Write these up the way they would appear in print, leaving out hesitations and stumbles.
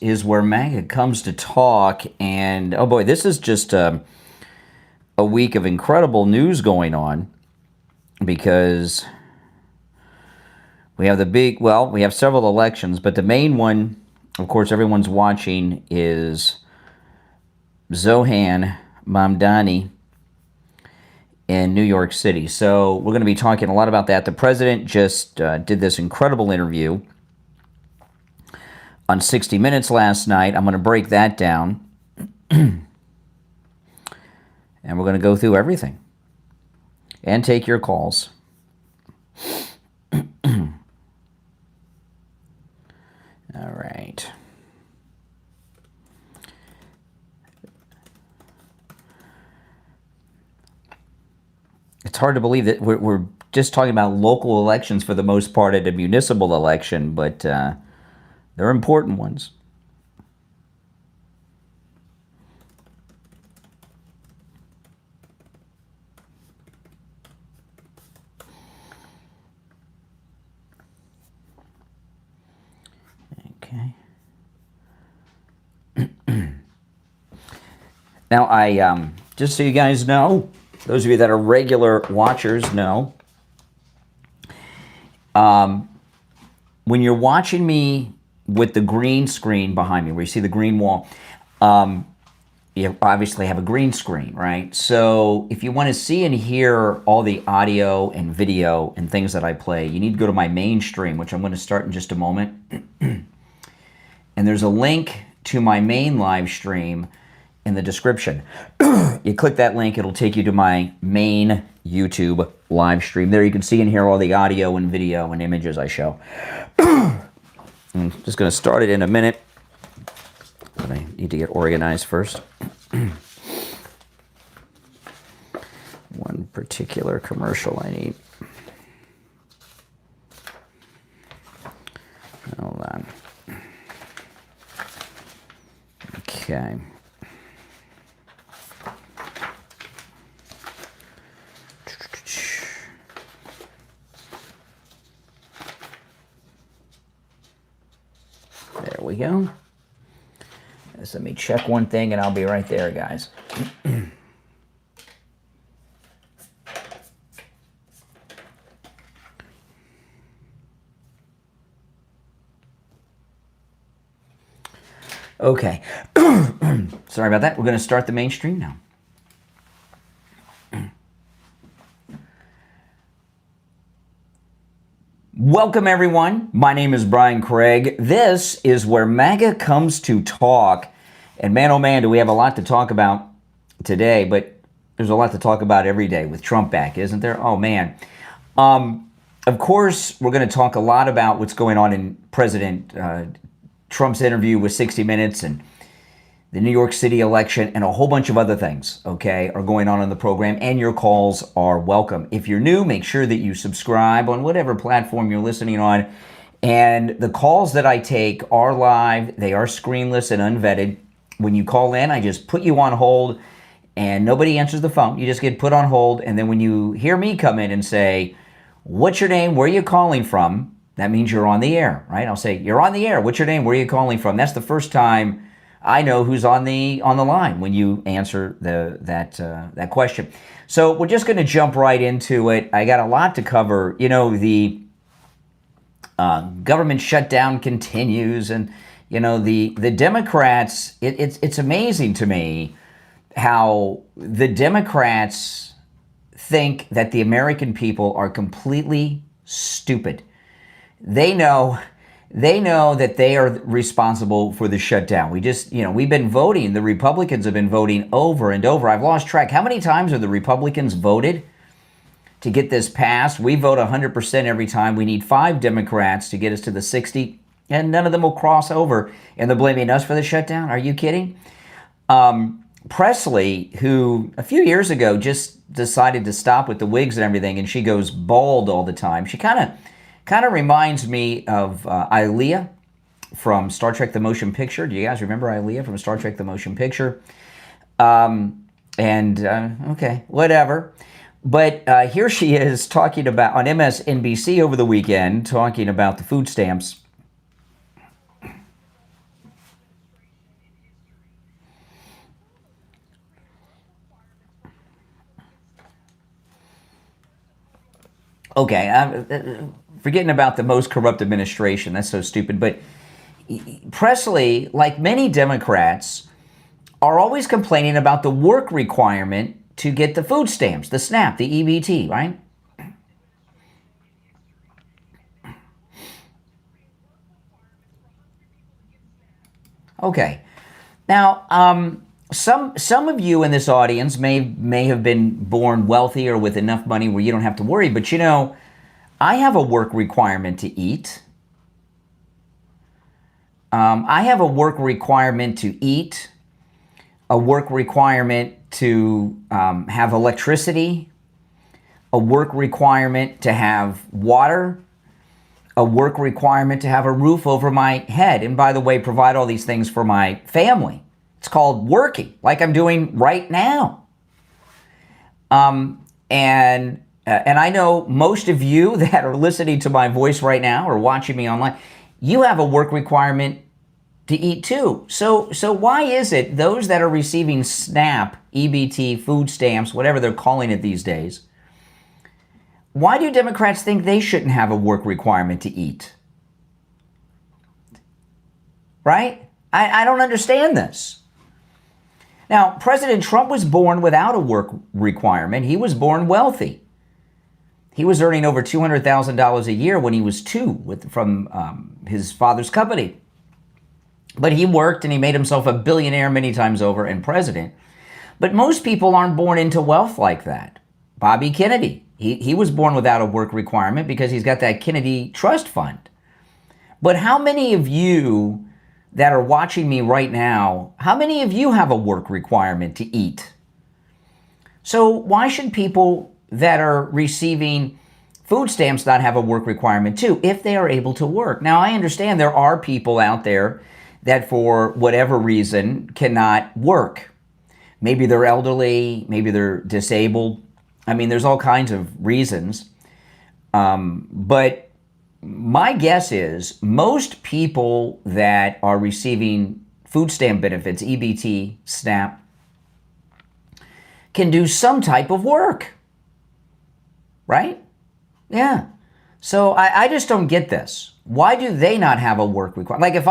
is where MAGA comes to talk, and oh boy, this is just a week of incredible news going on, because we have we have several elections, but the main one, of course, everyone's watching is Zohran Mamdani in New York City. So we're going to be talking a lot about that. The president just did this incredible interview on 60 Minutes last night. I'm going to break that down. And we're going to go through everything and take your calls. All right. It's hard to believe that we're just talking about local elections for the most part at a municipal election, but they're important ones. Okay. Now, I just so you guys know, those of you that are regular watchers know, when you're watching me with the green screen behind me, where you see the green wall, you obviously have a green screen, right? So if you want to see and hear all the audio and video and things that I play, you need to go to my main stream, which I'm going to start in just a moment. And there's a link to my main live stream in the description. You click that link, it'll take you to my main YouTube live stream. There you can see and hear all the audio and video and images I show. I'm just going to start it in a minute, but I need to get organized first. One particular commercial I need. Hold on. Okay. There we go. Just let me check one thing and I'll be right there, guys. Okay. Sorry about that. We're going to start the mainstream now. Welcome, everyone. My name is Brian Craig. This is where MAGA comes to talk. And man, oh man, do we have a lot to talk about today, but there's a lot to talk about every day with Trump back, isn't there? Oh, man. Of course, we're going to talk a lot about what's going on in President Trump's interview with 60 Minutes and the New York City election and a whole bunch of other things, okay, are going on in the program, and your calls are welcome. If you're new, make sure that you subscribe on whatever platform you're listening on. And the calls that I take are live. They are screenless and unvetted. When you call in, I just put you on hold, and nobody answers the phone. You just get put on hold, and then when you hear me come in and say, what's your name, where are you calling from, that means you're on the air, right? I'll say, you're on the air. What's your name, where are you calling from? That's the first time I know who's on the line when you answer that question. So we're just going to jump right into it. I got a lot to cover. You know, the government shutdown continues, and you know the Democrats. It's amazing to me how the Democrats think that the American people are completely stupid. They know that they are responsible for the shutdown. We've been voting. The Republicans have been voting over and over. I've lost track. How many times have the Republicans voted to get this passed? We vote 100% every time. We need 5 Democrats to get us to the 60, and none of them will cross over, and they're blaming us for the shutdown. Are you kidding? Presley, who a few years ago just decided to stop with the wigs and everything, and she goes bald all the time. She kind of reminds me of Ilea from Star Trek The Motion Picture. Do you guys remember Ilea from Star Trek The Motion Picture? Okay, whatever. But here she is talking about, on MSNBC over the weekend, talking about the food stamps. Okay, I'm forgetting about the most corrupt administration. That's so stupid. But Presley, like many Democrats, are always complaining about the work requirement to get the food stamps, the SNAP, the EBT, right? Okay. Now, some of you in this audience may have been born wealthy or with enough money where you don't have to worry. But you know, I have a work requirement to eat. I have a work requirement to eat, a work requirement to have electricity, a work requirement to have water, a work requirement to have a roof over my head. And by the way, provide all these things for my family. It's called working, like I'm doing right now. And I know most of you that are listening to my voice right now or watching me online, you have a work requirement to eat too. So why is it those that are receiving SNAP, EBT, food stamps, whatever they're calling it these days, why do Democrats think they shouldn't have a work requirement to eat? Right? I don't understand this. Now, President Trump was born without a work requirement. He was born wealthy. He was earning over $200,000 a year when he was 2 from his father's company. But he worked and he made himself a billionaire many times over and president. But most people aren't born into wealth like that. Bobby Kennedy, he was born without a work requirement because he's got that Kennedy Trust Fund. But how many of you that are watching me right now, how many of you have a work requirement to eat? So why should people that are receiving food stamps not have a work requirement too, if they are able to work? Now, I understand there are people out there that for whatever reason cannot work. Maybe they're elderly, maybe they're disabled. I mean, there's all kinds of reasons. But my guess is most people that are receiving food stamp benefits, EBT, SNAP, can do some type of work, right? Yeah. So I just don't get this. Why do they not have a work requirement? Like if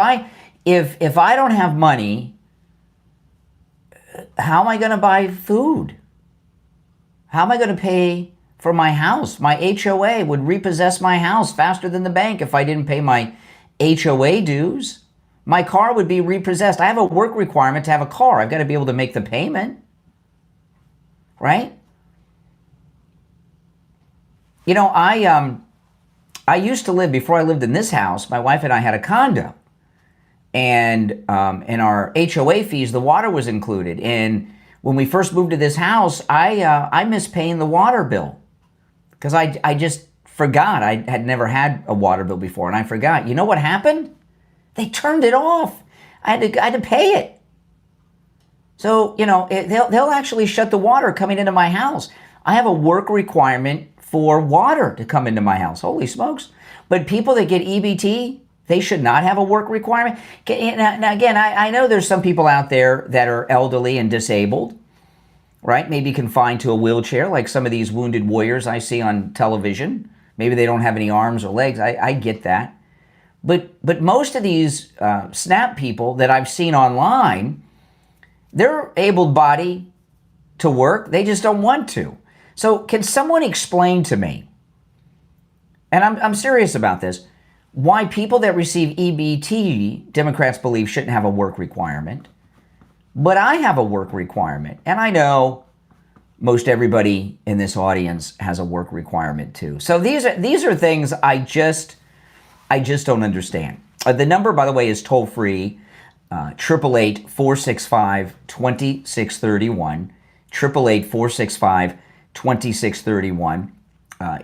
I don't have money, how am I going to buy food? How am I going to pay for my house? My HOA would repossess my house faster than the bank if I didn't pay my HOA dues. My car would be repossessed. I have a work requirement to have a car. I've got to be able to make the payment, right? You know, I used to live, before I lived in this house, my wife and I had a condo. And in our HOA fees, the water was included. And when we first moved to this house, I missed paying the water bill because I just forgot. I had never had a water bill before, and I forgot. You know what happened? They turned it off. I had to pay it. So, you know, they'll actually shut the water coming into my house. I have a work requirement for water to come into my house. Holy smokes. But people that get EBT, they should not have a work requirement. Now again, I know there's some people out there that are elderly and disabled, right? Maybe confined to a wheelchair, like some of these wounded warriors I see on television. Maybe they don't have any arms or legs. I get that. But most of these SNAP people that I've seen online, they're able-bodied to work. They just don't want to. So can someone explain to me, and I'm serious about this, why people that receive EBT, Democrats believe, shouldn't have a work requirement, but I have a work requirement. And I know most everybody in this audience has a work requirement too. So these are things I just don't understand. The number, by the way, is toll free, 888-465-2631, 888-465-2631.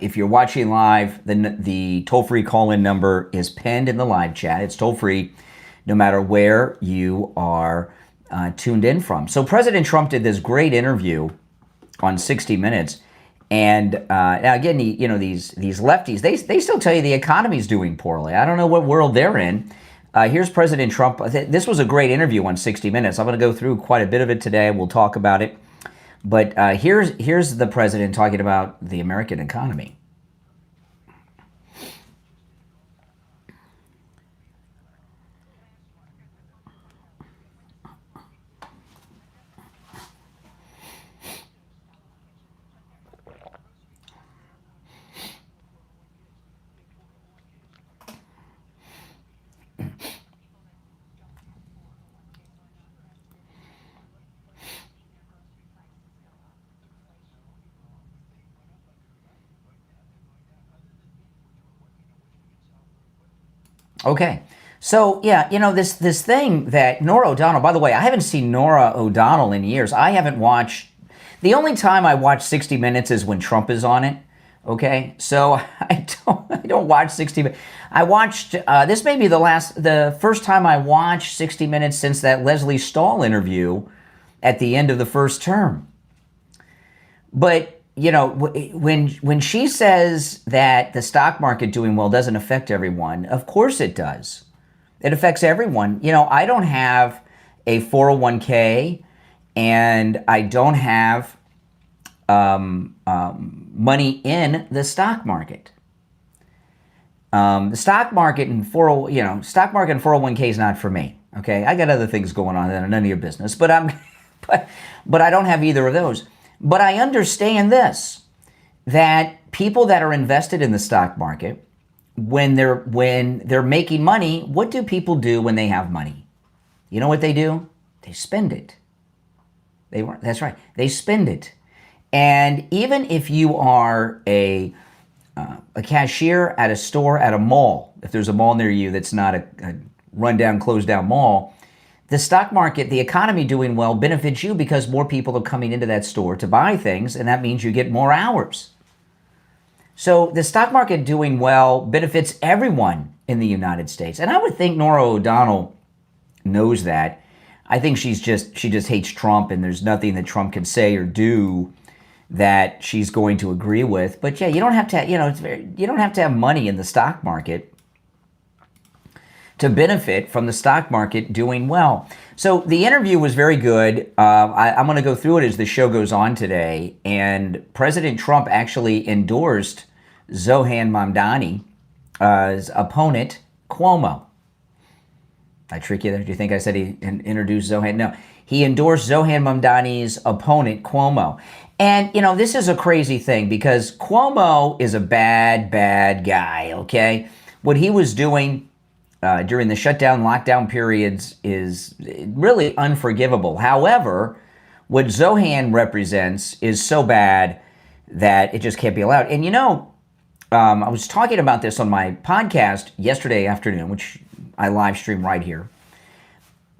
If you're watching live, the toll-free call-in number is pinned in the live chat. It's toll-free no matter where you are tuned in from. So President Trump did this great interview on 60 Minutes. And now again, these lefties, they still tell you the economy's doing poorly. I don't know what world they're in. Here's President Trump. This was a great interview on 60 Minutes. I'm going to go through quite a bit of it today. We'll talk about it. But here's the president talking about the American economy. Okay. So, yeah, this thing that Norah O'Donnell, by the way, I haven't seen Norah O'Donnell in years. I haven't watched, the only time I watch 60 Minutes is when Trump is on it. Okay. So I don't watch 60 Minutes. I watched, this may be the first time I watched 60 Minutes since that Leslie Stahl interview at the end of the first term. But, when she says that the stock market doing well doesn't affect everyone, of course it does. It affects everyone. I don't have a 401k and I don't have money in the stock market. The stock market and stock market and 401k is not for me. Okay, I got other things going on that are none of your business. But but I don't have either of those. But I understand this, that people that are invested in the stock market, when they're making money, what do people do when they have money? You know what they do? They spend it. That's right. They spend it. And even if you are a cashier at a store at a mall, if there's a mall near you that's not a rundown, closed down mall, the stock market, the economy doing well benefits you because more people are coming into that store to buy things, and that means you get more hours. So the stock market doing well benefits everyone in the United States. And I would think Norah O'Donnell knows that. I think she just hates Trump, and there's nothing that Trump can say or do that she's going to agree with. But yeah, you don't have to, you don't have to have money in the stock market to benefit from the stock market doing well. So the interview was very good. I'm going to go through it as the show goes on today. And President Trump actually endorsed Zohran Mamdani's opponent, Cuomo. I trick you there? Do you think I said he introduced Zohran? No. He endorsed Zohran Mamdani's opponent, Cuomo. And, this is a crazy thing because Cuomo is a bad, bad guy, okay? What he was doing during the shutdown, lockdown periods is really unforgivable. However, what Zohran represents is so bad that it just can't be allowed. And I was talking about this on my podcast yesterday afternoon, which I live stream right here.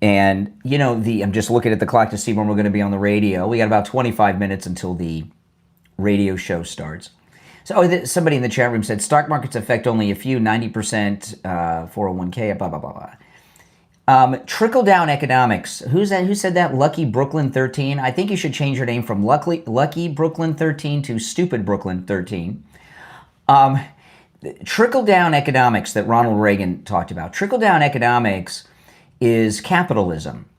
And, I'm just looking at the clock to see when we're going to be on the radio. We got about 25 minutes until the radio show starts. So somebody in the chat room said, stock markets affect only a few, 90% 401k, blah, blah, blah, blah. Trickle-down economics. Who said that? Lucky Brooklyn 13? I think you should change your name from Lucky Brooklyn 13 to Stupid Brooklyn 13. Trickle-down economics that Ronald Reagan talked about. Trickle-down economics is capitalism,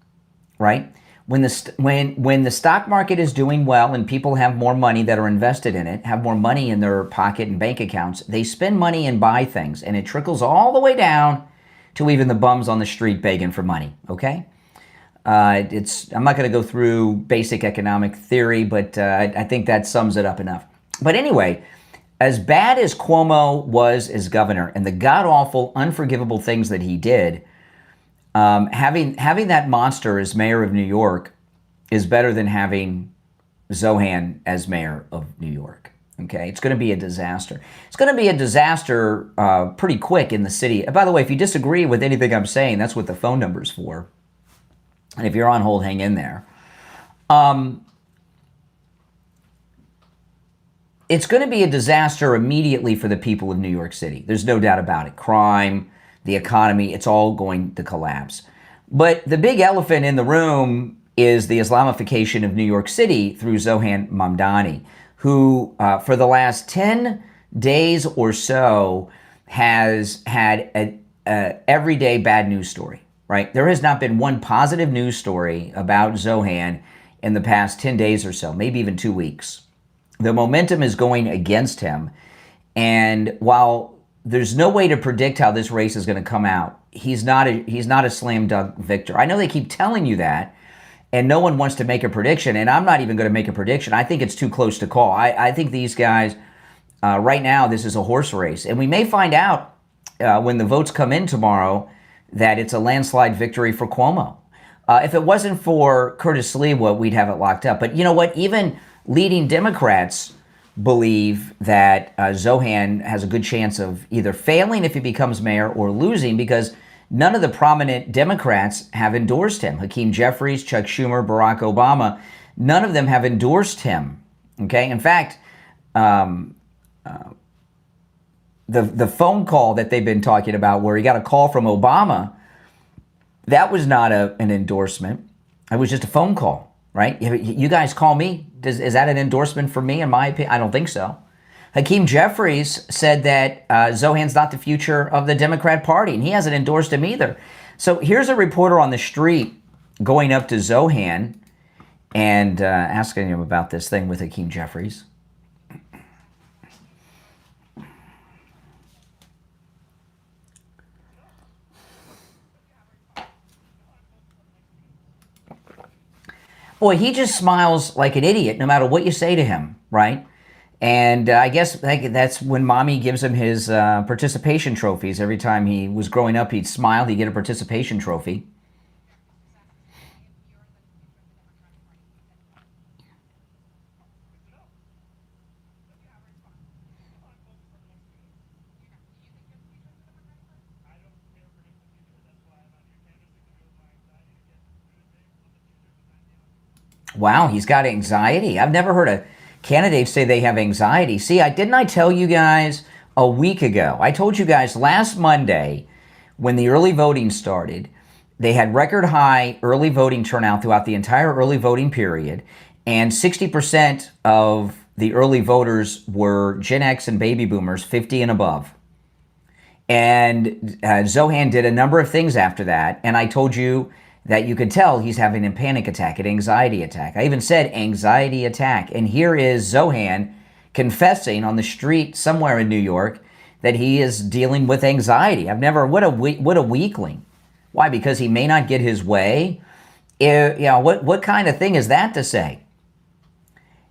right? When the stock market is doing well and people have more money that are invested in it, have more money in their pocket and bank accounts, they spend money and buy things, and it trickles all the way down to even the bums on the street begging for money, okay? I'm not going to go through basic economic theory, but I think that sums it up enough. But anyway, as bad as Cuomo was as governor and the god-awful, unforgivable things that he did, having that monster as mayor of New York is better than having Zohran as mayor of New York. Okay, it's going to be a disaster. It's going to be a disaster pretty quick in the city. By the way, if you disagree with anything I'm saying, that's what the phone number's for. And if you're on hold, hang in there. It's going to be a disaster immediately for the people of New York City. There's no doubt about it. Crime, the economy, it's all going to collapse. But the big elephant in the room is the Islamification of New York City through Zohran Mamdani, who for the last 10 days or so has had an everyday bad news story, right? There has not been one positive news story about Zohran in the past 10 days or so, maybe even 2 weeks. The momentum is going against him. And while there's no way to predict how this race is going to come out, he's not a slam dunk victor. I know they keep telling you that, and no one wants to make a prediction, and I'm not even going to make a prediction. I think it's too close to call. I think these guys, right now, this is a horse race. And we may find out when the votes come in tomorrow that it's a landslide victory for Cuomo. If it wasn't for Curtis Sliwa, we'd have it locked up. But you know what? Even leading Democrats believe that Zohran has a good chance of either failing if he becomes mayor or losing, because none of the prominent Democrats have endorsed him. Hakeem Jeffries, Chuck Schumer, Barack Obama, none of them have endorsed him. Okay, in fact, the phone call that they've been talking about, where he got a call from Obama, that was not an endorsement. It was just a phone call, right? You guys call me. Is that an endorsement for me, in my opinion? I don't think so. Hakeem Jeffries said that Zohran's not the future of the Democrat Party, and he hasn't endorsed him either. So here's a reporter on the street going up to Zohran and asking him about this thing with Hakeem Jeffries. Boy, he just smiles like an idiot no matter what you say to him, right? And I guess that's when mommy gives him his participation trophies. Every time he was growing up, he'd smile, he'd get a participation trophy. Wow, he's got anxiety. I've never heard a candidate say they have anxiety. See, didn't I tell you guys a week ago? I told you guys last Monday when the early voting started, they had record high early voting turnout throughout the entire early voting period, and 60% of the early voters were Gen X and baby boomers, 50 and above. And Zohran did a number of things after that, and I told you that you could tell he's having a panic attack, an anxiety attack. I even said anxiety attack. And here is Zohran confessing on the street somewhere in New York that he is dealing with anxiety. What a weakling. Why? Because he may not get his way. What kind of thing is that to say?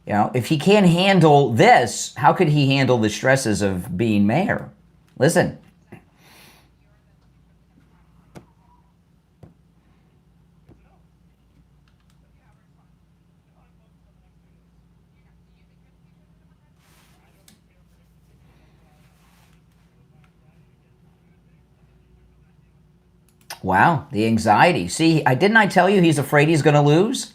If he can't handle this, how could he handle the stresses of being mayor? Listen. Wow, the anxiety. See, didn't I tell you he's afraid he's going to lose?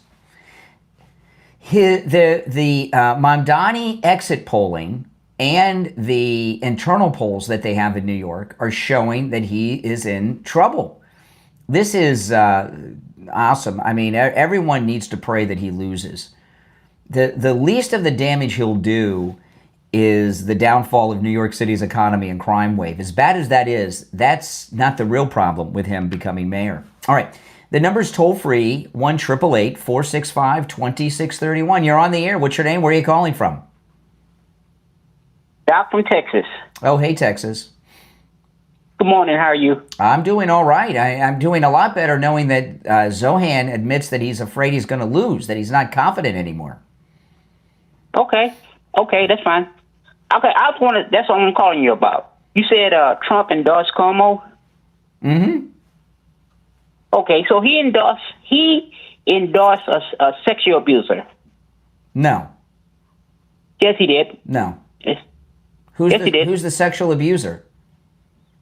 The Mamdani exit polling and the internal polls that they have in New York are showing that he is in trouble. This is awesome. I mean, everyone needs to pray that he loses. The least of the damage he'll do is the downfall of New York City's economy and crime wave. As bad as that is, that's not the real problem with him becoming mayor. All right. The number's toll free, 1-888-465-2631. You're on the air. What's your name? Where are you calling from? Doc from Texas. Oh, hey, Texas. Good morning. How are you? I'm doing all right. I'm doing a lot better knowing that Zohran admits that he's afraid he's going to lose, that he's not confident anymore. Okay, that's fine. Okay, that's what I'm calling you about. You said Trump endorsed Cuomo? Mm-hmm. Okay, so he endorsed a sexual abuser. No. Yes, he did. No. Yes, he did. Who's the sexual abuser?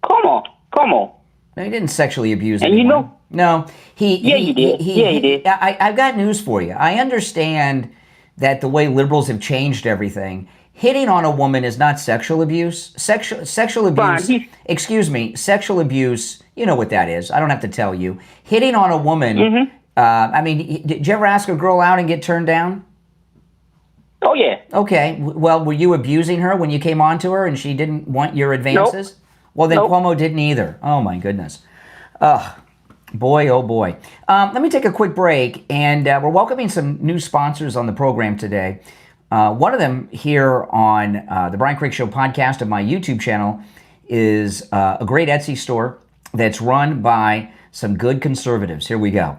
Cuomo. No, he didn't sexually abuse and anyone. No, he did. He did. I've got news for you. I understand that the way liberals have changed everything, hitting on a woman is not sexual abuse. Sexual abuse, sexual abuse, you know what that is. I don't have to tell you. Hitting on a woman, did you ever ask a girl out and get turned down? Oh, yeah. Okay, well, were you abusing her when you came on to her and she didn't want your advances? Nope. Well, then Cuomo didn't either. Oh, my goodness. Ugh. Boy, oh boy. Let me take a quick break, and we're welcoming some new sponsors on the program today. One of them here on the Brian Craig Show podcast of my YouTube channel is a great Etsy store that's run by some good conservatives. Here we go.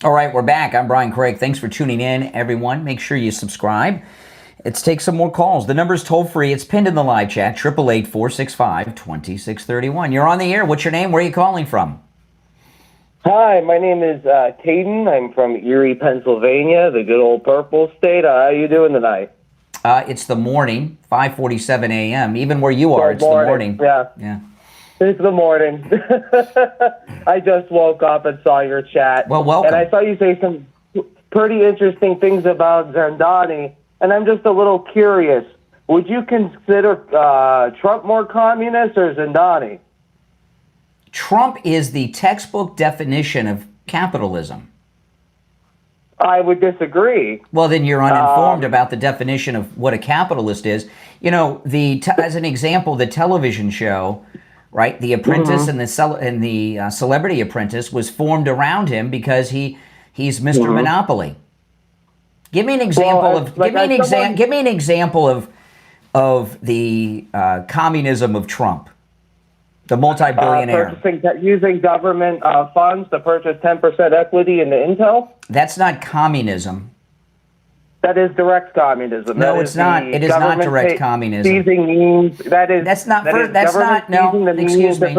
All right, we're back. I'm Brian Craig. Thanks for tuning in, everyone. Make sure you subscribe. Let's take some more calls. The number's toll-free. It's pinned in the live chat, 888-465-2631. You're on the air. What's your name? Where are you calling from? Hi, my name is Caden. I'm from Erie, Pennsylvania, the good old purple state. How you doing tonight? It's the morning, 5:47 a.m. Even where you are, it's the morning. Yeah. It's the morning. I just woke up and saw your chat. Well, welcome. And I saw you say some pretty interesting things about Mamdani, and I'm just a little curious. Would you consider Trump more communist or Mamdani? Trump is the textbook definition of capitalism. I would disagree. Well, then you're uninformed about the definition of what a capitalist is. You know, as an example, the television show, right? The Apprentice and the Celebrity Apprentice was formed around him because he's Mr. Monopoly. Give me an example give me an example of the communism of Trump, the multi-billionaire. Using government funds to purchase 10% equity in the Intel. That's not communism. That is direct communism. No, it's not. It is not direct communism. Seizing means that's not. No, excuse me.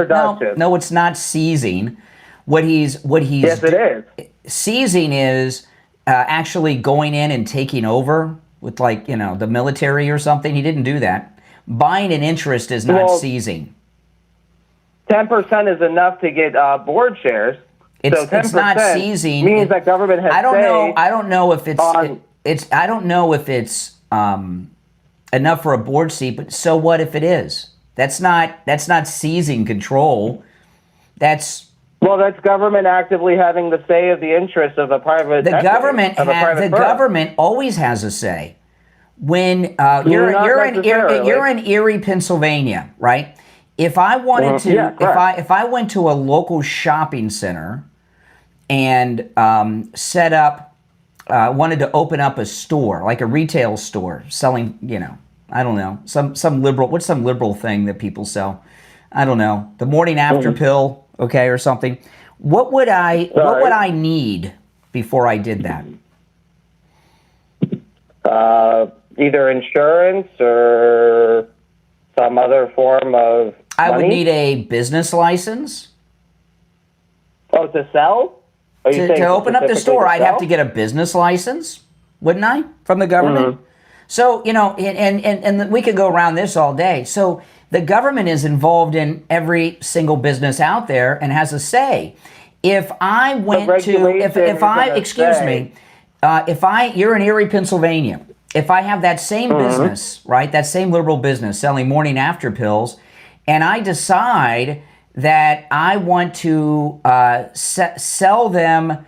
No, it's not seizing. What he's. Yes, it is. Seizing is actually going in and taking over with, like, the military or something. He didn't do that. Buying an interest is not seizing. 10% is enough to get board shares. It's not seizing. Means that government has. I don't know if it's. I don't know if it's enough for a board seat, but so what if it is? That's not seizing control. That's government actively having the say of the interests of a private. The government always has a say. When you're in Erie, Pennsylvania, right? If I wanted to, if I went to a local shopping center and set up. Wanted to open up a store, like a retail store, selling, I don't know, some liberal. What's some liberal thing that people sell? I don't know, the morning after pill, okay, or something. What would I need before I did that? Either insurance or some other form of. I would need a business license. Oh, to sell. To open up the store, I'd have to get a business license, wouldn't I, from the government? So, and we could go around this all day. So the government is involved in every single business out there and has a say. If I went to, you're in Erie, Pennsylvania. If I have that same business, right, that same liberal business selling morning after pills, and I decide that I want to sell them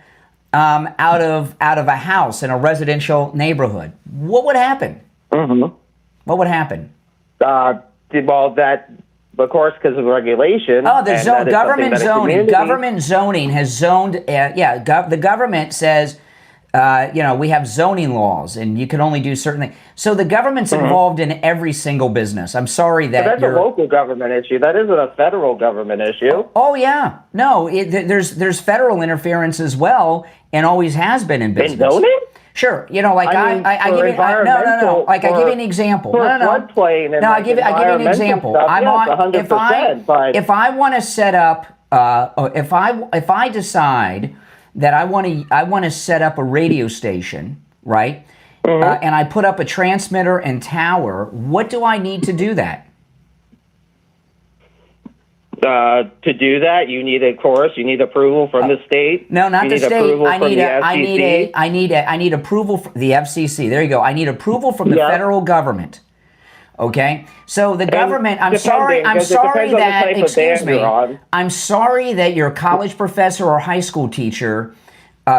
out of a house in a residential neighborhood, what would happen? What would happen? That, of course, because of regulation. Oh, there's government zoning. Government zoning has zoned. The government says, we have zoning laws, and you can only do certain things. So the government's involved in every single business. I'm sorry that that's a local government issue. That isn't a federal government issue. Oh yeah, no. There's federal interference as well, and always has been in business. In zoning? Sure. I give you I give you an example. Floodplain. I give you an example. If I want to set up, if I decide that I want to set up a radio station, right? And I put up a transmitter and tower. What do I need to do that? To do that, you need approval from the state. No, not the state. I need approval from the FCC. There you go. I need approval from the federal government. Okay, so the government. I'm sorry that your college professor or high school teacher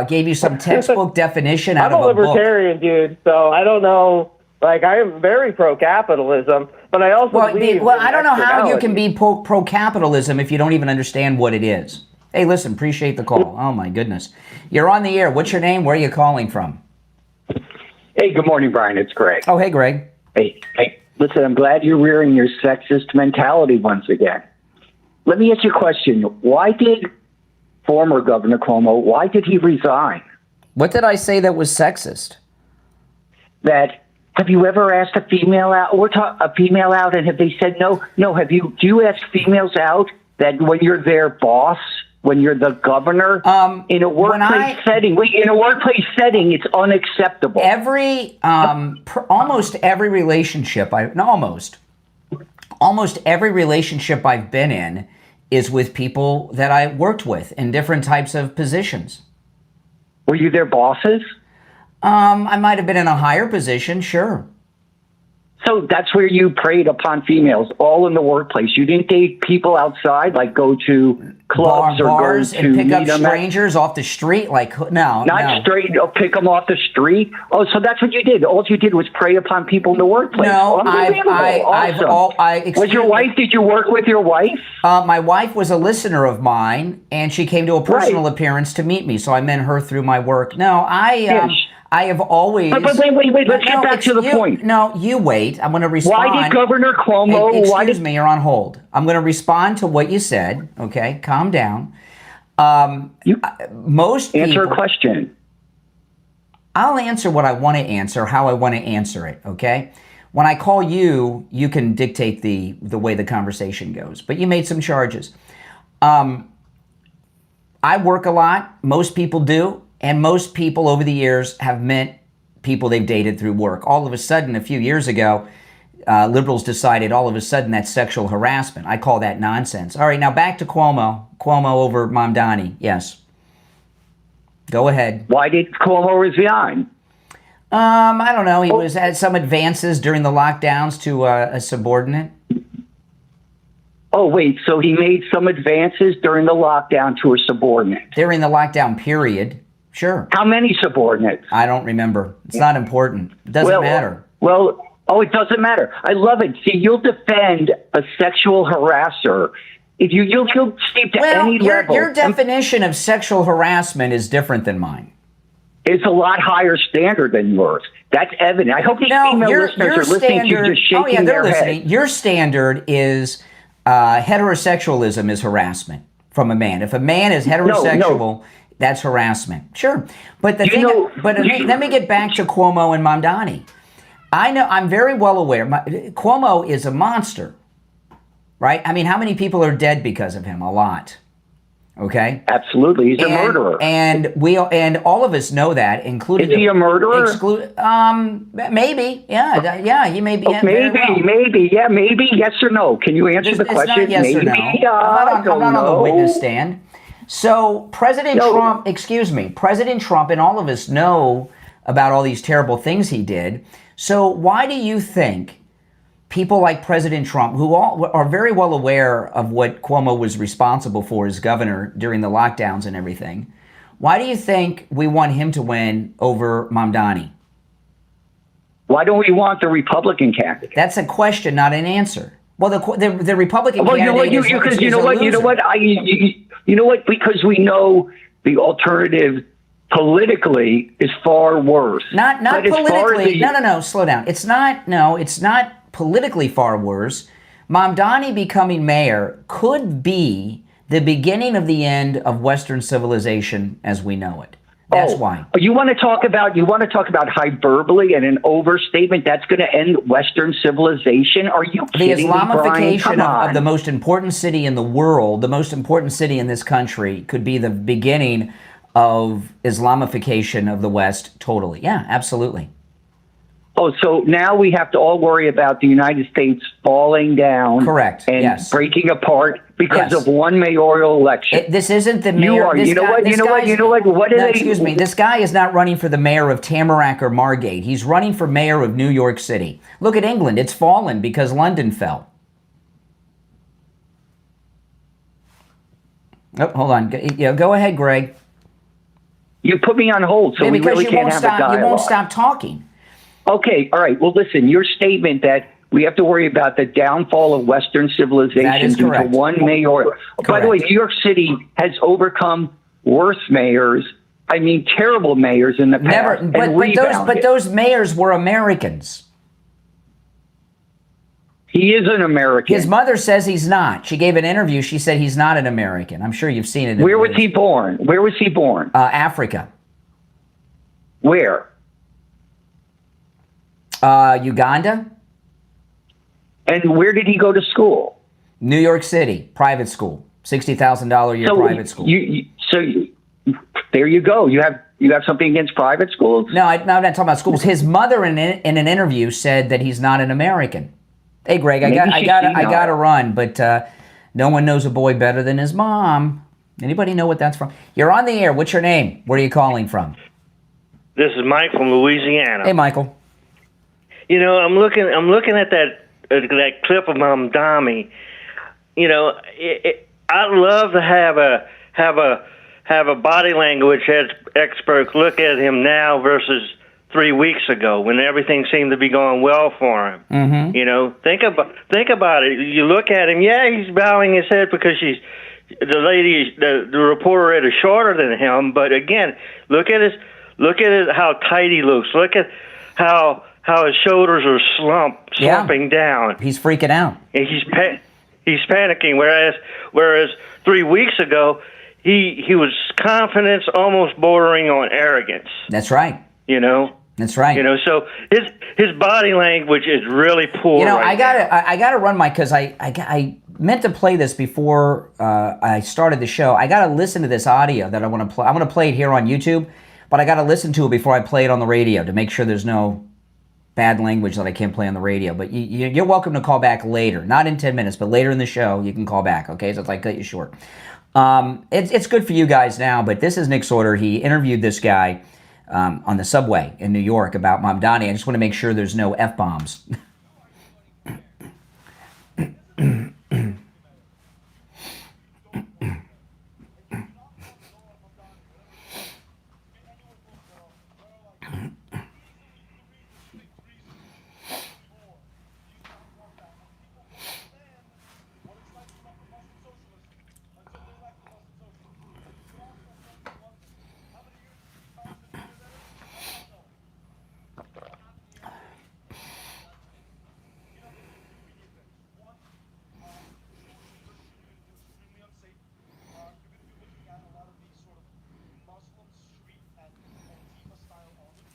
gave you some textbook definition out of a book. I'm a libertarian, dude, so I don't know. I am very pro-capitalism, but I also believe in I don't know how you can be pro-capitalism if you don't even understand what it is. Hey, listen, appreciate the call. Oh my goodness, you're on the air. What's your name? Where are you calling from? Hey, good morning, Brian. It's Greg. Oh, hey, Greg. Hey. Listen, I'm glad you're rearing your sexist mentality once again. Let me ask you a question. Why did former Governor Cuomo, why did he resign? What did I say that was sexist? That have you ever asked a female out or a female out, and have they said no? No. Do you ask females out that when you're their boss, when you're the governor, in a workplace setting? In a workplace setting, it's unacceptable. Almost every relationship almost every relationship I've been in is with people that I worked with in different types of positions. Were you their bosses? I might have been in a higher position, sure. So that's where you preyed upon females, all in the workplace. You didn't date people outside, like go to clubs or bars go to and pick up strangers off the street? No. Straight, pick them off the street. Oh, so that's what you did. All you did was prey upon people in the workplace. No, Was your wife? Did you work with your wife? My wife was a listener of mine, and she came to a personal appearance to meet me. So I met her through my work. No, I have always... But wait. Let's get back to the point. No, you wait. I'm going to respond. Why did Governor Cuomo... Excuse me, you're on hold. I'm going to respond to what you said, okay? Calm down. Most people... Answer a question. I'll answer what I want to answer, how I want to answer it, okay? When I call you, you can dictate the way the conversation goes. But you made some charges. I work a lot. Most people do. And most people over the years have met people they've dated through work. All of a sudden, a few years ago, liberals decided all of a sudden that's sexual harassment. I call that nonsense. All right, now back to Cuomo. Cuomo over Mamdani. Yes. Go ahead. Why did Cuomo resign? I don't know. He had some advances during the lockdowns to a subordinate. Oh, wait. So he made some advances during the lockdown to a subordinate. During the lockdown period. Sure. How many subordinates? I don't remember. It's not important. It doesn't matter. It doesn't matter. I love it. See, you'll defend a sexual harasser if you'll steep to any level. Your definition of sexual harassment is different than mine. It's a lot higher standard than yours. That's evident. I hope these female listeners are listening to you just shaking their head. Your standard is heterosexualism is harassment from a man. If a man is heterosexual... That's harassment. Sure. But let me get back to Cuomo and Mamdani. I'm very well aware. Cuomo is a monster, right? I mean, how many people are dead because of him? A lot. Okay? Absolutely. He's a murderer. And all of us know that, including... Is he a murderer? Maybe. Yeah, he may be. Maybe. Yeah, maybe. Yes or no? Can you answer the question? It's not yes or no. I'm not on the witness stand. So President Trump and all of us know about all these terrible things he did. So why do you think people like President Trump, who all are very well aware of what Cuomo was responsible for as governor during the lockdowns and everything, why do you think we want him to win over Mamdani? Why don't we want the Republican candidate? That's a question, not an answer. Well, the Republican candidate is a loser. You know what? Because we know the alternative politically is far worse. Not politically. No. Slow down. It's not politically far worse. Mamdani becoming mayor could be the beginning of the end of Western civilization as we know it. That's why. You want to talk about hyperbole and an overstatement that's going to end Western civilization? Are you kidding me, Brian? The Islamification of the most important city in the world, the most important city in this country, could be the beginning of Islamification of the West totally. Yeah, absolutely. Oh, so now we have to all worry about the United States falling down. Correct. And breaking apart because of one mayoral election. This isn't the mayor. You know what? What are they? Excuse me. This guy is not running for the mayor of Tamarack or Margate. He's running for mayor of New York City. Look at England. It's fallen because London fell. Oh, hold on. Go ahead, Greg. You put me on hold, so we really can't have a dialogue. You won't stop talking. Okay, all right. Well, listen, your statement that we have to worry about the downfall of Western civilization due to one mayor. By the way, New York City has overcome worse mayors, terrible mayors in the past. But those mayors were Americans. He is an American. His mother says he's not. She gave an interview. She said he's not an American. I'm sure you've seen it. Where was he born? Where was he born? Africa. Where? Uganda. And where did he go to school? New York City, private school, $60,000 a year private school. There you go. You have something against private schools? No, I'm not talking about schools. His mother in an interview said that he's not an American. Hey, Greg, I got to run, but no one knows a boy better than his mom. Anybody know what that's from? You're on the air. What's your name? Where are you calling from? This is Mike from Louisiana. Hey, Michael. You know, I'm looking at that clip of Mamdani. You know, I'd love to have a body language expert look at him now versus 3 weeks ago when everything seemed to be going well for him. Mm-hmm. You know, think about it. You look at him. Yeah, he's bowing his head because the reporter is shorter than him. But again, look at how tight he looks. Look at how his shoulders are slumping down. He's freaking out. And he's panicking. Whereas 3 weeks ago, he was confidence almost bordering on arrogance. That's right. You know. That's right. You know, so his body language is really poor. You know, right I gotta run because I meant to play this before I started the show. I gotta listen to this audio that I want to play. I'm gonna play it here on YouTube, but I gotta listen to it before I play it on the radio to make sure there's no bad language that I can't play on the radio. But you're welcome to call back later, not in 10 minutes, but later in the show you can call back. Okay, so it's like cut you short. It's good for you guys now, but this is Nick Sorter. He interviewed this guy on the subway in New York about Mamdani. I just want to make sure there's no F-bombs.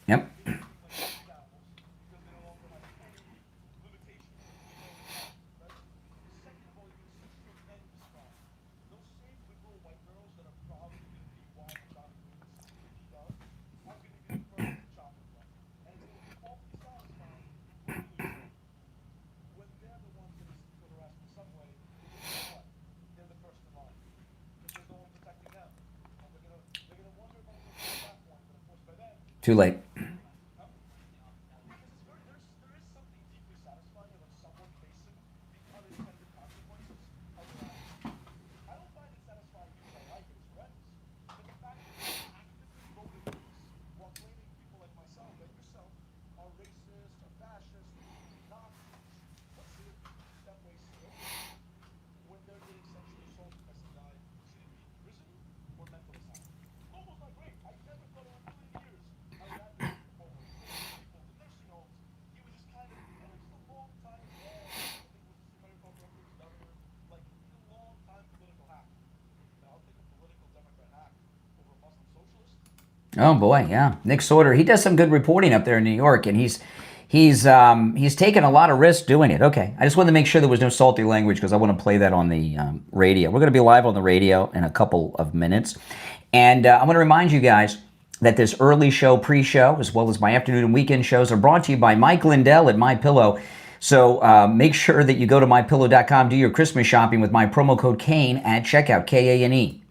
Yep. Too late. Oh boy, yeah. Nick Sorter, he does some good reporting up there in New York, and he's taken a lot of risks doing it. Okay, I just wanted to make sure there was no salty language because I want to play that on the radio. We're going to be live on the radio in a couple of minutes, and I'm going to remind you guys that this early show, pre-show, as well as my afternoon and weekend shows are brought to you by Mike Lindell at MyPillow. So make sure that you go to MyPillow.com, do your Christmas shopping with my promo code KANE at checkout, K-A-N-E.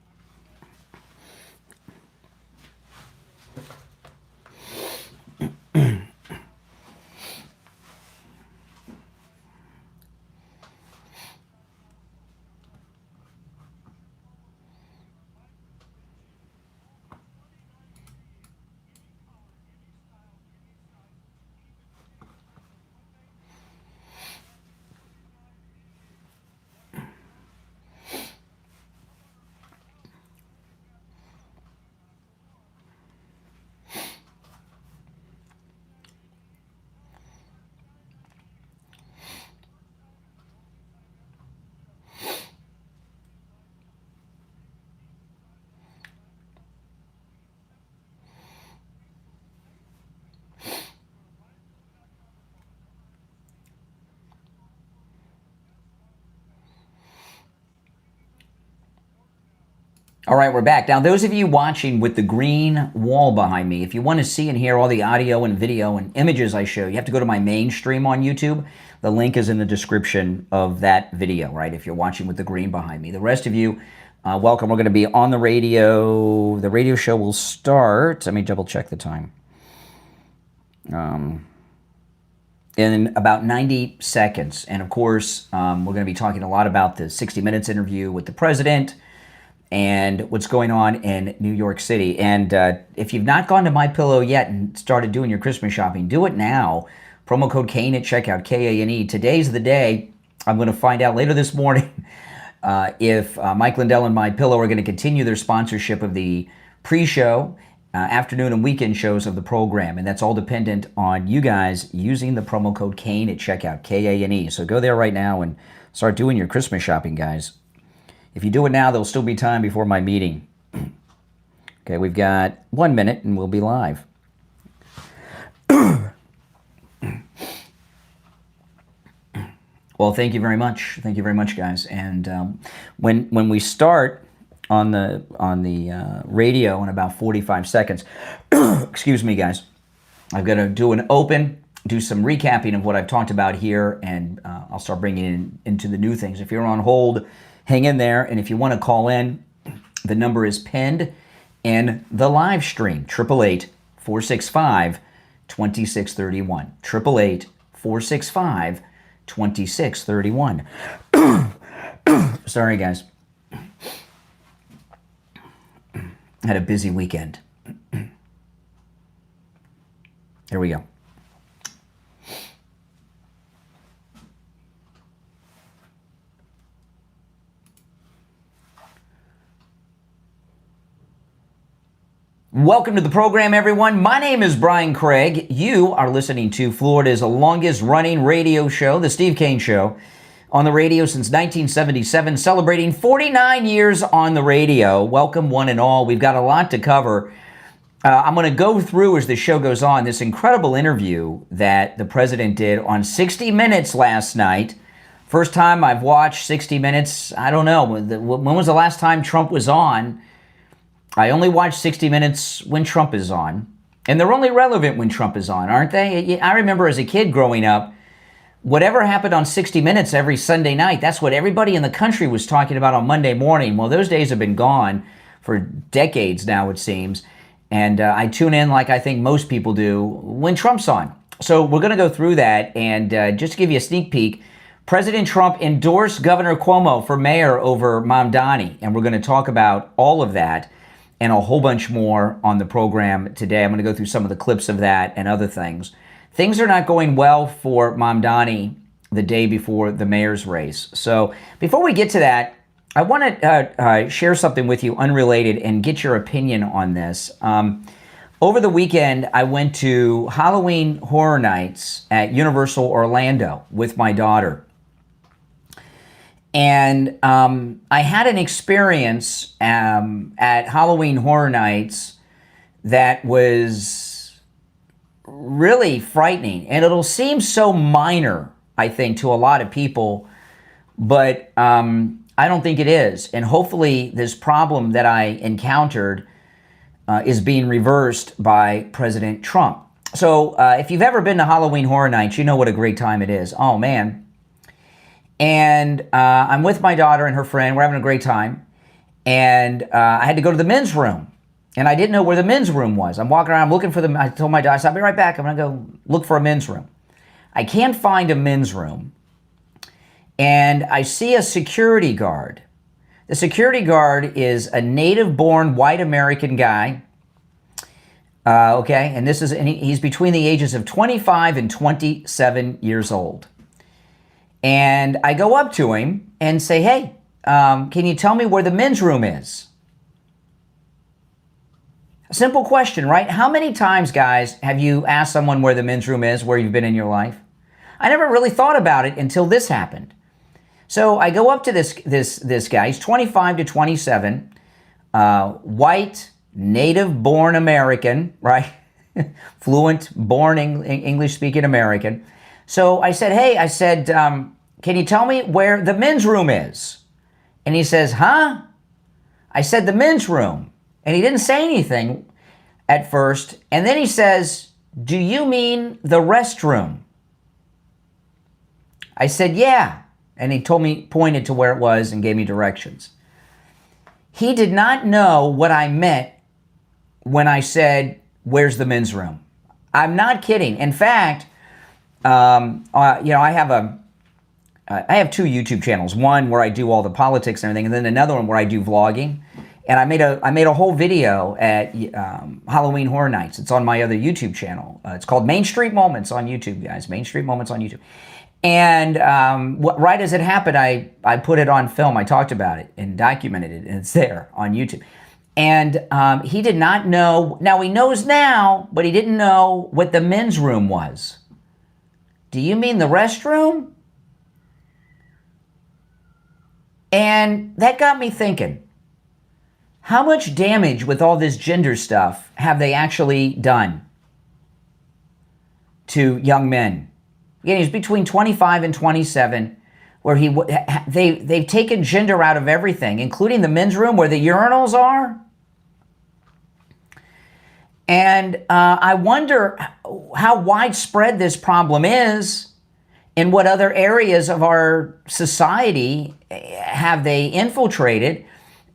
All right, we're back. Now, those of you watching with the green wall behind me, if you want to see and hear all the audio and video and images I show, you have to go to my main stream on YouTube. The link is in the description of that video, right, if you're watching with the green behind me. The rest of you, welcome. We're going to be on the radio. The radio show will start. Let me double check the time. In about 90 seconds. And of course, we're going to be talking a lot about the 60 Minutes interview with the president and what's going on in New York City. And if you've not gone to MyPillow yet and started doing your Christmas shopping, do it now. Promo code Kane at checkout, K-A-N-E. Today's the day. I'm going to find out later this morning if Mike Lindell and MyPillow are going to continue their sponsorship of the pre-show, afternoon and weekend shows of the program. And that's all dependent on you guys using the promo code Kane at checkout, K-A-N-E. So go there right now and start doing your Christmas shopping, guys. If you do it now, there'll still be time before my meeting. Okay, we've got 1 minute and we'll be live. Well, thank you very much. Thank you very much, guys. And when we start on the radio in about 45 seconds, excuse me, guys, I've got to do an open, do some recapping of what I've talked about here, and I'll start bringing into the new things. If you're on hold, hang in there, and if you want to call in, the number is pinned in the live stream, 888-465-2631, 888-465-2631. Sorry, guys. Had a busy weekend. Here we go. Welcome to the program, everyone. My name is Brian Craig. You are listening to Florida's longest running radio show, The Steve Kane Show, on the radio since 1977, celebrating 49 years on the radio. Welcome, one and all. We've got a lot to cover. I'm going to go through, as the show goes on, this incredible interview that the president did on 60 Minutes last night. First time I've watched 60 Minutes, I don't know. When was the last time Trump was on? I only watch 60 Minutes when Trump is on. And they're only relevant when Trump is on, aren't they? I remember as a kid growing up, whatever happened on 60 Minutes every Sunday night, that's what everybody in the country was talking about on Monday morning. Well, those days have been gone for decades now, it seems. And I tune in, like I think most people do, when Trump's on. So we're going to go through that. And just to give you a sneak peek, President Trump endorsed Governor Cuomo for mayor over Mamdani. And we're going to talk about all of that and a whole bunch more on the program today. I'm going to go through some of the clips of that and other things. Things are not going well for Mamdani the day before the mayor's race. So before we get to that, I want to share something with you unrelated and get your opinion on this. Over the weekend, I went to Halloween Horror Nights at Universal Orlando with my daughter. And I had an experience at Halloween Horror Nights that was really frightening. And it'll seem so minor, I think, to a lot of people, but I don't think it is. And hopefully this problem that I encountered is being reversed by President Trump. So if you've ever been to Halloween Horror Nights, you know what a great time it is. Oh, man. And I'm with my daughter and her friend. We're having a great time. And I had to go to the men's room. And I didn't know where the men's room was. I'm walking around, I'm looking for them. I told my daughter, I said, I'll be right back. I'm going to go look for a men's room. I can't find a men's room. And I see a security guard. The security guard is a native-born white American guy. Okay, and he's between the ages of 25 and 27 years old. And I go up to him and say, hey, can you tell me where the men's room is? A simple question, right? How many times, guys, have you asked someone where the men's room is, where you've been in your life? I never really thought about it until this happened. So I go up to this guy. He's 25 to 27, white, native-born American, right? Fluent, born English-speaking American. So I said, hey, can you tell me where the men's room is? And he says, huh? I said the men's room, and he didn't say anything at first. And then he says, do you mean the restroom? I said, yeah. And he pointed to where it was and gave me directions. He did not know what I meant when I said, where's the men's room? I'm not kidding. In fact, I have two YouTube channels. One where I do all the politics and everything, and then another one where I do vlogging. And I made a whole video at Halloween Horror Nights. It's on my other YouTube channel. It's called Main Street Moments on YouTube, guys. Main Street Moments on YouTube. And right as it happened, I put it on film. I talked about it and documented it, and it's there on YouTube. And he did not know. Now, he knows now, but he didn't know what the men's room was. Do you mean the restroom? And that got me thinking, how much damage with all this gender stuff have they actually done to young men? Again, he's between 25 and 27, where they've taken gender out of everything, including the men's room where the urinals are. And I wonder how widespread this problem is, and what other areas of our society have they infiltrated,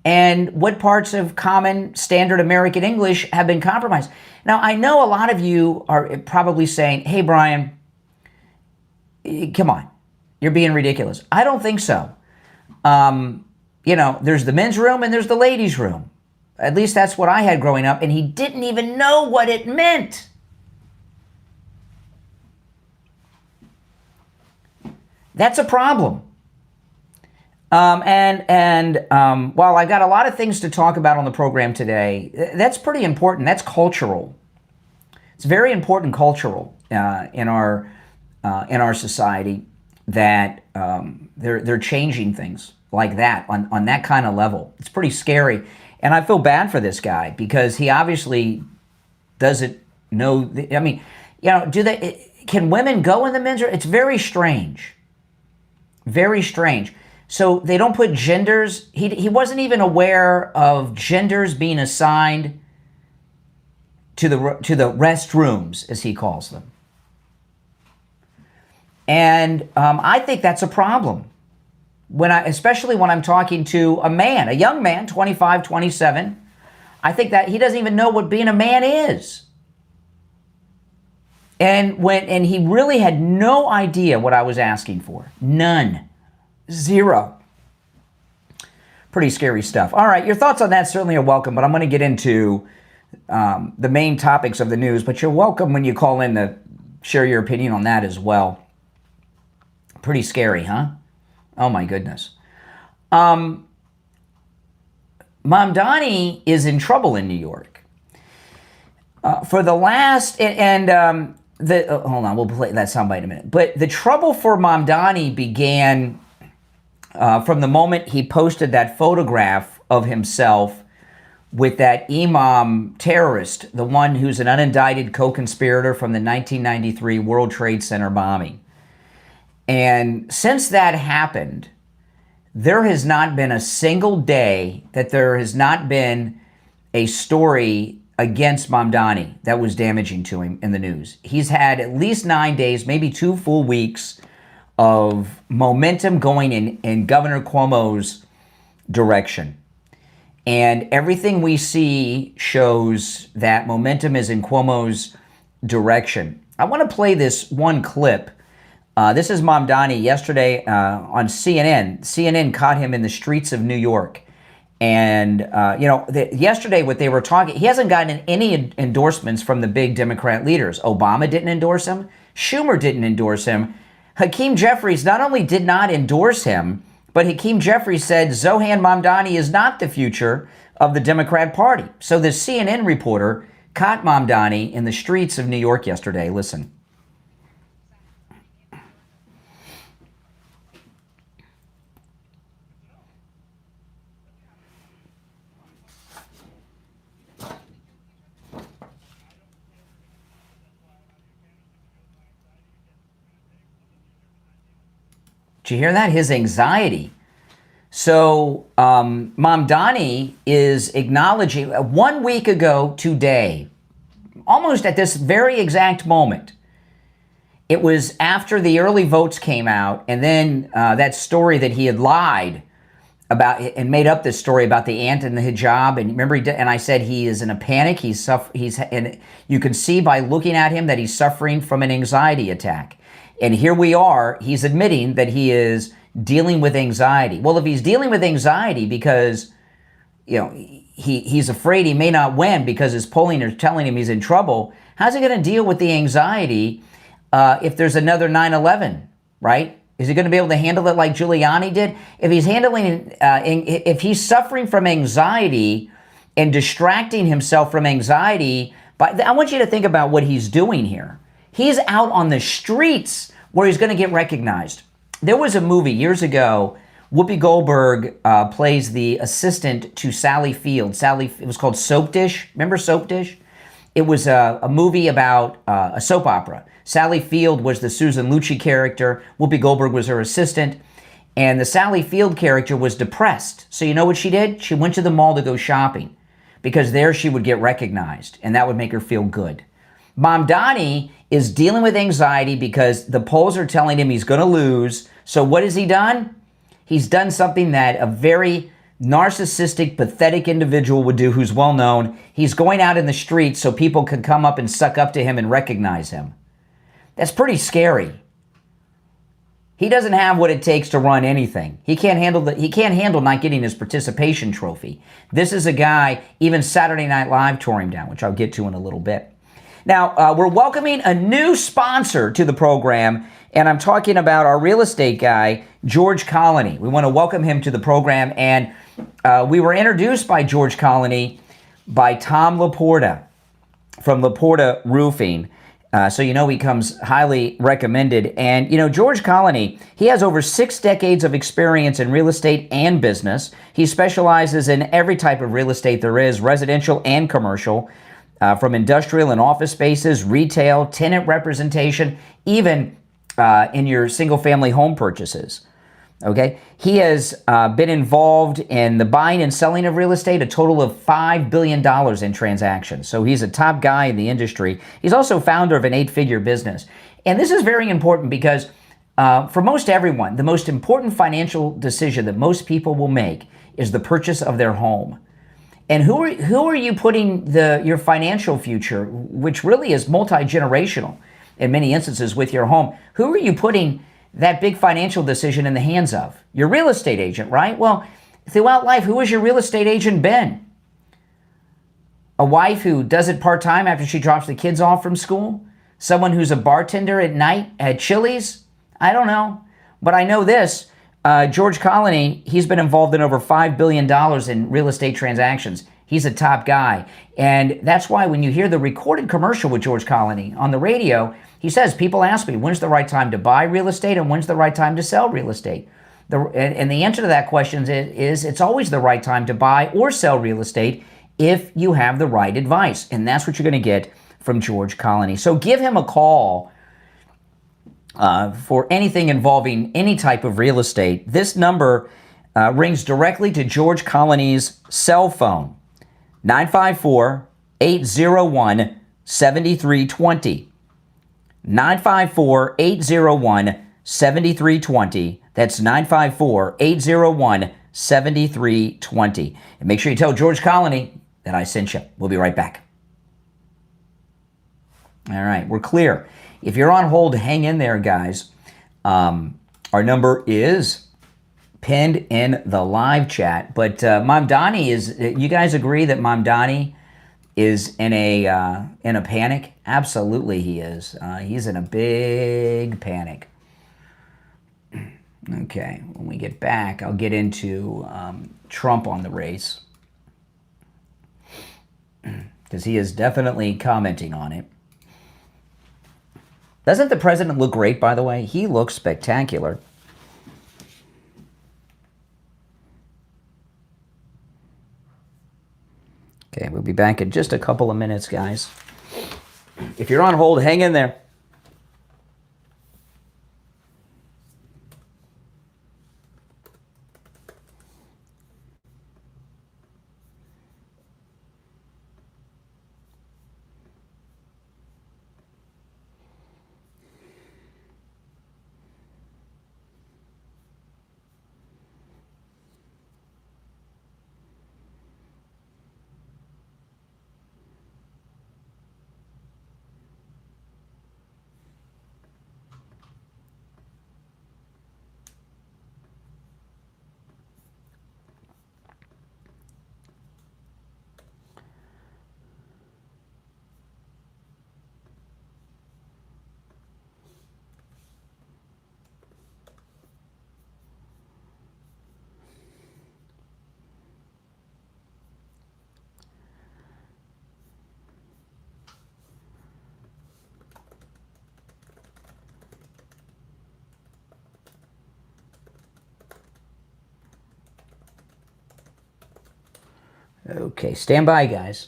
and what parts of common standard American English have been compromised. Now, I know a lot of you are probably saying, hey, Brian, come on, you're being ridiculous. I don't think so. There's the men's room and there's the ladies' room. At least that's what I had growing up, and he didn't even know what it meant. That's a problem. While I got a lot of things to talk about on the program today, that's pretty important. That's cultural. It's very important cultural in our society that they're changing things like that on that kind of level. It's pretty scary, and I feel bad for this guy because he obviously doesn't know. Can women go in the men's room? It's very strange. Very strange. So they don't put genders. He wasn't even aware of genders being assigned to the restrooms, as he calls them. And I think that's a problem. Especially when I'm talking to a young man, 25, 27, I think that he doesn't even know what being a man is. And he really had no idea what I was asking for. None. Zero. Pretty scary stuff. All right, your thoughts on that certainly are welcome, but I'm going to get into the main topics of the news, but you're welcome when you call in to share your opinion on that as well. Pretty scary, huh? Oh my goodness. Mamdani is in trouble in New York. For the last, hold on, we'll play that soundbite in a minute. But the trouble for Mamdani began from the moment he posted that photograph of himself with that imam terrorist, the one who's an unindicted co-conspirator from the 1993 World Trade Center bombing. And since that happened, there has not been a single day that there has not been a story against Mamdani that was damaging to him in the news. He's had at least 9 days, maybe 2 full weeks of momentum going in Governor Cuomo's direction. And everything we see shows that momentum is in Cuomo's direction. I want to play this one clip. This is Mamdani yesterday on CNN. CNN caught him in the streets of New York. And, yesterday what they were talking, he hasn't gotten any endorsements from the big Democrat leaders. Obama didn't endorse him. Schumer didn't endorse him. Hakeem Jeffries not only did not endorse him, but Hakeem Jeffries said Zohran Mamdani is not the future of the Democrat Party. So the CNN reporter caught Mamdani in the streets of New York yesterday. Listen. Did you hear that? His anxiety. So Mamdani is acknowledging 1 week ago today, almost at this very exact moment. It was after the early votes came out, and then that story that he had lied about and made up this story about the ant and the hijab. And remember, and I said he is in a panic. And you can see by looking at him that he's suffering from an anxiety attack. And here we are. He's admitting that he is dealing with anxiety. Well, if he's dealing with anxiety because he's afraid he may not win because his polling is telling him he's in trouble, how's he going to deal with the anxiety if there's another 9/11, right? Is he going to be able to handle it like Giuliani did? If he's if he's suffering from anxiety and distracting himself from anxiety, I want you to think about what he's doing here. He's out on the streets where he's going to get recognized. There was a movie years ago. Whoopi Goldberg plays the assistant to Sally Field. It was called Soap Dish. Remember Soap Dish? It was a movie about a soap opera. Sally Field was the Susan Lucci character. Whoopi Goldberg was her assistant. And the Sally Field character was depressed. So you know what she did? She went to the mall to go shopping because there she would get recognized and that would make her feel good. Mamdani is dealing with anxiety because the polls are telling him he's going to lose. So what has he done? He's done something that a very narcissistic, pathetic individual would do who's well known. He's going out in the streets so people can come up and suck up to him and recognize him. That's pretty scary. He doesn't have what it takes to run anything. He can't handle not getting his participation trophy. This is a guy, even Saturday Night Live tore him down, which I'll get to in a little bit. Now, we're welcoming a new sponsor to the program, and I'm talking about our real estate guy, George Colony. We want to welcome him to the program, and we were introduced by George Colony by Tom Laporta from Laporta Roofing. So he comes highly recommended. And, George Colony, he has over 6 decades of experience in real estate and business. He specializes in every type of real estate there is, residential and commercial, from industrial and office spaces, retail, tenant representation, even in your single-family home purchases. Okay, he has been involved in the buying and selling of real estate, a total of $5 billion in transactions. So he's a top guy in the industry. He's also founder of an 8-figure business. And this is very important because for most everyone, the most important financial decision that most people will make is the purchase of their home. And who are you putting your financial future, which really is multi-generational in many instances with your home, who are you putting that big financial decision in the hands of? Your real estate agent, right? Well, throughout life, who has your real estate agent been? A wife who does it part-time after she drops the kids off from school? Someone who's a bartender at night at Chili's? I don't know. But I know this, George Colony, he's been involved in over $5 billion in real estate transactions. He's a top guy. And that's why when you hear the recorded commercial with George Colony on the radio, he says, people ask me, when's the right time to buy real estate and when's the right time to sell real estate? And the answer to that question is it's always the right time to buy or sell real estate if you have the right advice. And that's what you're going to get from George Colony. So give him a call for anything involving any type of real estate. This number rings directly to George Colony's cell phone, 954-801-7320. 954-801-7320. That's 954-801-7320. And make sure you tell George Colony that I sent you. We'll be right back. All right, we're clear. If you're on hold, hang in there, guys. Our number is pinned in the live chat. But Mamdani is, you guys agree that Mamdani is in a panic? Absolutely he is. He's in a big panic. Okay, when we get back, I'll get into Trump on the race, because he is definitely commenting on it. Doesn't the president look great, by the way? He looks spectacular. Okay, we'll be back in just a couple of minutes, guys. If you're on hold, hang in there. Okay, stand by, guys.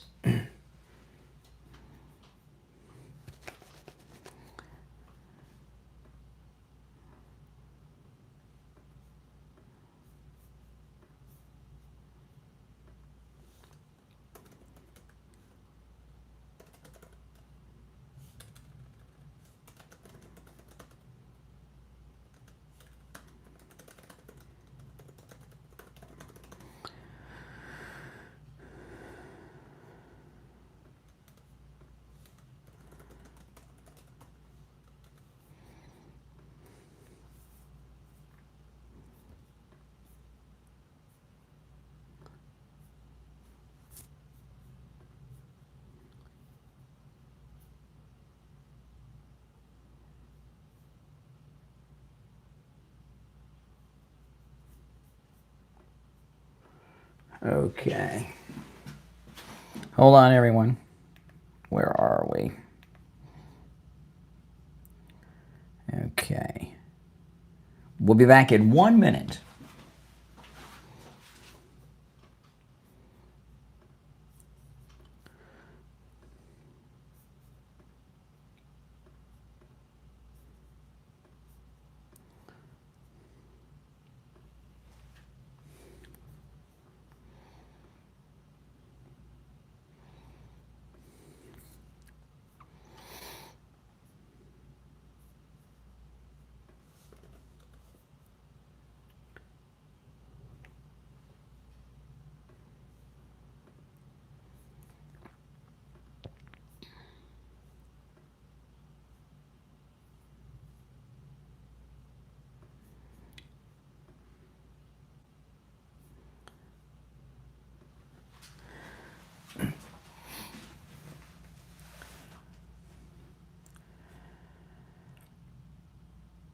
Okay. Hold on, everyone. Where are we? Okay. We'll be back in 1 minute.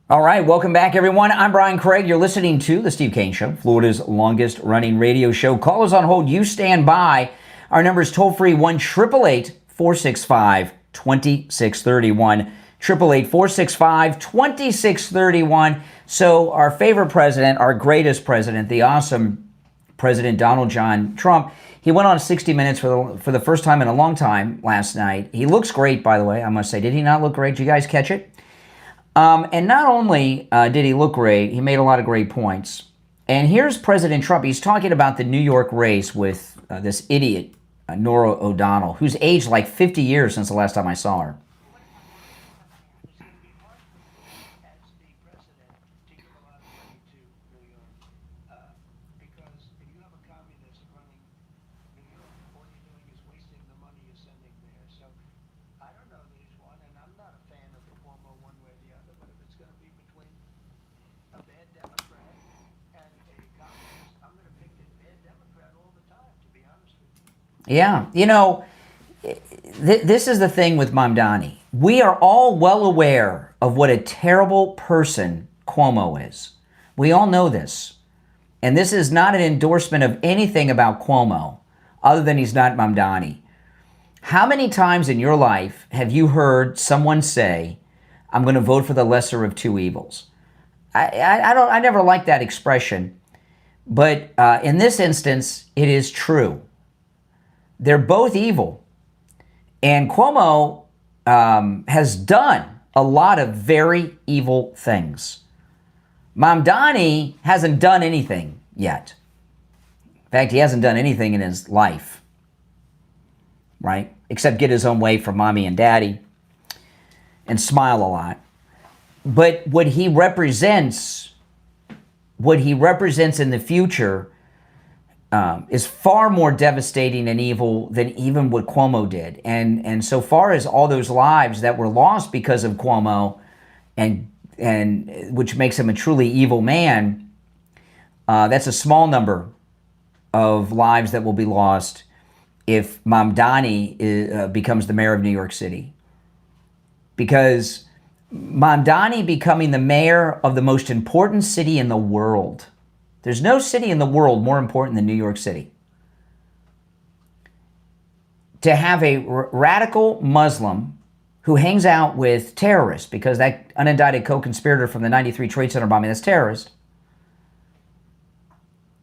All right, welcome back, everyone. I'm Brian Craig. You're listening to The Steve Kane Show, Florida's longest-running radio show. Callers on hold, you stand by. Our number is toll-free, 1-888-465-2631. 888-465-2631. So our favorite president, our greatest president, the awesome President Donald John Trump, he went on 60 Minutes for the first time in a long time last night. He looks great, by the way, I must say. Did he not look great? Did you guys catch it? And not only did he look great, he made a lot of great points. And here's President Trump. He's talking about the New York race with this idiot, Norah O'Donnell, who's aged like 50 years since the last time I saw her. Yeah, you know, this is the thing with Mamdani. We are all well aware of what a terrible person Cuomo is. We all know this. And this is not an endorsement of anything about Cuomo, other than he's not Mamdani. How many times in your life have you heard someone say, I'm going to vote for the lesser of two evils? I never liked that expression. But in this instance, it is true. They're both evil. And Cuomo has done a lot of very evil things. Mamdani hasn't done anything yet. In fact, he hasn't done anything in his life, right? Except get his own way from mommy and daddy and smile a lot. But what he represents in the future is far more devastating and evil than even what Cuomo did. And so far as all those lives that were lost because of Cuomo, and which makes him a truly evil man, that's a small number of lives that will be lost if Mamdani becomes the mayor of New York City. Because Mamdani becoming the mayor of the most important city in the world. There's no city in the world more important than New York City. To have a radical Muslim who hangs out with terrorists, because that unindicted co-conspirator from the 93 Trade Center bombing, that's terrorist.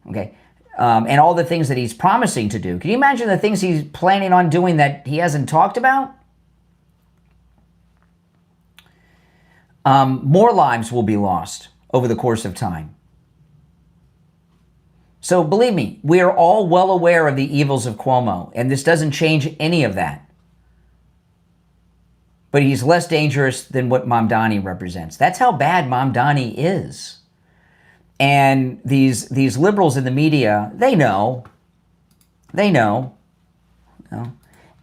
Okay. and all the things that he's promising to do. Can you imagine the things he's planning on doing that he hasn't talked about? More lives will be lost over the course of time. So believe me, we are all well aware of the evils of Cuomo, and this doesn't change any of that. But he's less dangerous than what Mamdani represents. That's how bad Mamdani is. And these liberals in the media, they know. They know.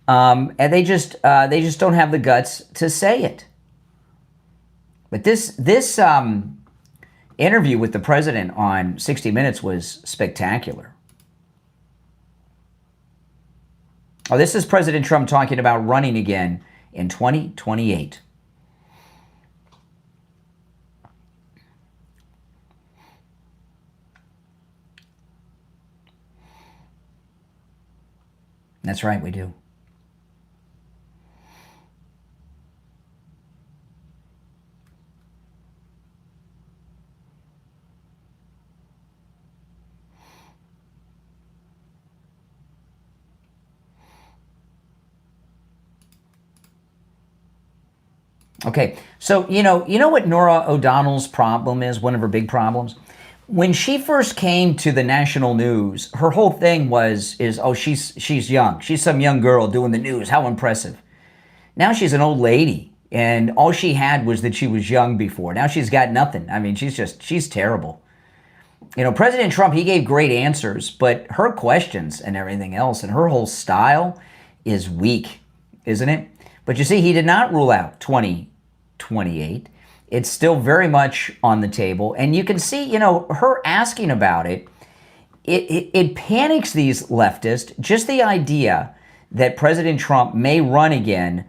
And they just don't have the guts to say it. But this interview with the president on 60 Minutes was spectacular. Oh, this is President Trump talking about running again in 2028. That's right, we do. Okay, so you know what Norah O'Donnell's problem is, one of her big problems? When she first came to the national news, her whole thing she's young. She's some young girl doing the news. How impressive. Now she's an old lady, and all she had was that she was young before. Now she's got nothing. I mean, she's terrible. You know, President Trump, he gave great answers, but her questions and everything else and her whole style is weak, isn't it? But you see, he did not rule out 2028. It's still very much on the table. And you can see, her asking about it, it panics these leftists. Just the idea that President Trump may run again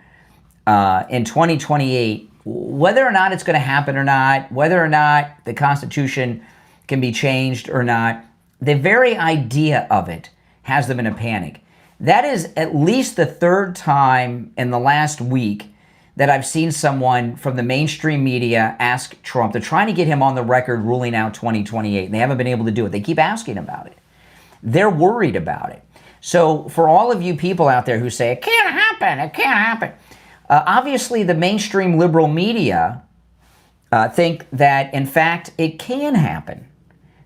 in 2028, whether or not it's going to happen or not, whether or not the Constitution can be changed or not, the very idea of it has them in a panic. That is at least the third time in the last week that I've seen someone from the mainstream media ask Trump. They're trying to get him on the record ruling out 2028, and they haven't been able to do it. They keep asking about it. They're worried about it. So for all of you people out there who say, it can't happen, obviously the mainstream liberal media think that, in fact, it can happen.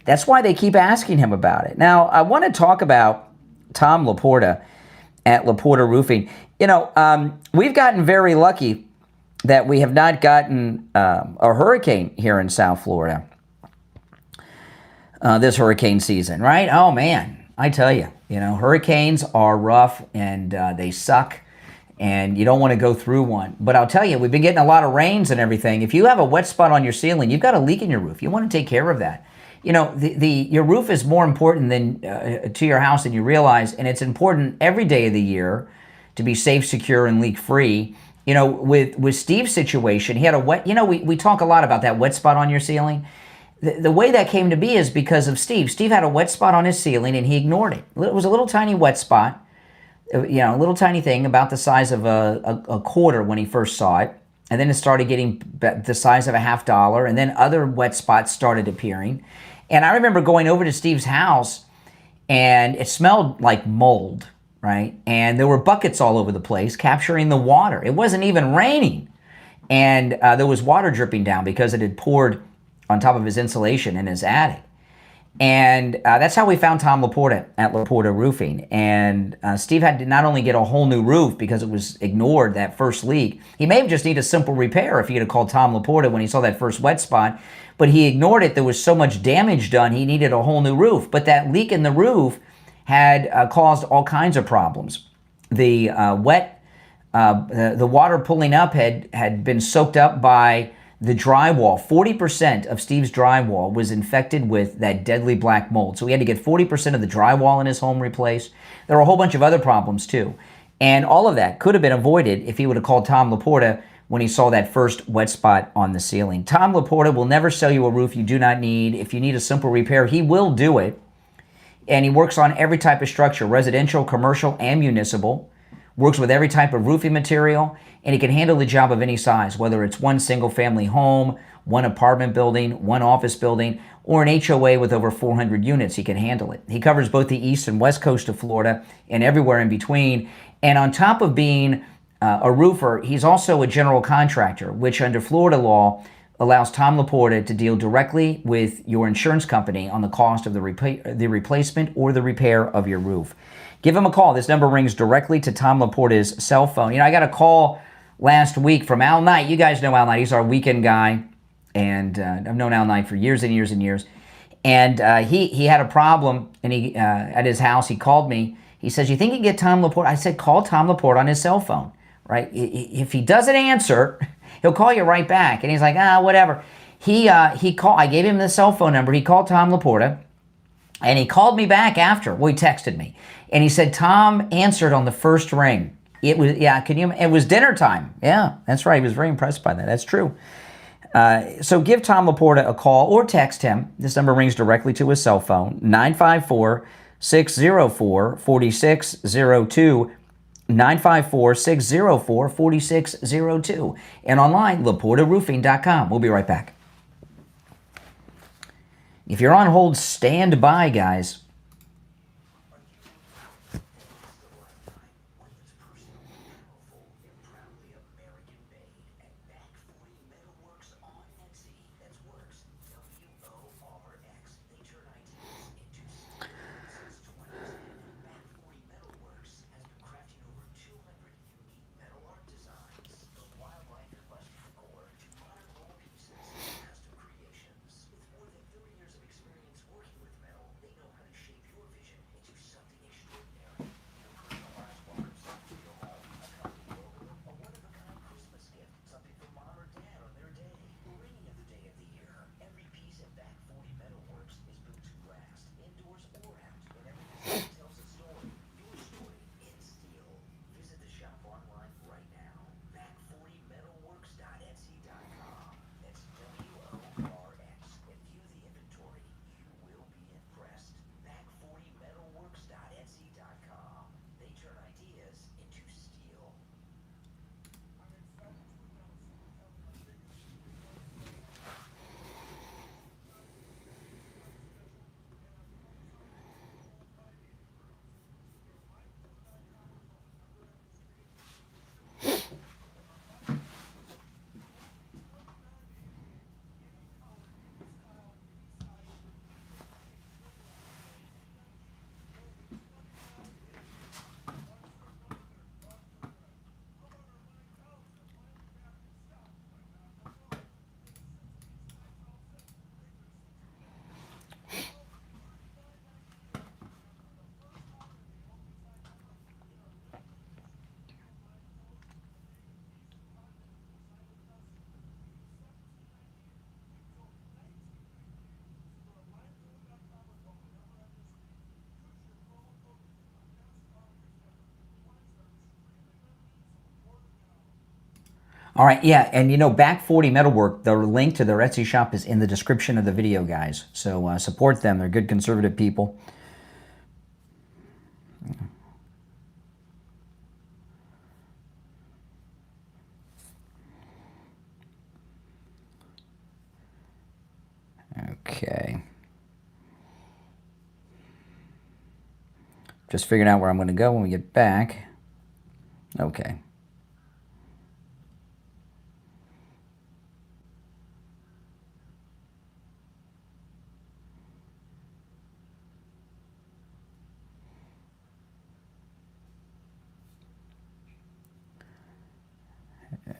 That's why they keep asking him about it. Now, I want to talk about Tom Laporta at Laporta Roofing. We've gotten very lucky that we have not gotten a hurricane here in South Florida this hurricane season, right? Oh, man, I tell you, hurricanes are rough and they suck, and you don't want to go through one. But I'll tell you, we've been getting a lot of rains and everything. If you have a wet spot on your ceiling, you've got a leak in your roof. You want to take care of that. Your roof is more important than to your house than you realize, and it's important every day of the year to be safe, secure, and leak-free. With Steve's situation, he had a wet, we talk a lot about that wet spot on your ceiling. The way that came to be is because of Steve. Steve had a wet spot on his ceiling, and he ignored it. It was a little tiny wet spot, a little tiny thing about the size of a quarter when he first saw it. And then it started getting the size of $50, and then other wet spots started appearing. And I remember going over to Steve's house, and it smelled like mold, right? And there were buckets all over the place capturing the water. It wasn't even raining. And there was water dripping down because it had poured on top of his insulation in his attic. And that's how we found Tom Laporta at Laporta Roofing. And Steve had to not only get a whole new roof because it was ignored, that first leak. He may have just needed a simple repair if he had called Tom Laporta when he saw that first wet spot. But he ignored it. There was so much damage done, he needed a whole new roof. But that leak in the roof had caused all kinds of problems. The water pulling up had been soaked up by the drywall. 40% of Steve's drywall was infected with that deadly black mold. So he had to get 40% of the drywall in his home replaced. There were a whole bunch of other problems too. And all of that could have been avoided if he would have called Tom Laporta when he saw that first wet spot on the ceiling. Tom Laporta will never sell you a roof you do not need. If you need a simple repair, he will do it. And he works on every type of structure, residential, commercial, and municipal. Works with every type of roofing material, and he can handle the job of any size, whether it's one single family home one apartment building, one office building, or an HOA with over 400 units. He can handle it. He covers both the east and west coast of Florida and everywhere in between. And on top of being a roofer, he's also a general contractor, which under Florida law allows Tom Laporta to deal directly with your insurance company on the cost of the replacement or the repair of your roof. Give him a call. This number rings directly to Tom Laporta's cell phone. You know, I got a call last week from Al Knight. You guys know Al Knight. He's our weekend guy, and I've known Al Knight for years and years and years. And he had a problem, and he at his house. He called me. He says, "You think you can get Tom Laporta?" I said, "Call Tom Laporta on his cell phone, right? If he doesn't answer, he'll call you right back." And he's like, whatever. He called. I gave him the cell phone number. He called Tom Laporta, and he called me back after. Well, he texted me, and he said Tom answered on the first ring. It was It was dinner time. Yeah, that's right. He was very impressed by that. That's true. So give Tom Laporta a call or text him. This number rings directly to his cell phone, 954-604-4602. 954-604-4602. And online, LaportaRoofing.com. We'll be right back. If you're on hold, stand by, guys. All right, yeah, and you know, Back 40 Metalwork, the link to their Etsy shop is in the description of the video, guys. So support them. They're good conservative people. Okay. Just figuring out where I'm going to go when we get back. Okay.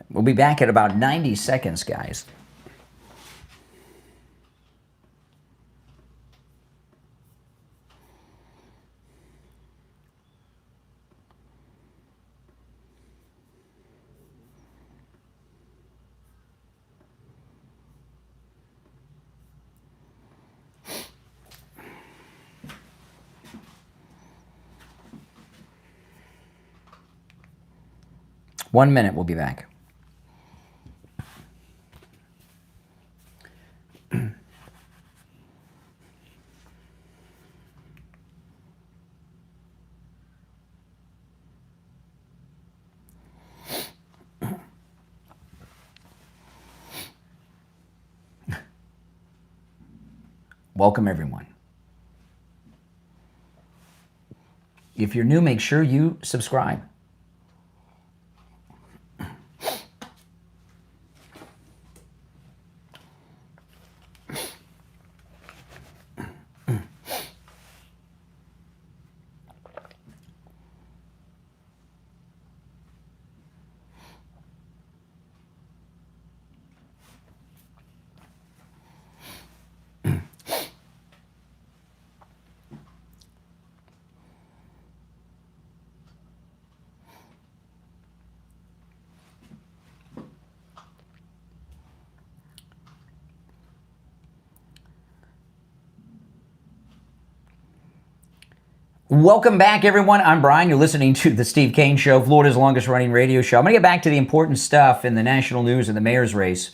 We'll be back at about 90 seconds, guys. One minute, we'll be back. Welcome, everyone. If you're new, make sure you subscribe. Welcome back, everyone. I'm Brian. You're listening to the Steve Kane Show, Florida's longest running radio show. I'm going to get back to the important stuff in the national news and the mayor's race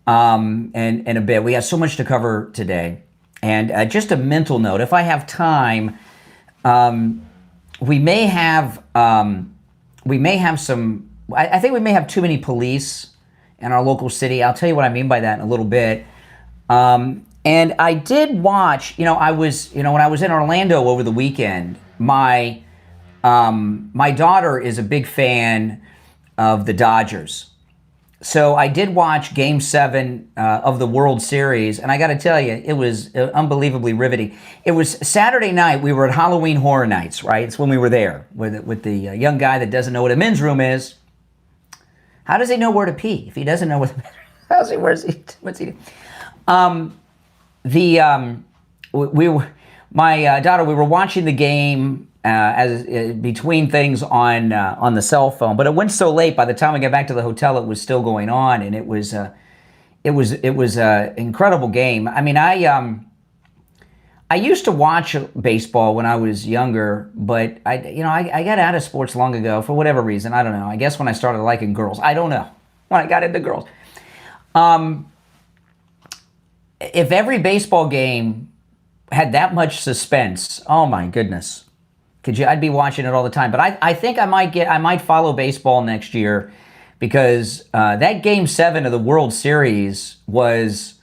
in a bit. We have so much to cover today. And just a mental note, if I have time, we may have some, I think we may have too many police in our local city. I'll tell you what I mean by that in a little bit. And I did watch, when I was in Orlando over the weekend, my daughter is a big fan of the Dodgers. So I did watch Game 7 of the World Series, and I got to tell you, it was unbelievably riveting. It was Saturday night. We were at Halloween Horror Nights, right? It's when we were there with the young guy that doesn't know what a men's room is. How does he know where to pee if he doesn't know what? What's he doing? My daughter, we were watching the game between things on the cell phone, but it went so late. By the time we got back to the hotel, it was still going on, and it was an incredible game. I mean, I used to watch baseball when I was younger, but I got out of sports long ago for whatever reason. I don't know. I guess when I started liking girls. I don't know. When I got into girls. If every baseball game had that much suspense, oh my goodness, I'd be watching it all the time. But I think I might follow baseball next year because that Game 7 of the World Series was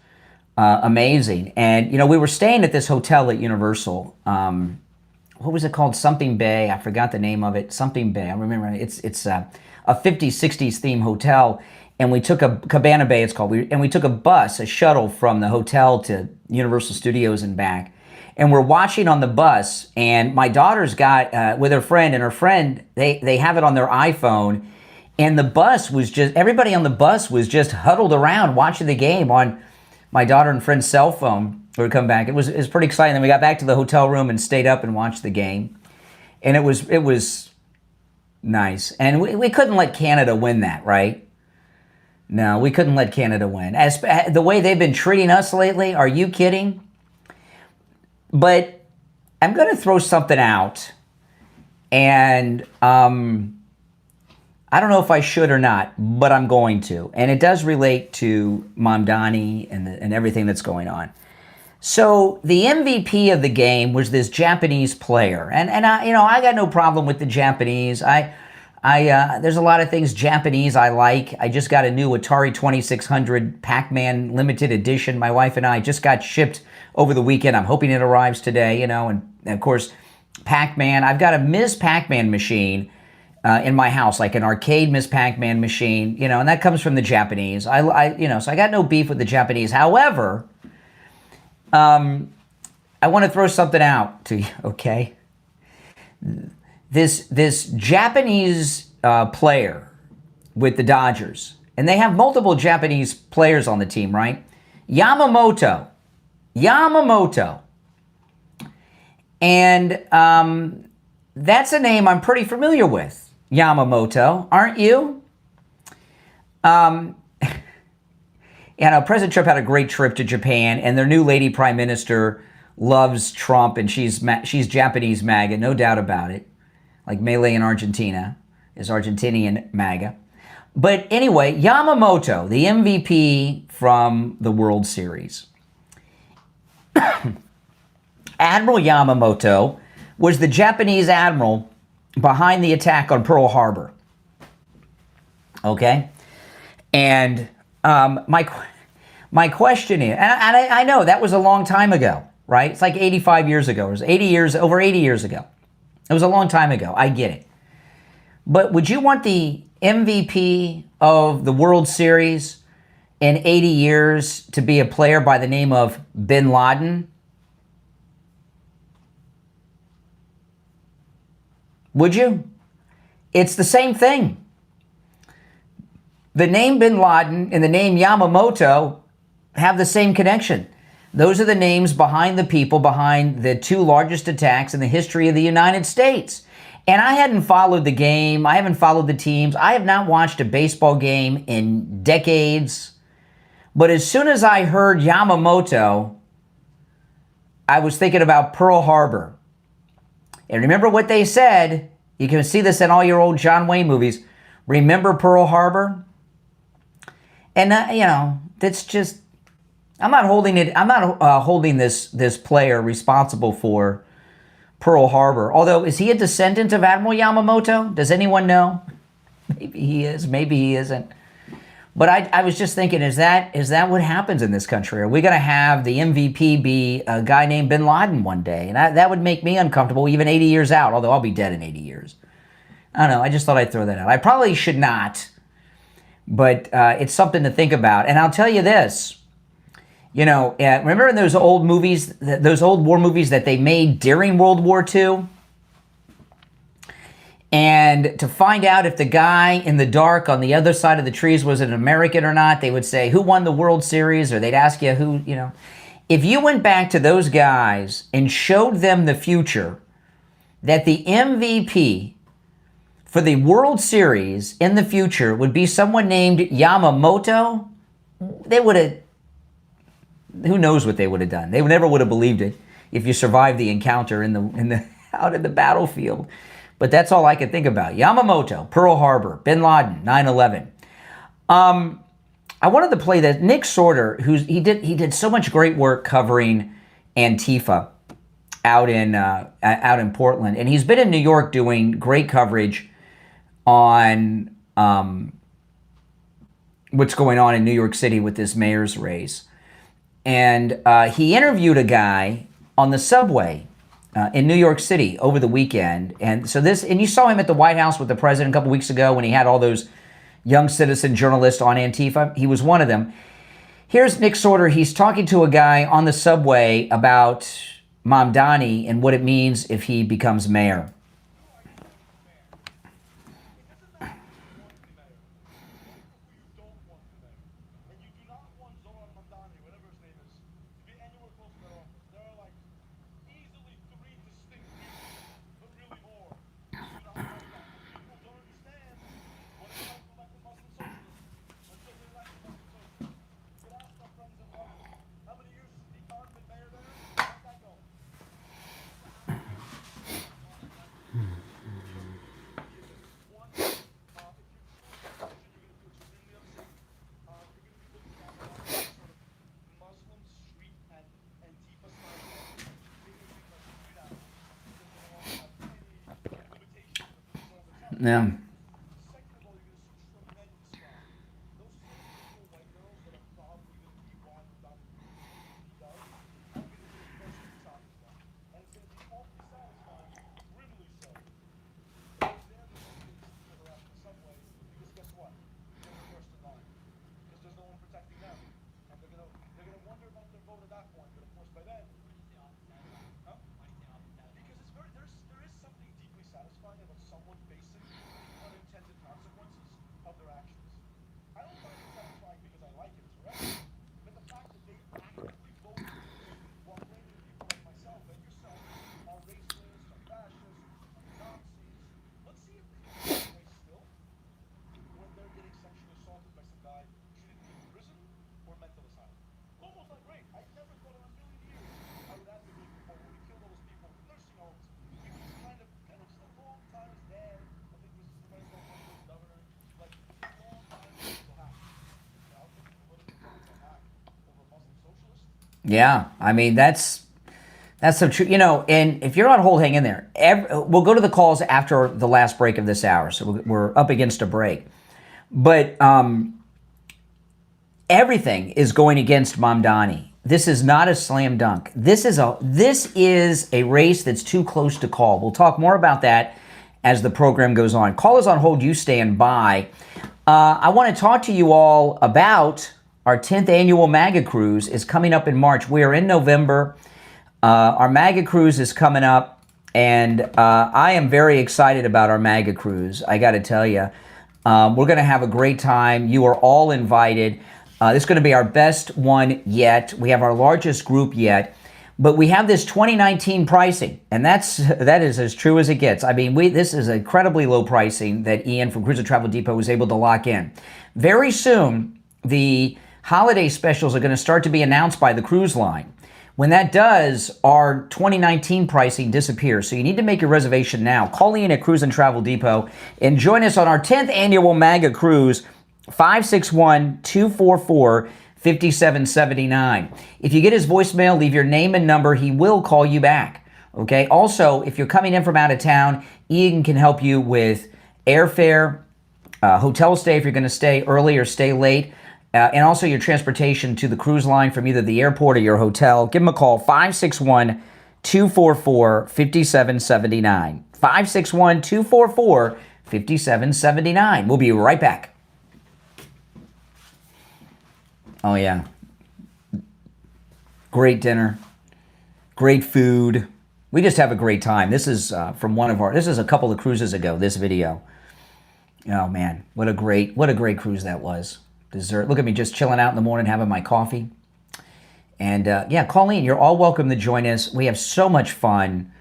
amazing. And we were staying at this hotel at Universal. What was it called? Something Bay. I forgot the name of it. Something Bay. I remember it's a 50s, 60s theme hotel. And we took Cabana Bay, it's called, and we took a shuttle from the hotel to Universal Studios and back. And we're watching on the bus, and my daughter's got, with her friend, and her friend, they have it on their iPhone. And the bus was everybody on the bus was just huddled around watching the game on my daughter and friend's cell phone. We would come back. It was pretty exciting. Then we got back to the hotel room and stayed up and watched the game. And it was nice. And we couldn't let Canada win that, right? No, we couldn't let Canada win. As the way they've been treating us lately, are you kidding? But I'm going to throw something out, and I don't know if I should or not, but I'm going to. And it does relate to Mamdani and everything that's going on. So the MVP of the game was this Japanese player, and I got no problem with the Japanese. There's a lot of things Japanese I like. I just got a new Atari 2600 Pac-Man limited edition. My wife and I just got shipped over the weekend. I'm hoping it arrives today, and of course, Pac-Man. I've got a Ms. Pac-Man machine in my house, like an arcade Ms. Pac-Man machine, and that comes from the Japanese. So I got no beef with the Japanese. However, I want to throw something out to you, okay? This Japanese player with the Dodgers, and they have multiple Japanese players on the team, right? Yamamoto. And that's a name I'm pretty familiar with, Yamamoto, aren't you? President Trump had a great trip to Japan, and their new lady prime minister loves Trump, and she's Japanese MAGA, no doubt about it. Like Melee in Argentina is Argentinian MAGA. But anyway, Yamamoto, the MVP from the World Series. Admiral Yamamoto was the Japanese admiral behind the attack on Pearl Harbor. Okay? And my My question is, and I know that was a long time ago, right? It's like 85 years ago. It was over 80 years ago. It was a long time ago. I get it. But would you want the MVP of the World Series in 80 years to be a player by the name of Bin Laden? Would you? It's the same thing. The name Bin Laden and the name Yamamoto have the same connection. Those are the names behind the people behind the two largest attacks in the history of the United States. And I hadn't followed the game. I haven't followed the teams. I have not watched a baseball game in decades. But as soon as I heard Yamamoto, I was thinking about Pearl Harbor. And remember what they said. You can see this in all your old John Wayne movies. Remember Pearl Harbor? And, that's just, I'm not holding this player responsible for Pearl Harbor. Although, is he a descendant of Admiral Yamamoto? Does anyone know? Maybe he is, maybe he isn't. But I was just thinking, is that what happens in this country? Are we going to have the MVP be a guy named Bin Laden one day? And that would make me uncomfortable even 80 years out, although I'll be dead in 80 years. I don't know. I just thought I'd throw that out. I probably should not, but it's something to think about. And I'll tell you this. Remember in those old movies, those old war movies that they made during World War II? And to find out if the guy in the dark on the other side of the trees was an American or not, they would say, who won the World Series? Or they'd ask you who. If you went back to those guys and showed them the future, that the MVP for the World Series in the future would be someone named Yamamoto, they would have, who knows what they would have done. They never would have believed it if you survived the encounter out in the battlefield. But that's all I could think about. Yamamoto, Pearl Harbor, Bin Laden, 9/11. I wanted to play that. Nick Sorter, he did so much great work covering Antifa out in Portland, and he's been in New York doing great coverage on what's going on in New York City with this mayor's race. And he interviewed a guy on the subway in New York City over the weekend. And you saw him at the White House with the president a couple weeks ago when he had all those young citizen journalists on Antifa. He was one of them. Here's Nick Sorter. He's talking to a guy on the subway about Mamdani and what it means if he becomes mayor. Yeah. Yeah, I mean, that's so true. And if you're on hold, hang in there. We'll go to the calls after the last break of this hour, so we're up against a break. But everything is going against Mamdani. This is not a slam dunk. This is a race that's too close to call. We'll talk more about that as the program goes on. Call is on hold. You stand by. I want to talk to you all about our 10th annual MAGA Cruise is coming up in March. We are in November. Our MAGA Cruise is coming up, and I am very excited about our MAGA Cruise. I got to tell you, we're going to have a great time. You are all invited. This is going to be our best one yet. We have our largest group yet, but we have this 2019 pricing, and that is as true as it gets. I mean, this is incredibly low pricing that Ian from Cruise and Travel Depot was able to lock in. Very soon, the holiday specials are going to start to be announced by the cruise line. When that does, our 2019 pricing disappears. So you need to make your reservation now. Call Ian at Cruise and Travel Depot and join us on our 10th annual MAGA Cruise, 561-244-5779. If you get his voicemail, leave your name and number. He will call you back. Okay. Also, if you're coming in from out of town, Ian can help you with airfare, hotel stay if you're going to stay early or stay late, and also your transportation to the cruise line from either the airport or your hotel. Give him a call, 561-244-5779. 561-244-5779. We'll be right back. Oh, yeah. Great dinner. Great food. We just have a great time. This is this is a couple of cruises ago, this video. Oh, man. What a great cruise that was. Dessert. Look at me just chilling out in the morning, having my coffee. And, yeah, call in. You're all welcome to join us. We have so much fun.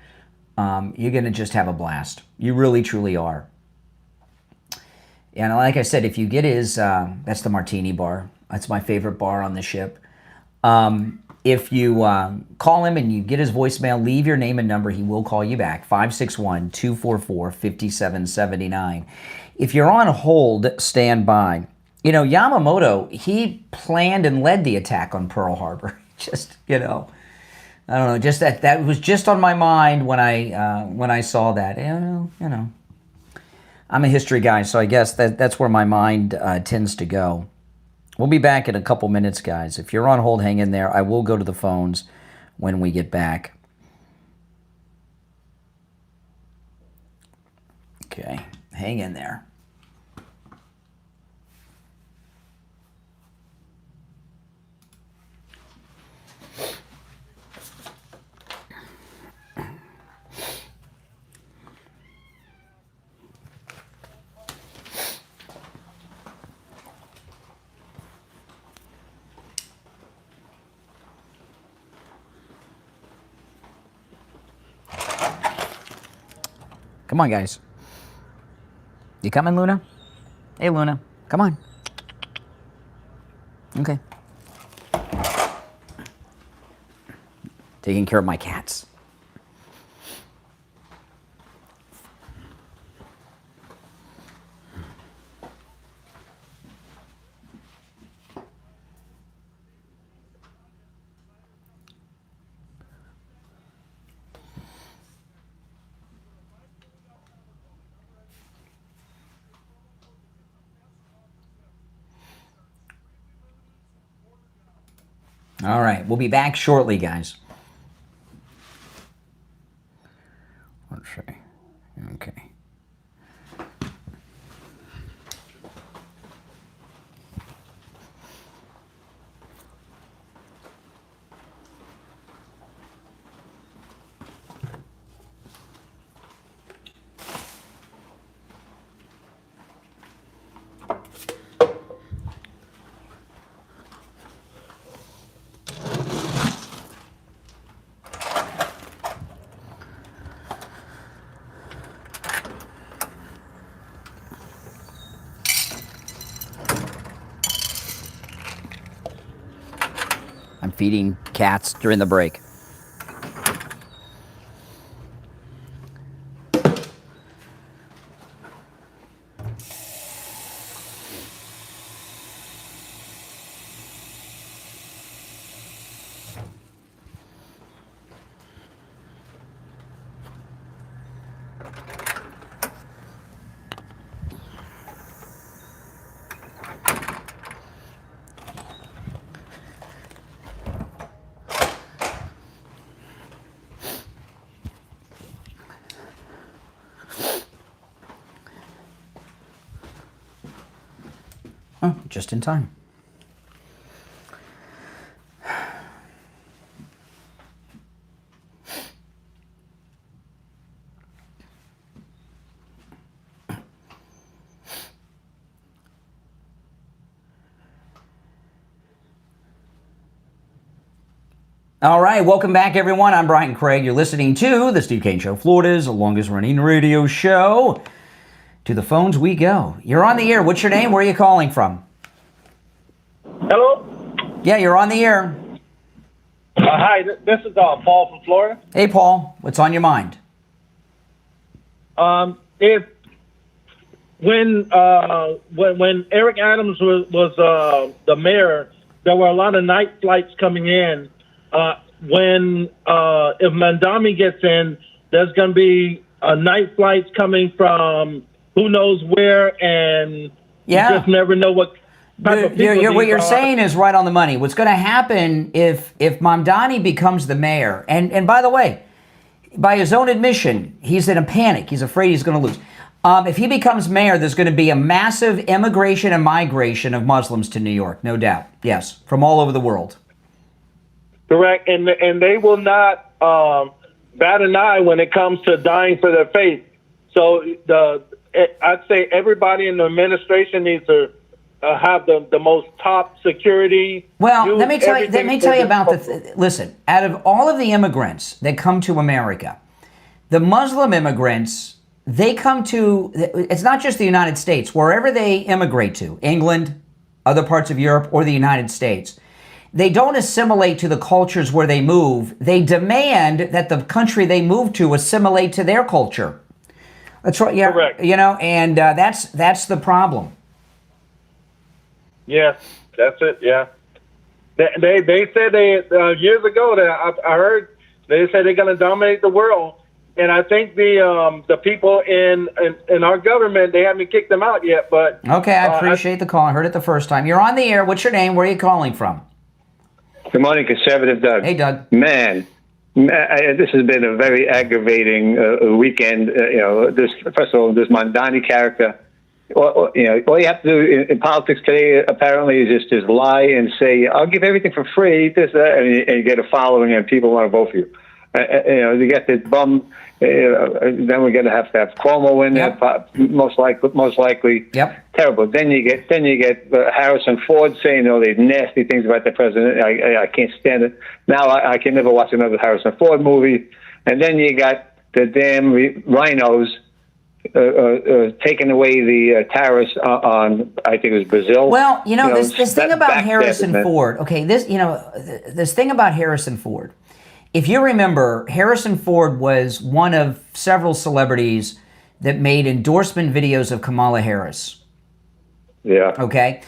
You're going to just have a blast. You really, truly are. And like I said, if you get his, that's the Martini bar. That's my favorite bar on the ship. If you call him and you get his voicemail, leave your name and number. He will call you back, 561-244-5779. If you're on hold, stand by. You know, Yamamoto, he planned and led the attack on Pearl Harbor. Just, I don't know, just that was just on my mind when I saw that. I'm a history guy, so I guess that's where my mind tends to go. We'll be back in a couple minutes, guys. If you're on hold, hang in there. I will go to the phones when we get back. Okay, hang in there. Come on, guys. You coming, Luna? Hey, Luna. Come on. Okay. Taking care of my cats. All right, we'll be back shortly, guys. Let's see. Okay. I'm feeding cats during the break. Oh, just in time. All right, welcome back, everyone. I'm Brian Craig. You're listening to The Steve Kane Show, Florida's longest-running radio show. To the phones we go. You're on the air. What's your name? Where are you calling from? Hello? Yeah, you're on the air. Hi, this is Paul from Florida. Hey, Paul. What's on your mind? If when Eric Adams was the mayor, there were a lot of night flights coming in. If Mamdani gets in, there's going to be night flights coming from who knows where, and you just never know what type of people what you're saying is right on the money. What's going to happen if Mamdani becomes the mayor, and by the way, by his own admission, he's in a panic. He's afraid he's going to lose. If he becomes mayor, there's going to be a massive immigration and migration of Muslims to New York, no doubt. Yes, from all over the world. Correct, and they will not bat an eye when it comes to dying for their faith. So I'd say everybody in the administration needs to have the most top security. Well, let me tell you about listen, out of all of the immigrants that come to America, the Muslim immigrants, they come to, it's not just the United States, wherever they immigrate to, England, other parts of Europe, or the United States, they don't assimilate to the cultures where they move. They demand that the country they move to assimilate to their culture. That's right. Yeah. Correct. And that's the problem. Yes, that's it. Yeah. They said years ago that I heard they said they're going to dominate the world, and I think the people in our government, they haven't kicked them out yet. But okay, I appreciate the call. I heard it the first time. You're on the air. What's your name? Where are you calling from? Good morning, Conservative Doug. Hey, Doug. Man, this has been a very aggravating weekend. First of all, this Mamdani character. All you have to do in politics today, apparently, is just lie and say, "I'll give everything for free," this, that, and you get a following, and people want to vote for you. You get this bum. Then we're going to have Cuomo in there, most likely. Yep. Terrible. Then you get Harrison Ford saying all these nasty things about the president. I can't stand it. Now I can never watch another Harrison Ford movie. And then you got the damn rhinos taking away the tariffs on, I think it was Brazil. Well, this thing about Harrison Ford. Okay, this thing about Harrison Ford. If you remember, Harrison Ford was one of several celebrities that made endorsement videos of Kamala Harris. Yeah. Okay.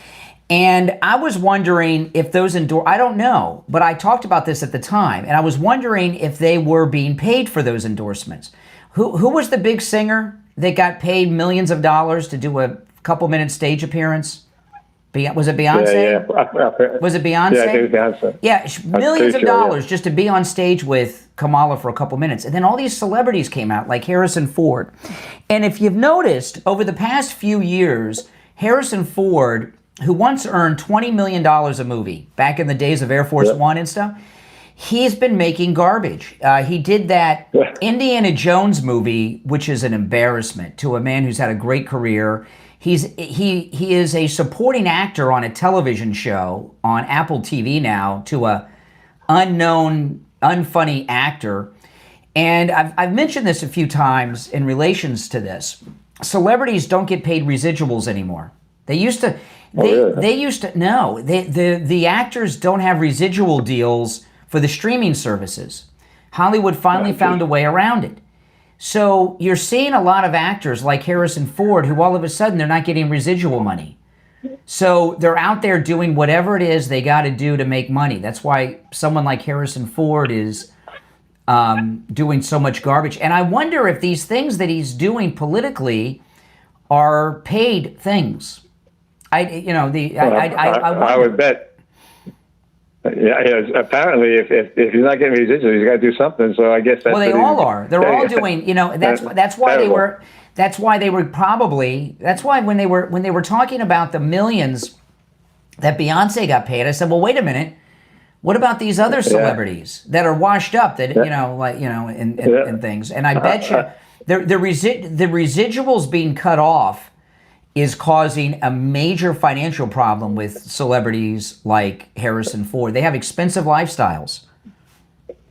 And I was wondering if those I don't know, but I talked about this at the time, and I was wondering if they were being paid for those endorsements. Who was the big singer that got paid millions of dollars to do a couple-minute stage appearance? Was it Beyonce? Yeah. Was it Beyonce? Yeah, I think it was Beyonce. Yeah, millions of dollars just to be on stage with Kamala for a couple minutes. And then all these celebrities came out, like Harrison Ford. And if you've noticed, over the past few years, Harrison Ford, who once earned $20 million a movie, back in the days of Air Force One and stuff, he's been making garbage. He did that Indiana Jones movie, which is an embarrassment to a man who's had a great career. He is a supporting actor on a television show on Apple TV now to a unknown, unfunny actor. And I've mentioned this a few times in relations to this. Celebrities don't get paid residuals anymore. They used to. They used to. No, the actors don't have residual deals for the streaming services. Hollywood finally found a way around it. So you're seeing a lot of actors like Harrison Ford who all of a sudden they're not getting residual money. So they're out there doing whatever it is they got to do to make money. That's why someone like Harrison Ford is doing so much garbage. And I wonder if these things that he's doing politically are paid things. I would bet. Yeah, apparently, if he's not getting residuals, he's got to do something. So I guess that's they all are. They're all doing. That's why they were. That's why they were probably. That's why when they were talking about the millions that Beyonce got paid. I said, well, wait a minute. What about these other celebrities that are washed up that, and things? And I bet you the residuals being cut off is causing a major financial problem with celebrities like Harrison Ford. They have expensive lifestyles.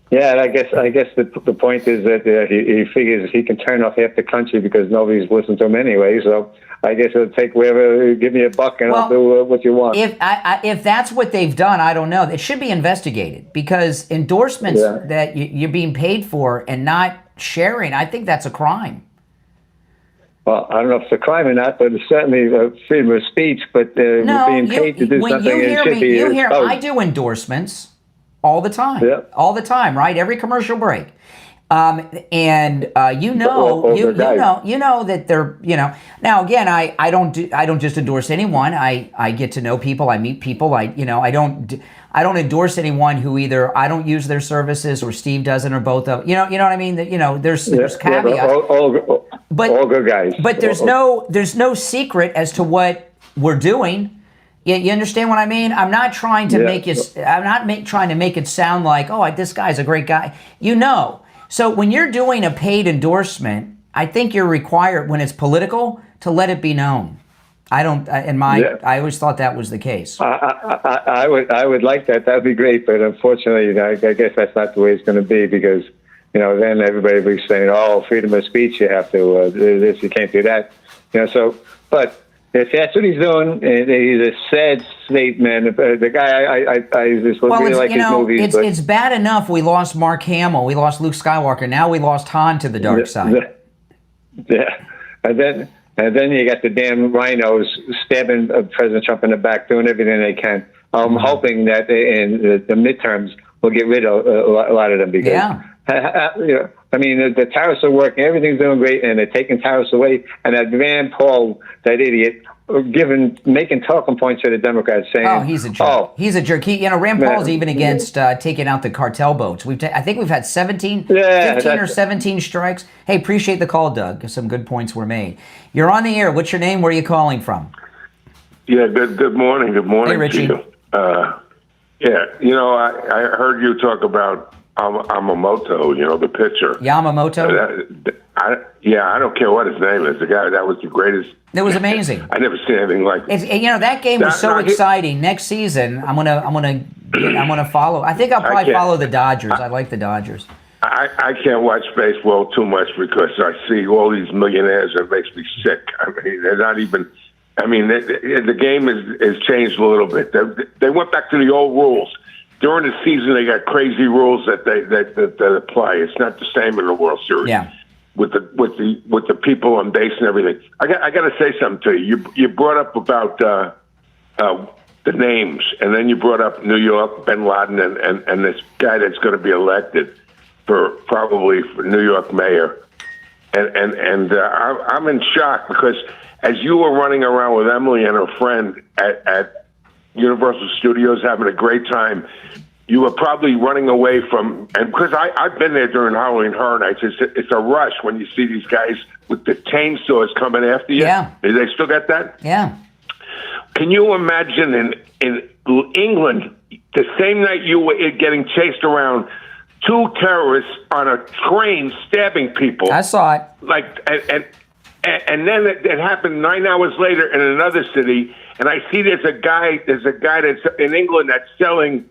Yeah, and I guess the point is that he figures he can turn off half the country because nobody's listening to him anyway. So I guess it'll take whatever. Give me a buck and I'll do what you want. If that's what they've done, I don't know. It should be investigated because endorsements that you're being paid for and not sharing, I think that's a crime. Well, I don't know if it's a crime or not, but it's certainly freedom of speech. But being paid to do something, it should be. I do endorsements all the time, right? Every commercial break, and you know that they're Now again, I don't just endorse anyone. I get to know people. I meet people. I don't endorse anyone who either I don't use their services or Steve doesn't or both of you know what I mean. That there's caveats. All good guys. But there's no secret as to what we're doing. You understand what I mean? I'm not trying to make it. I'm not trying to make it sound like, oh, this guy's a great guy. So when you're doing a paid endorsement, I think you're required when it's political to let it be known. I always thought that was the case. I would like that. That'd be great, but unfortunately, I guess that's not the way it's going to be because then everybody will be saying, oh, freedom of speech, you have to do this, you can't do that. But if that's what he's doing, he's a sad state, man. The guy, I just really like his movies. It's bad enough we lost Mark Hamill, we lost Luke Skywalker, now we lost Han to the dark side. Yeah, and then you got the damn rhinos stabbing President Trump in the back, doing everything they can. I'm hoping that in the midterms we'll get rid of a lot of them because, I mean, the tariffs are working, everything's doing great, and they're taking tariffs away. And that Van Paul, that idiot, making talking points to the Democrats, saying, "Oh, he's a jerk. He's a jerk." Rand Paul's even against taking out the cartel boats. I think we've had 15 or 17 strikes. Hey, appreciate the call, Doug. Some good points were made. You're on the air. What's your name? Where are you calling from? Yeah, good morning. Good morning. Hey, Richie. To you. I heard you talk about Yamamoto, the pitcher. Yamamoto? I don't care what his name is. The guy, that was the greatest. It was amazing. I never seen anything like it. That game was so exciting. Next season, I'm gonna follow. I think I'll probably follow the Dodgers. I like the Dodgers. I can't watch baseball too much because I see all these millionaires and it makes me sick. I mean, they're not even. I mean, the game has changed a little bit. They went back to the old rules. During the season, they got crazy rules that apply. It's not the same in the World Series. Yeah. With the people on base and everything. I got to say something to you. You brought up about the names, and then you brought up New York, Bin Laden, and this guy that's going to be elected probably for New York mayor. And I'm in shock because as you were running around with Emily and her friend at Universal Studios having a great time, you were probably running away from, and because I've been there during Halloween Horror Nights, it's a rush when you see these guys with the chainsaws coming after you. Yeah. They still got that? Yeah. Can you imagine in England, the same night you were getting chased around, 2 terrorists on a train stabbing people? I saw it. And then it happened 9 hours later in another city, and I see there's a guy that's in England that's selling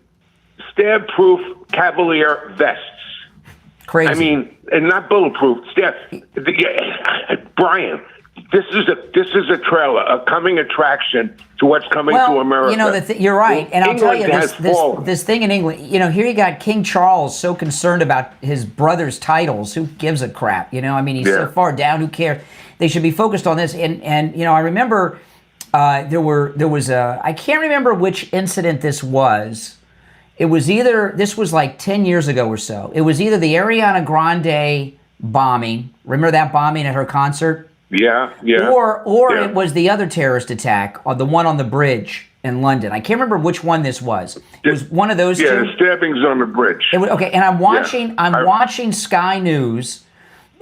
stab-proof Cavalier vests. Crazy. I mean, and not bulletproof. Brian, this is a trailer, a coming attraction to what's coming to America. You're right, and I'll tell you this thing in England. Here you got King Charles so concerned about his brother's titles. Who gives a crap? I mean, he's so far down. Who cares? They should be focused on this. And I remember there was I can't remember which incident this was. It was this was like 10 years ago or so. It was either the Ariana Grande bombing. Remember that bombing at her concert? Yeah. Or it was the other terrorist attack, the one on the bridge in London. I can't remember which one this was. It was one of those two. Yeah, the stabbings on the bridge. And I'm watching Sky News,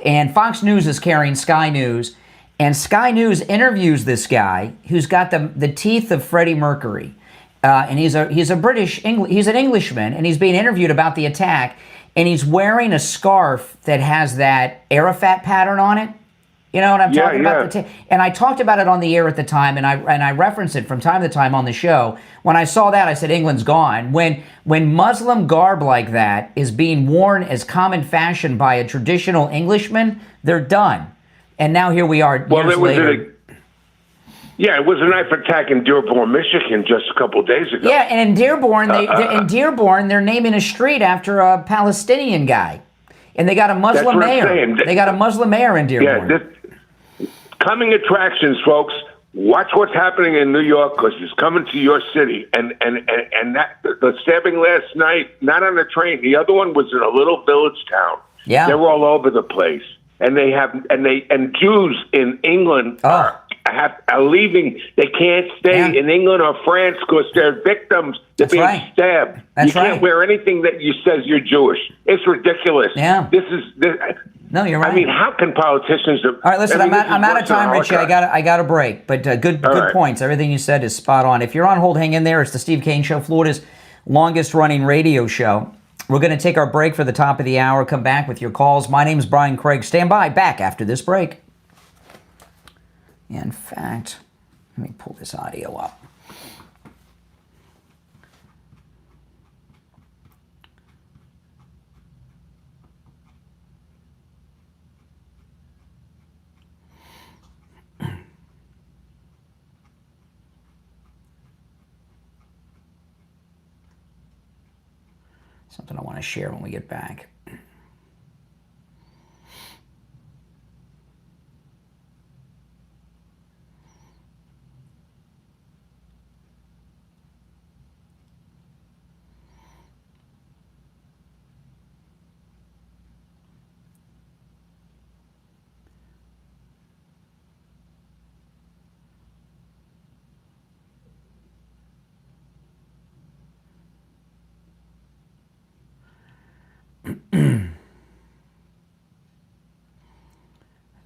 and Fox News is carrying Sky News, and Sky News interviews this guy who's got the teeth of Freddie Mercury. and he's a British he's an Englishman, and he's being interviewed about the attack, and he's wearing a scarf that has that Arafat pattern on it. You know what I'm talking about? And I talked about it on the air at the time, and I reference it from time to time on the show. When I saw that, I said, England's gone. When Muslim garb like that is being worn as common fashion by a traditional Englishman, they're done. And now here we are years later. It was a knife attack in Dearborn, Michigan, just a couple of days ago. Yeah, and in Dearborn, they're naming a street after a Palestinian guy, and they got a Muslim mayor. They got a Muslim mayor in Dearborn. Yeah, coming attractions, folks. Watch what's happening in New York because it's coming to your city. And that the stabbing last night, not on a train. The other one was in a little village town. Yeah, they're all over the place, and Jews in England are leaving. They can't stay in England or France because they're victims. They're being stabbed. You can't wear anything that says you're Jewish. It's ridiculous. Yeah. No, you're right. I mean, how can politicians? All right, listen. I'm out of time, Richie. I got a break. But good points. Everything you said is spot on. If you're on hold, hang in there. It's the Steve Kane Show, Florida's longest running radio show. We're going to take our break for the top of the hour. Come back with your calls. My name is Brian Craig. Stand by. Back after this break. In fact, let me pull this audio up. Something I want to share when we get back.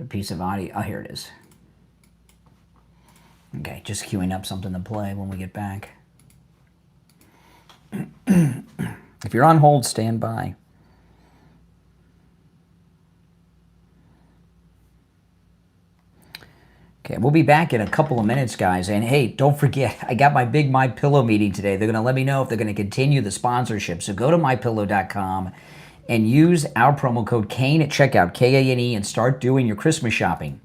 A piece of audio. Oh, here it is. Okay, just queuing up something to play when we get back. If you're on hold, stand by. Okay, we'll be back in a couple of minutes, guys. And hey, don't forget, I got my big My Pillow meeting today. They're going to let me know if they're going to continue the sponsorship. So go to mypillow.com and use our promo code Kane at checkout, Kane, and start doing your Christmas shopping.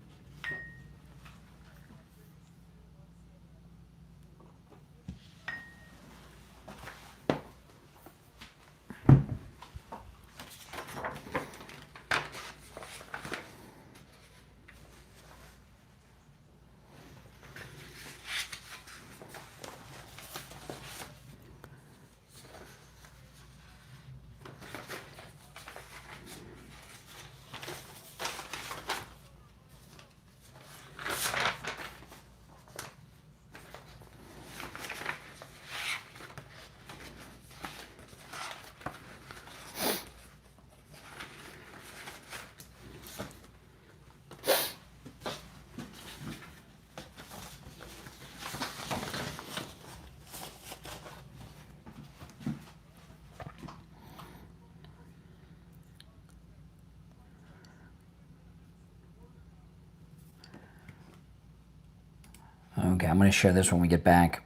Okay, I'm going to share this when we get back.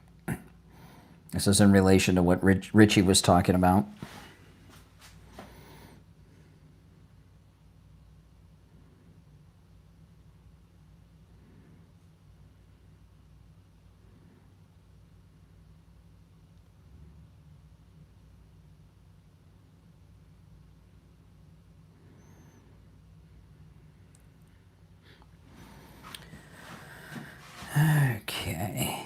This is in relation to what Richie was talking about. Okay.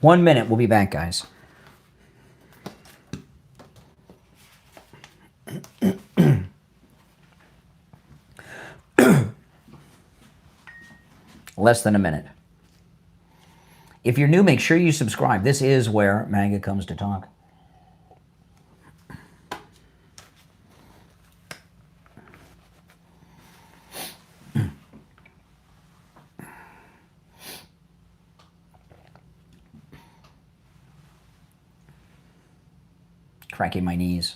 1 minute. We'll be back, guys. Less than a minute. If you're new, make sure you subscribe. This is where MAGA comes to talk. Cracking my knees.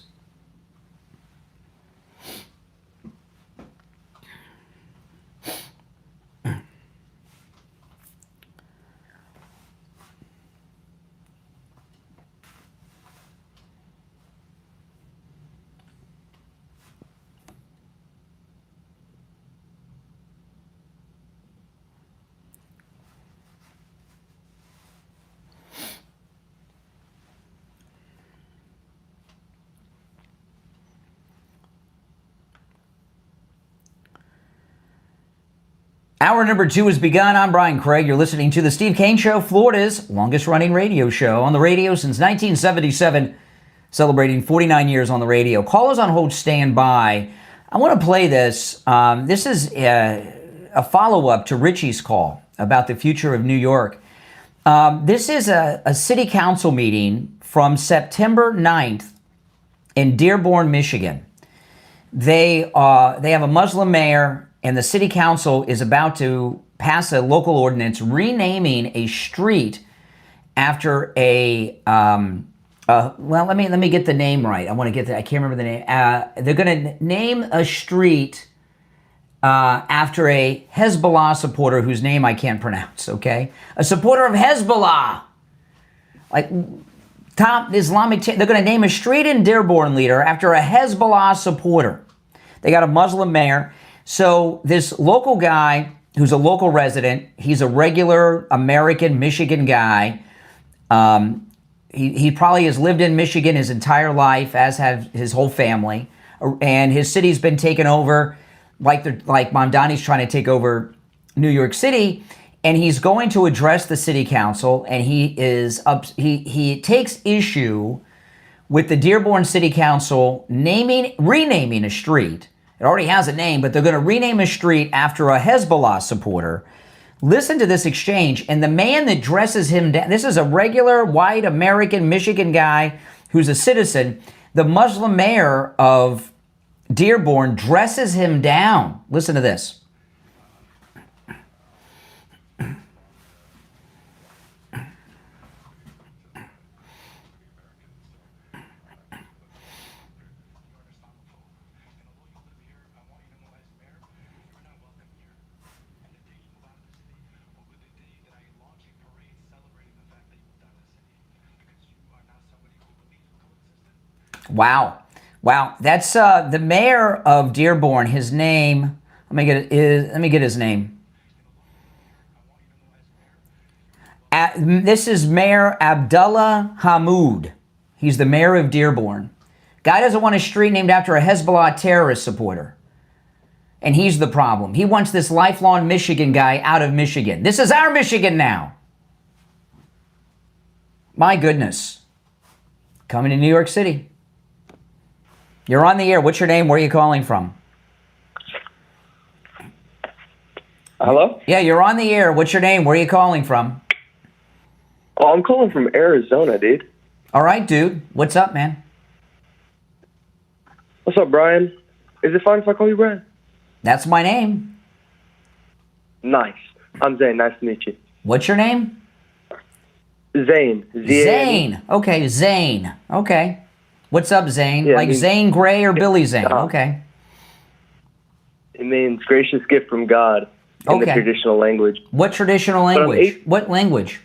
Hour number 2 has begun. I'm Brian Craig. You're listening to the Steve Kane Show, Florida's longest-running radio show. On the radio since 1977, celebrating 49 years on the radio. Callers on hold, stand by. I want to play this. This is a follow-up to Richie's call about the future of New York. This is a city council meeting from September 9th in Dearborn, Michigan. They have a Muslim mayor, and the city council is about to pass a local ordinance renaming a street after a well, let me get the name right. I want to get that. I can't remember the name. They're going to name a street after a Hezbollah supporter whose name I can't pronounce. Okay, a supporter of Hezbollah, like top Islamic. They're going to name a street in Dearborn leader after a Hezbollah supporter. They got a Muslim mayor. So this local guy who's a local resident, he's a regular American Michigan guy. He probably has lived in Michigan his entire life, as have his whole family. And his city's been taken over like Mamdani's trying to take over New York City. And he's going to address the city council, and he takes issue with the Dearborn City Council renaming a street. It already has a name, but they're going to rename a street after a Hezbollah supporter. Listen to this exchange. And the man that dresses him down, this is a regular white American Michigan guy who's a citizen. The Muslim mayor of Dearborn dresses him down. Listen to this. Wow. That's the mayor of Dearborn. His name, let me get his name. This is Mayor Abdullah Hamoud. He's the mayor of Dearborn. Guy doesn't want a street named after a Hezbollah terrorist supporter. And he's the problem. He wants this lifelong Michigan guy out of Michigan. This is our Michigan now. My goodness. Coming to New York City. You're on the air. What's your name? Where are you calling from? Hello? Yeah, you're on the air. What's your name? Where are you calling from? Oh, I'm calling from Arizona, dude. All right, dude. What's up, man? What's up, Brian? Is it fine if I call you Brian? That's my name. Nice. I'm Zane. Nice to meet you. What's your name? Zane. Zane. Okay, Zane. Okay. What's up, Zane? Yeah, like Zane Grey or Billy Zane? Okay. It means gracious gift from God in the traditional language. What traditional language? What language?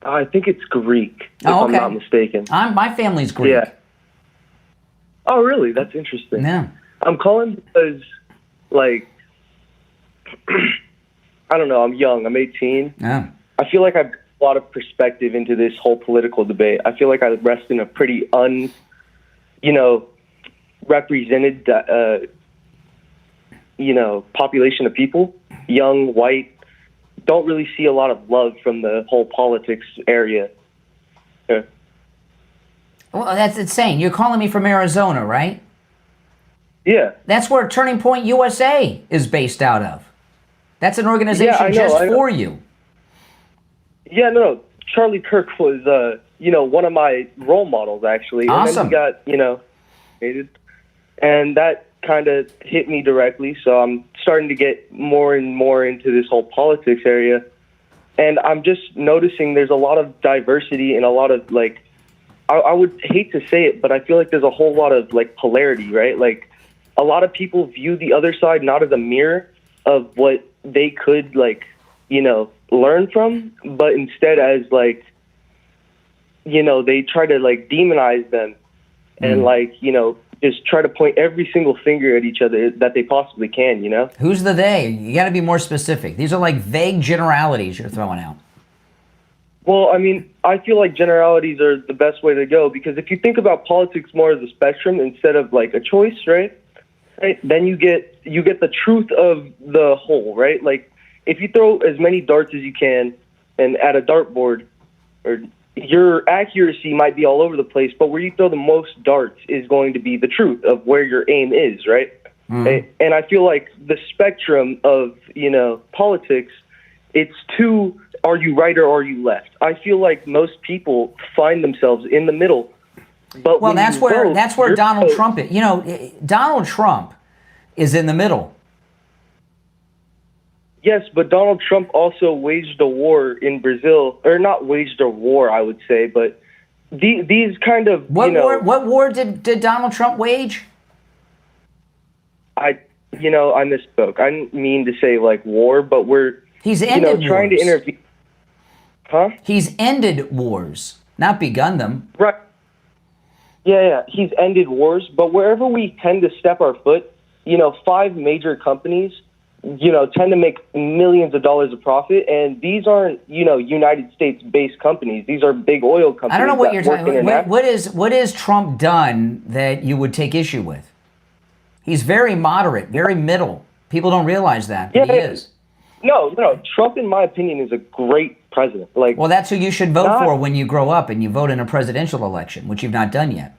I think it's Greek, if I'm not mistaken. My family's Greek. Yeah. Oh, really? That's interesting. Yeah. I'm calling because, like, I don't know, I'm young. I'm 18. Yeah. I feel like I've a lot of perspective into this whole political debate. I feel like I rest in a pretty represented, population of people, young, white, don't really see a lot of love from the whole politics area. Yeah. Well, that's insane. You're calling me from Arizona, right? Yeah. That's where Turning Point USA is based out of. That's an organization I know. just for you. Yeah, no. Charlie Kirk was, one of my role models, actually. Awesome. And then he got, hated. And that kind of hit me directly. So I'm starting to get more and more into this whole politics area. And I'm just noticing there's a lot of diversity and a lot of, like, I would hate to say it, but I feel like there's a whole lot of, like, polarity, right? Like, a lot of people view the other side not as a mirror of what they could, like, learn from, but instead as, like, they try to, like, demonize them and, like, just try to point every single finger at each other that they possibly can, Who's the they? You got to be more specific. These are like vague generalities you're throwing out. Well, I mean, I feel like generalities are the best way to go, because if you think about politics more as a spectrum instead of like a choice, right? Then you get the truth of the whole, right? Like, if you throw as many darts as you can and at a dartboard, or your accuracy might be all over the place, but where you throw the most darts is going to be the truth of where your aim is, right? Mm-hmm. And I feel like the spectrum of, politics, it's too, are you right or are you left? I feel like most people find themselves in the middle. But well, that's where Donald Trump is. Donald Trump is in the middle. Yes, but Donald Trump also waged a war in Brazil, or not waged a war, I would say, but these kind of what war did Donald Trump wage? I misspoke. I didn't mean to say like war, but he's ended trying wars. to intervene. Huh? He's ended wars, not begun them. Right. Yeah. He's ended wars, but wherever we tend to step our foot, 5 major companies, tend to make millions of dollars of profit, and these aren't, United States-based companies. These are big oil companies. I don't know what you're talking about. What is Trump done that you would take issue with? He's very moderate, very middle. People don't realize that, but he is. No. Trump, in my opinion, is a great president. Well, that's who you should vote for when you grow up and you vote in a presidential election, which you've not done yet.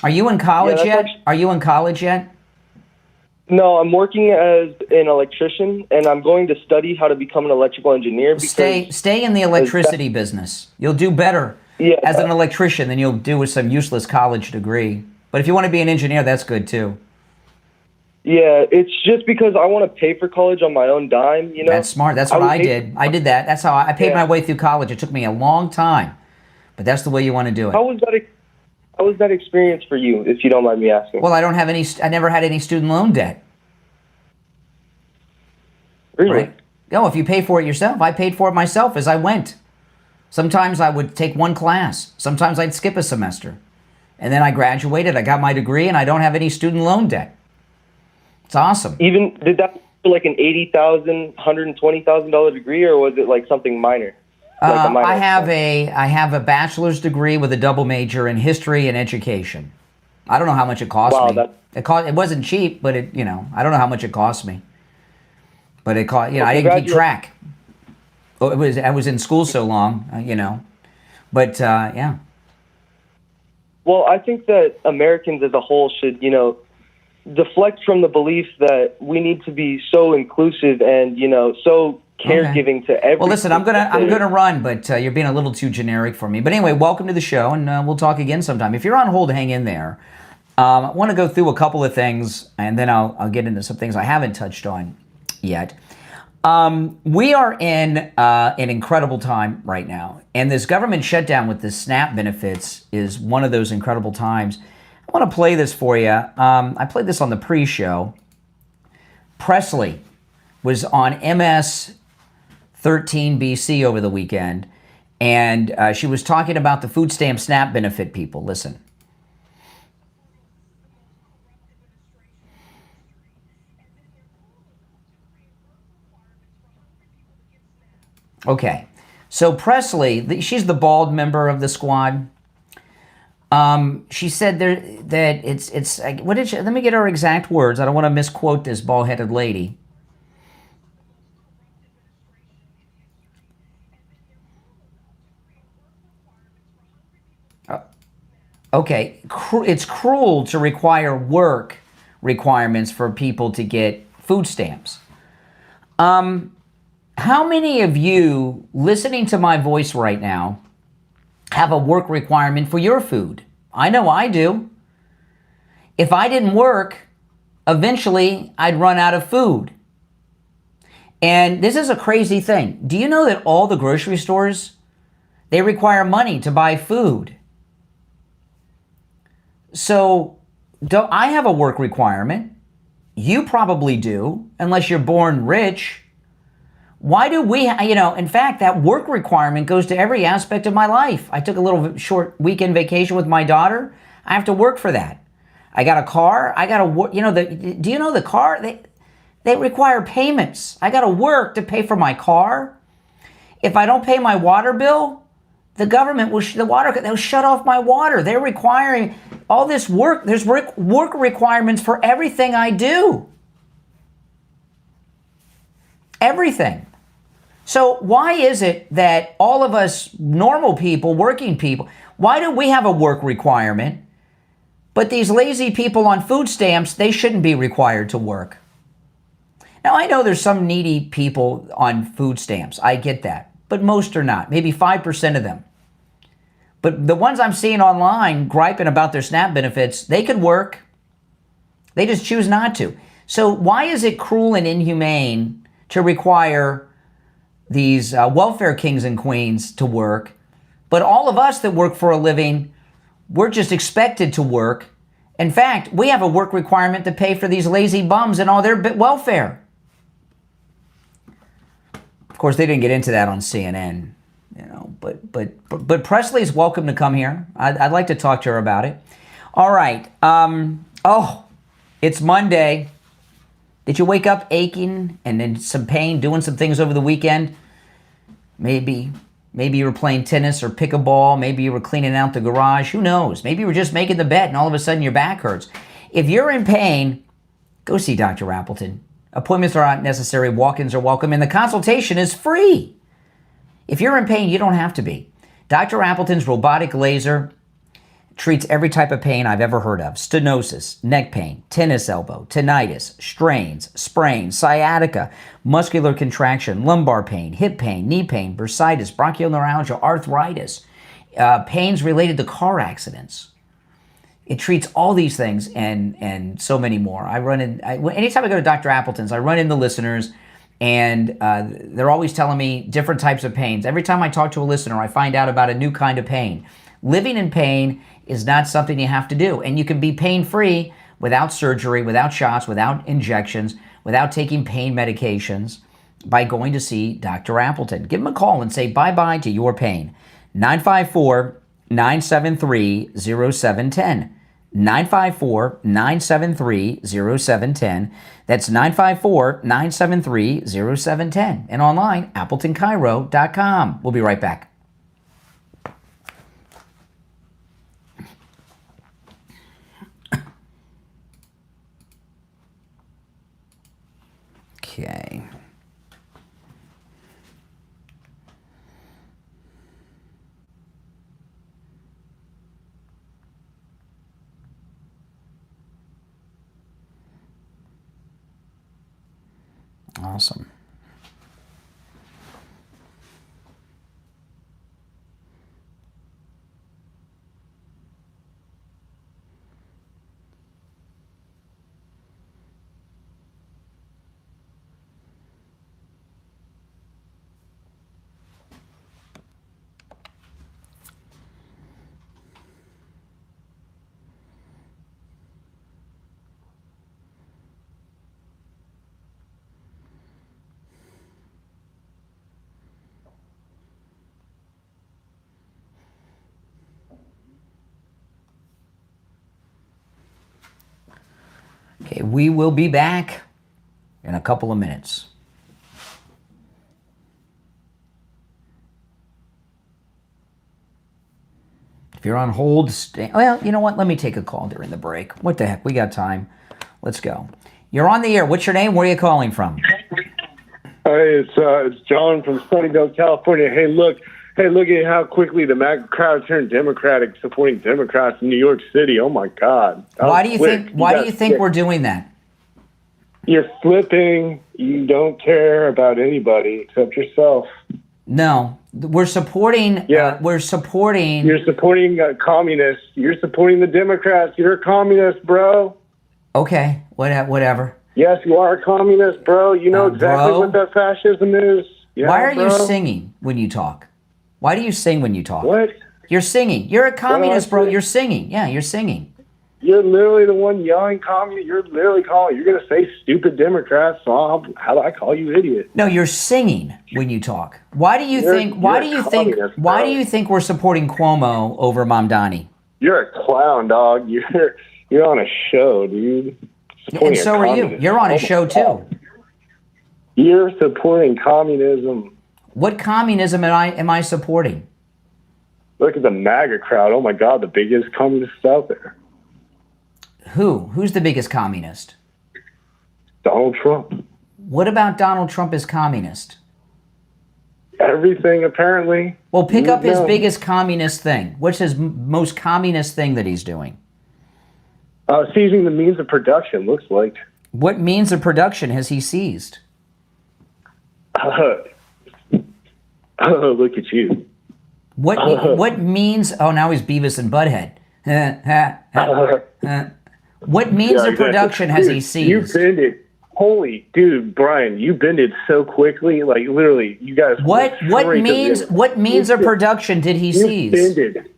Are you in college yet? Are you in college yet? No, I'm working as an electrician, and I'm going to study how to become an electrical engineer. Stay in the electricity business. You'll do better as an electrician than you'll do with some useless college degree. But if you want to be an engineer, that's good too. Yeah, it's just because I want to pay for college on my own dime, That's smart. That's what I did. I did that. That's how I paid my way through college. It took me a long time, but that's the way you want to do it. How was that experience for you, if you don't mind me asking? Well, I never had any student loan debt. Really? Right? No, if you pay for it yourself. I paid for it myself as I went. Sometimes I would take one class. Sometimes I'd skip a semester. And then I graduated, I got my degree, and I don't have any student loan debt. It's awesome. Even, did that feel like an $80,000, $120,000 degree, or was it like something minor? Like I have a bachelor's degree with a double major in history and education. I don't know how much it cost me. It wasn't cheap, but I don't know how much it cost me. But it cost, I didn't keep track. I was in school so long, But yeah. Well, I think that Americans as a whole should, deflect from the belief that we need to be so inclusive and, so caregiving to everyone. Well, listen, I'm gonna run, but you're being a little too generic for me. But anyway, welcome to the show, and we'll talk again sometime. If you're on hold, hang in there. I want to go through a couple of things, and then I'll get into some things I haven't touched on yet. We are in an incredible time right now, and this government shutdown with the SNAP benefits is one of those incredible times. I want to play this for you. I played this on the pre-show. Presley was on MS-13BC over the weekend, and she was talking about the food stamp SNAP benefit people. Listen. Okay, so Presley, she's the bald member of the squad. She said that it's what did she? Let me get her exact words. I don't want to misquote this bald-headed lady. Okay, it's cruel to require work requirements for people to get food stamps. How many of you listening to my voice right now have a work requirement for your food? I know I do. If I didn't work, eventually I'd run out of food. And this is a crazy thing. Do you know that all the grocery stores, they require money to buy food? So I have a work requirement. You probably do, unless you're born rich. Why do we, in fact, that work requirement goes to every aspect of my life. I took a little short weekend vacation with my daughter. I have to work for that. I got a car. I got to work. Do you know the car? They require payments. I got to work to pay for my car. If I don't pay my water bill, the government they'll shut off my water. They're requiring all this work. There's work requirements for everything I do. Everything. So why is it that all of us normal people, working people, why do we have a work requirement, but these lazy people on food stamps, they shouldn't be required to work? Now, I know there's some needy people on food stamps. I get that. But most are not. Maybe 5% of them. But the ones I'm seeing online griping about their SNAP benefits, they could work. They just choose not to. So why is it cruel and inhumane to require these welfare kings and queens to work, but all of us that work for a living, we're just expected to work? In fact, we have a work requirement to pay for these lazy bums and all their welfare. Of course, they didn't get into that on CNN, but Presley's welcome to come here. I'd like to talk to her about it. All right. It's Monday. Did you wake up aching and in some pain, doing some things over the weekend? Maybe you were playing tennis or pickleball. Maybe you were cleaning out the garage. Who knows? Maybe you were just making the bed and all of a sudden your back hurts. If you're in pain, go see Dr. Appleton. Appointments are not necessary. Walk-ins are welcome, and the consultation is free. If you're in pain, you don't have to be. Dr. Appleton's robotic laser treats every type of pain I've ever heard of. Stenosis, neck pain, tennis elbow, tinnitus, strains, sprains, sciatica, muscular contraction, lumbar pain, hip pain, knee pain, bursitis, bronchial neuralgia, arthritis, pains related to car accidents. It treats all these things and so many more. Anytime I go to Dr. Appleton's, I run into listeners, and they're always telling me different types of pains. Every time I talk to a listener, I find out about a new kind of pain. Living in pain is not something you have to do. And you can be pain-free without surgery, without shots, without injections, without taking pain medications by going to see Dr. Appleton. Give him a call and say bye-bye to your pain. 954-973-0710. 954-973-0710. That's 954-973-0710. And online, AppletonCairo.com. We'll be right back. Okay. Awesome. Okay, we will be back in a couple of minutes. If you're on hold, well, you know what? Let me take a call during the break. What the heck? We got time. Let's go. You're on the air. What's your name? Where are you calling from? Hey, it's John from Sunnyvale, California. Hey, look at how quickly the MAGA crowd turned Democratic, supporting Democrats in New York City. Oh my God! Why do you think we're doing that? You're flipping. You don't care about anybody except yourself. No, we're supporting. Yeah, we're supporting. You're supporting communists. You're supporting the Democrats. You're a communist, bro. Okay, whatever. Yes, you are a communist, bro. You know exactly what that fascism is. Yeah, why are bro. you singing when you talk? Why do you sing when you talk? What? You're singing. You're a communist, bro. You're singing. Yeah, you're singing. You're literally the one yelling communist. You're literally calling. You're going to say stupid Democrats. So how do I call you idiot? No, you're singing when you talk. Why do you think? Why do you think we're supporting Cuomo over Mamdani? You're a clown, dog. You're on a show, dude. And so are you. You're on a show too. You're supporting communism. What communism am I supporting? Look at the MAGA crowd. Oh my God, the biggest communists out there. Who's the biggest communist? Donald Trump. What about Donald Trump as communist? Everything, apparently. Well, pick up his biggest communist thing. What's his most communist thing that he's doing? Seizing the means of production, looks like. What means of production has he seized? Look at you. What means? Oh, now he's Beavis and Butthead. What means of production has he seized? You bend it. Holy dude, Brian, you bend it so quickly. Like literally, you guys. What means of production did he seize? Bended.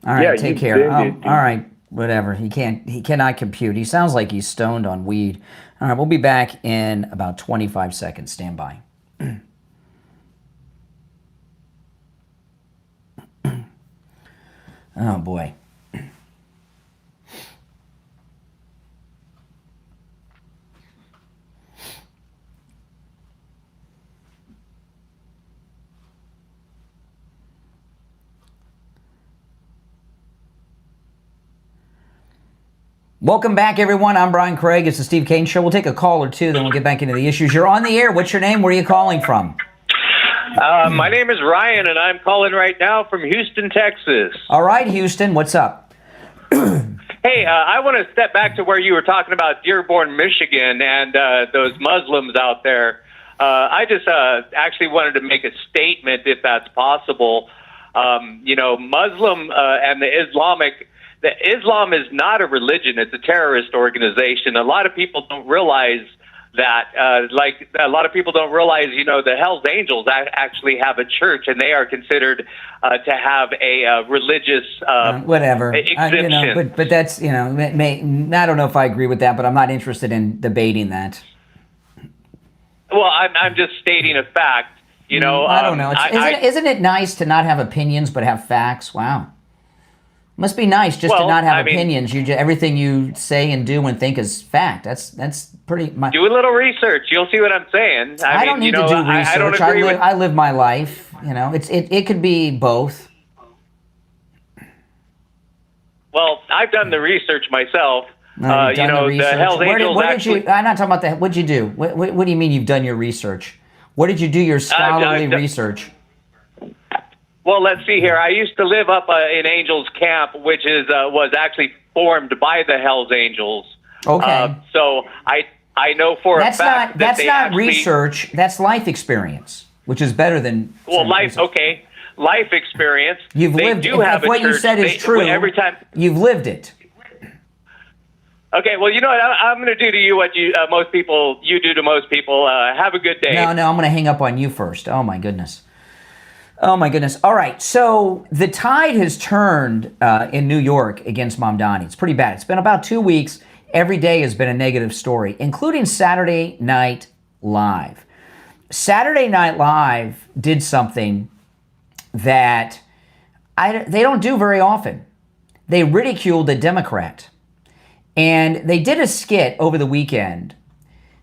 All right, take care. All right. Whatever. He cannot compute. He sounds like he's stoned on weed. All right, we'll be back in about 25 seconds. Stand by. Oh, boy. Welcome back, everyone. I'm Brian Craig. It's the Steve Kane Show. We'll take a call or two, then we'll get back into the issues. You're on the air. What's your name? Where are you calling from? My name is Ryan, and I'm calling right now from Houston, Texas. All right, Houston. What's up? Hey, I want to step back to where you were talking about Dearborn, Michigan, and those Muslims out there. I just actually wanted to make a statement, if that's possible. Muslim and the Islam is not a religion. It's a terrorist organization. A lot of people don't realize that. A lot of people don't realize, the Hell's Angels actually have a church, and they are considered to have a religious whatever exemption. But that's I don't know if I agree with that, but I'm not interested in debating that. Well, I'm just stating a fact. I don't know. Isn't it nice to not have opinions but have facts? Wow. Must be nice just to not have opinions. Everything you say and do and think is fact. That's pretty. Do a little research. You'll see what I'm saying. I don't need to do research. I don't agree with. I live my life. It could be both. Well, I've done the research myself. No, the Hell's Angels. I'm not talking about that. What'd you do? What do you mean you've done your research? Where did you do your scholarly research? Well, let's see here. I used to live up in Angels Camp, which was actually formed by the Hell's Angels. Okay. So I know for a fact that that's not research. That's life experience, which is better than. Well, life. Okay, life experience. You've lived. If what you said is true, every time you've lived it. Okay, well, you know what? I'm going to do to you what you do to most people. Have a good day. No, I'm going to hang up on you first. Oh my goodness. All right, so the tide has turned in New York against Mamdani. It's pretty bad. It's been about 2 weeks. Every day has been a negative story, including Saturday Night Live. Saturday Night Live did something that they don't do very often. They ridiculed a Democrat. And they did a skit over the weekend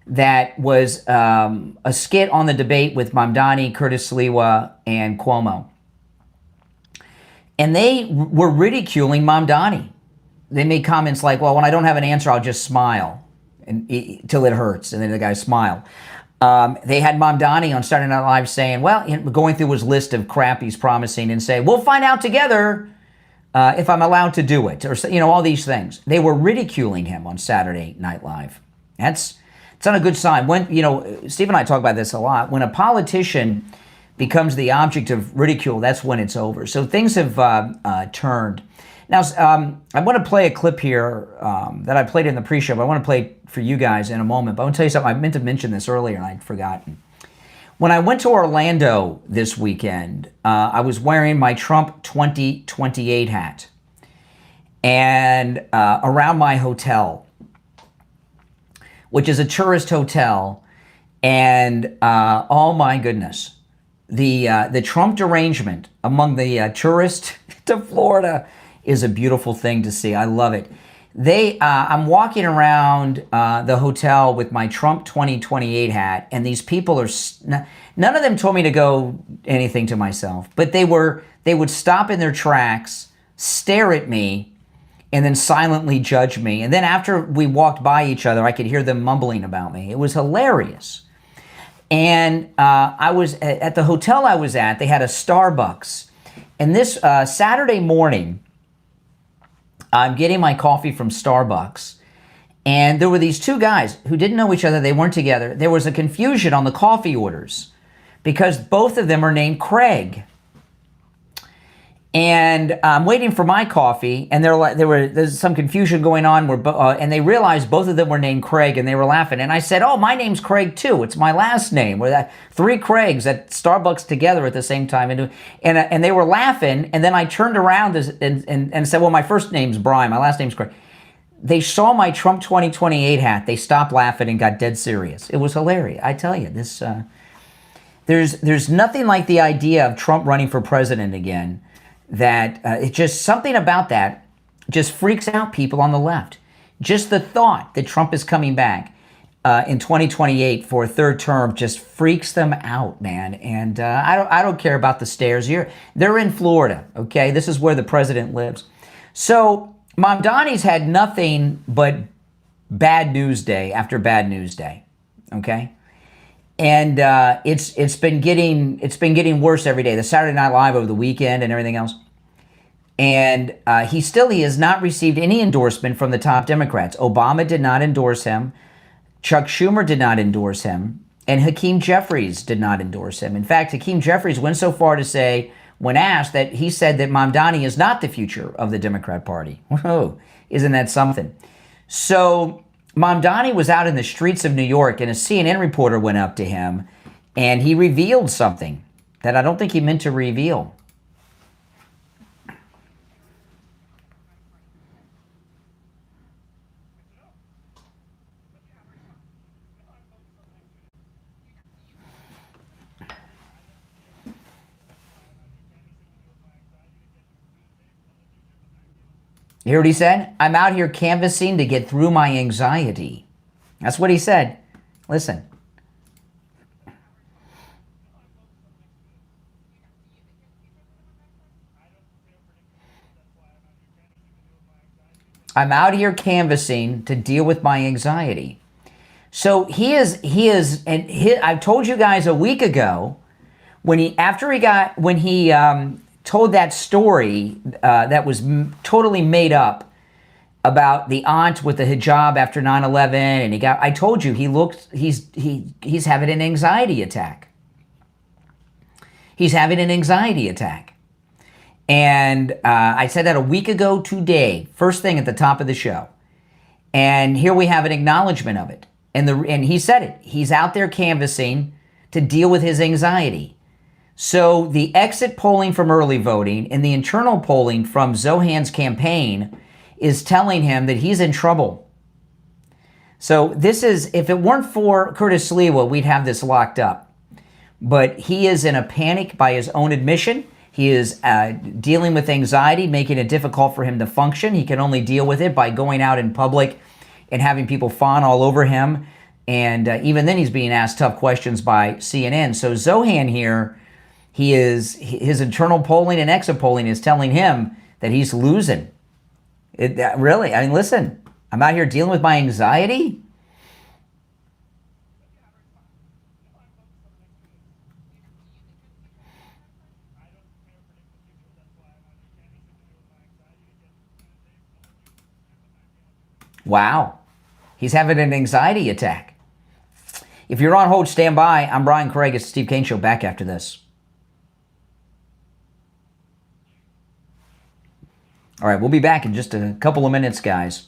that was a skit on the debate with Mamdani, Curtis Sliwa, and Cuomo. And they were ridiculing Mamdani. They made comments like, well, when I don't have an answer, I'll just smile till it hurts. And then the guy smiled. They had Mamdani on Saturday Night Live saying, well, going through his list of crap he's promising and say, we'll find out together if I'm allowed to do it, or all these things. They were ridiculing him on Saturday Night Live. It's not a good sign. When Steve and I talk about this a lot. When a politician becomes the object of ridicule, that's when it's over. So things have turned. Now, I want to play a clip here that I played in the pre-show, but I want to play it for you guys in a moment. But I want to tell you something. I meant to mention this earlier, and I'd forgotten. When I went to Orlando this weekend, I was wearing my Trump 2028 hat. And around my hotel, which is a tourist hotel, and oh my goodness, the Trump derangement among the tourists to Florida is a beautiful thing to see. I love it. I'm walking around the hotel with my Trump 2028 hat, and these people are, none of them told me to go anything to myself, but they would stop in their tracks, stare at me, and then silently judge me. And then after we walked by each other, I could hear them mumbling about me. It was hilarious. And I was at the hotel I was at, they had a Starbucks. And this Saturday morning, I'm getting my coffee from Starbucks, and there were these two guys who didn't know each other. They weren't together. There was a confusion on the coffee orders because both of them are named Craig. And I'm waiting for my coffee, and there's some confusion going on, and they realized both of them were named Craig, and they were laughing. And I said, oh, my name's Craig too. It's my last name. We're that 3 Craigs at Starbucks together at the same time. And they were laughing, and then I turned around and said, well, my first name's Brian. My last name's Craig. They saw my Trump 2028 hat. They stopped laughing and got dead serious. It was hilarious. I tell you, there's nothing like the idea of Trump running for president again. That it's just something about that just freaks out people on the left. Just the thought that Trump is coming back in 2028 for a third term just freaks them out, man. And I don't care about the stares. They're in Florida, okay? This is where the president lives. So Mamdani's had nothing but bad news day after bad news day, okay? And it's been getting worse every day. The Saturday Night Live over the weekend and everything else. And he has not received any endorsement from the top Democrats. Obama did not endorse him. Chuck Schumer did not endorse him. And Hakeem Jeffries did not endorse him. In fact, Hakeem Jeffries went so far to say, when asked, that he said that Mamdani is not the future of the Democrat Party. Whoa, isn't that something? So Mamdani was out in the streets of New York, and a CNN reporter went up to him, and he revealed something that I don't think he meant to reveal. You hear what he said? I'm out here canvassing to get through my anxiety. That's what he said. Listen. I'm out here canvassing to deal with my anxiety. So I told you guys a week ago when he told that story that was totally made up about the aunt with the hijab after 9/11, and I told you he's having an anxiety attack. He's having an anxiety attack. And I said that a week ago today, first thing at the top of the show. And here we have an acknowledgement of it. And he said it. He's out there canvassing to deal with his anxiety. So the exit polling from early voting and the internal polling from Zohran's campaign is telling him that he's in trouble. So if it weren't for Curtis Sliwa, we'd have this locked up. But he is in a panic by his own admission. He is dealing with anxiety, making it difficult for him to function. He can only deal with it by going out in public and having people fawn all over him. And even then he's being asked tough questions by CNN. So Zohran here, his internal polling and exit polling is telling him that he's losing. Really, I mean, listen, I'm out here dealing with my anxiety. Wow. He's having an anxiety attack. If you're on hold, stand by. I'm Brian Craig. It's the Steve Kane Show. Back after this. All right, we'll be back in just a couple of minutes, guys.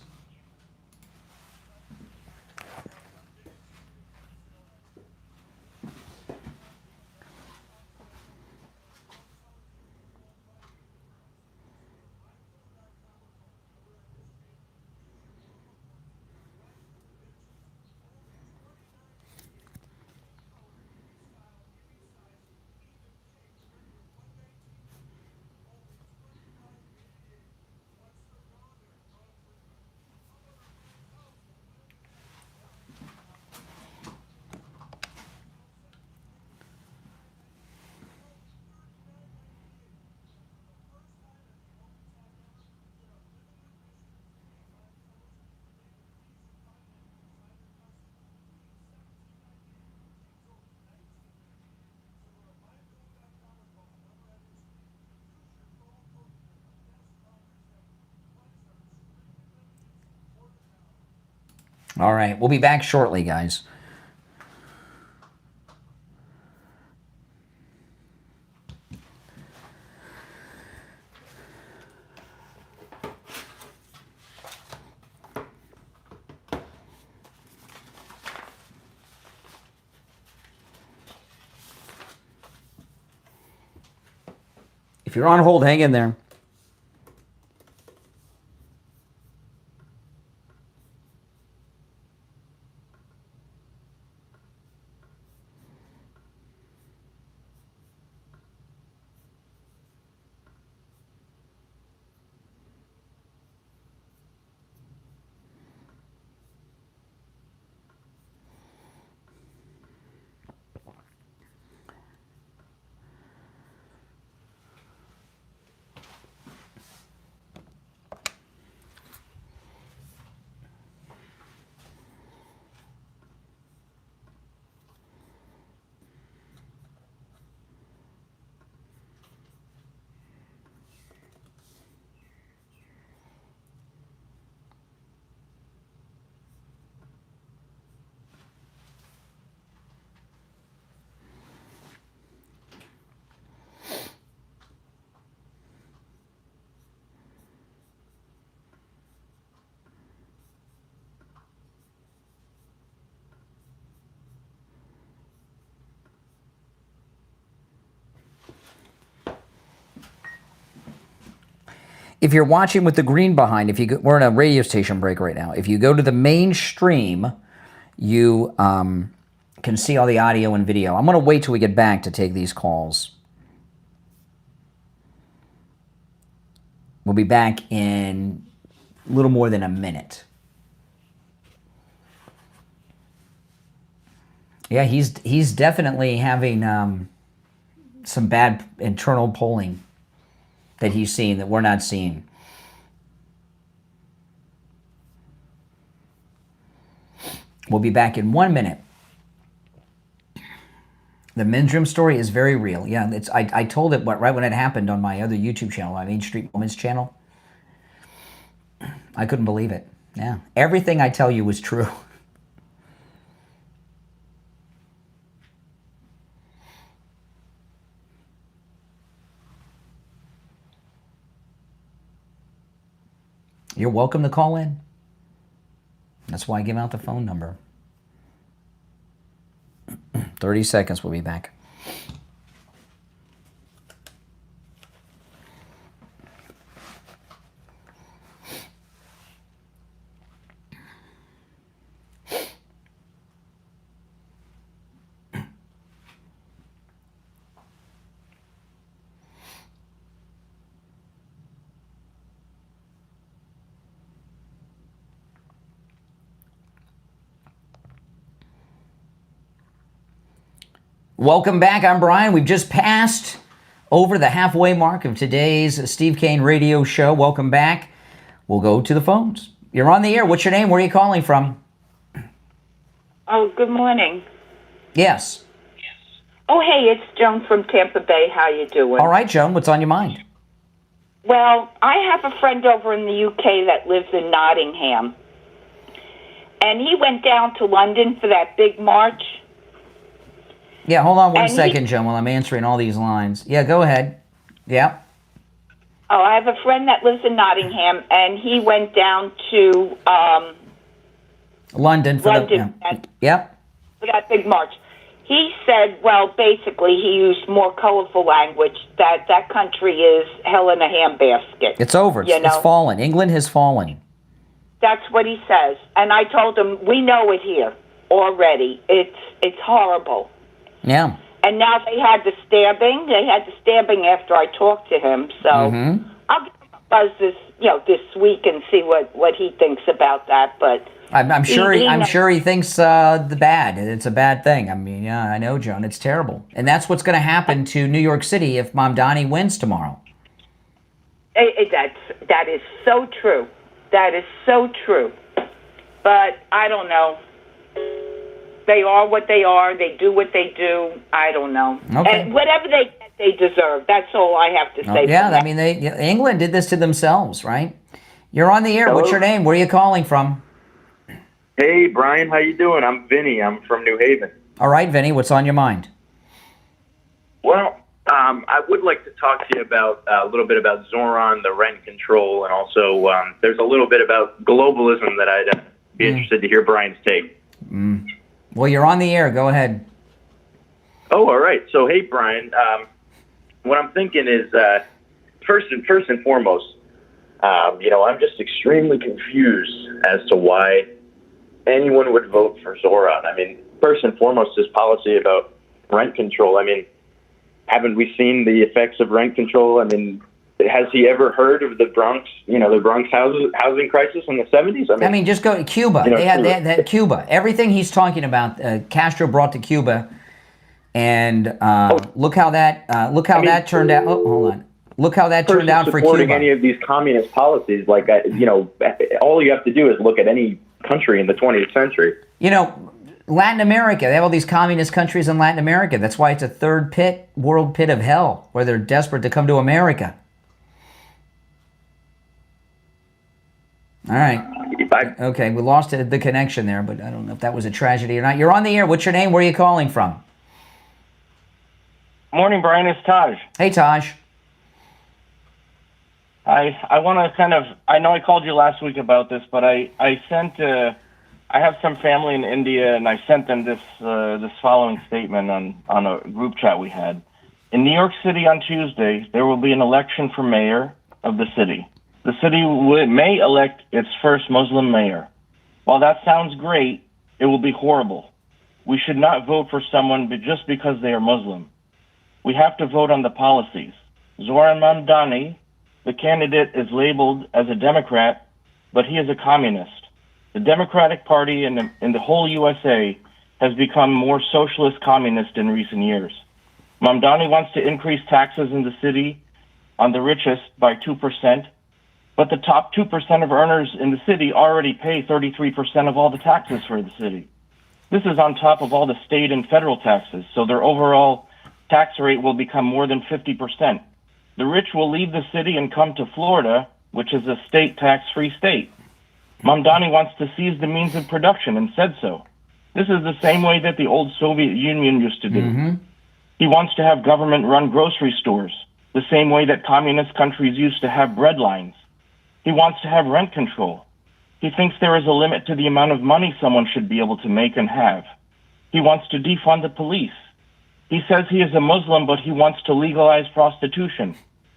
All right, we'll be back shortly, guys. If you're on hold, hang in there. If you're watching with the green behind, we're in a radio station break right now. If you go to the main stream, you can see all the audio and video. I'm going to wait till we get back to take these calls. We'll be back in a little more than a minute. Yeah, he's definitely having some bad internal polling that he's seeing that we're not seeing. We'll be back in 1 minute. The men's room story is very real. Yeah, I told it right when it happened on my other YouTube channel, my Main Street Women's channel. I couldn't believe it. Yeah, everything I tell you was true. You're welcome to call in. That's why I give out the phone number. 30 seconds, we'll be back. Welcome back. I'm Brian. We've just passed over the halfway mark of today's Steve Kane Radio Show. Welcome back. We'll go to the phones. You're on the air. What's your name? Where are you calling from? Oh, good morning. Yes. Oh, hey, it's Joan from Tampa Bay. How you doing? All right, Joan. What's on your mind? Well, I have a friend over in the UK that lives in Nottingham, and he went down to London for that big march. Yeah, hold on one second, Joan, while I'm answering all these lines. Yeah, go ahead. Yeah. Oh, I have a friend that lives in Nottingham, and he went down to London for that big march. He said, well, basically, he used more colorful language, that country is hell in a handbasket. It's over. It's fallen. England has fallen. That's what he says. And I told him, we know it here already. It's horrible. Yeah. And now they had the stabbing. They had the stabbing after I talked to him. So I'll give him a buzz this week and see what he thinks about that. But I'm sure he thinks the bad. It's a bad thing. I mean, yeah, I know, Joan. It's terrible, and that's what's going to happen to New York City if Mamdani wins tomorrow. That is so true. That is so true. But I don't know. They are what they are. They do what they do. I don't know. Okay. And whatever they deserve. That's all I have to say. Yeah, I mean, England did this to themselves, right? You're on the air. Hello? What's your name? Where are you calling from? Hey, Brian, how you doing? I'm Vinny. I'm from New Haven. All right, Vinny, what's on your mind? Well, I would like to talk to you about a little bit about Zohran, the rent control, and also there's a little bit about globalism that I'd be interested to hear Brian's take. Well, you're on the air. Go ahead. Oh, all right. So, hey, Brian, what I'm thinking is first and foremost, I'm just extremely confused as to why anyone would vote for Zohran. I mean, first and foremost, his policy about rent control. I mean, haven't we seen the effects of rent control? I mean, has he ever heard of the Bronx, the Bronx housing crisis in the 70s? I mean, just go to Cuba. They had Cuba. Everything he's talking about, Castro brought to Cuba, and look how that turned out. Oh, hold on. Look how that turned out for Cuba. Supporting any of these communist policies, all you have to do is look at any country in the 20th century. Latin America, they have all these communist countries in Latin America. That's why it's a third world pit of hell, where they're desperate to come to America. All right. Okay, we lost the connection there, but I don't know if that was a tragedy or not. You're on the air. What's your name? Where are you calling from? Morning, Brian. It's Taj. Hey, Taj. I want to I know I called you last week about this, but I have some family in India, and I sent them this following statement on a group chat we had. In New York City on Tuesday, there will be an election for mayor of the city. The city may elect its first Muslim mayor. While that sounds great, it will be horrible. We should not vote for someone just because they are Muslim. We have to vote on the policies. Zohran Mamdani, the candidate, is labeled as a Democrat, but he is a communist. The Democratic Party in the whole USA has become more socialist communist in recent years. Mamdani wants to increase taxes in the city on the richest by 2%, but the top 2% of earners in the city already pay 33% of all the taxes for the city. This is on top of all the state and federal taxes, so their overall tax rate will become more than 50%. The rich will leave the city and come to Florida, which is a state tax-free state. Mamdani wants to seize the means of production and said so. This is the same way that the old Soviet Union used to do. He wants to have government-run grocery stores, the same way that communist countries used to have bread lines. He wants to have rent control. He thinks there is a limit to the amount of money someone should be able to make and have. He wants to defund the police. He says he is a Muslim, but he wants to legalize prostitution.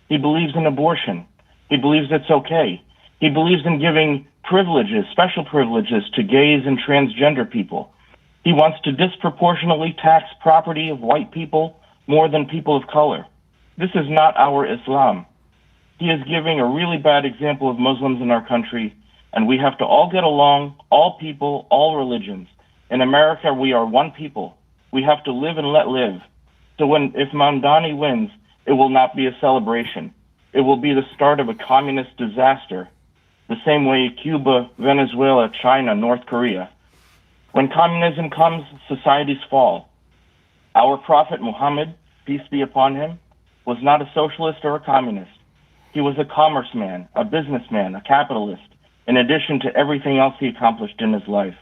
He believes in abortion. He believes it's okay. He believes in giving privileges, special privileges, to gays and transgender people. He wants to disproportionately tax property of white people more than people of color. This is not our Islam. He is giving a really bad example of Muslims in our country, and we have to all get along, all people, all religions. In America, we are one people. We have to live and let live. So if Mamdani wins, it will not be a celebration. It will be the start of a communist disaster, the same way Cuba, Venezuela, China, North Korea. When communism comes, societies fall. Our Prophet Muhammad, peace be upon him, was not a socialist or a communist. He was a commerce man, a businessman, a capitalist, in addition to everything else he accomplished in his life.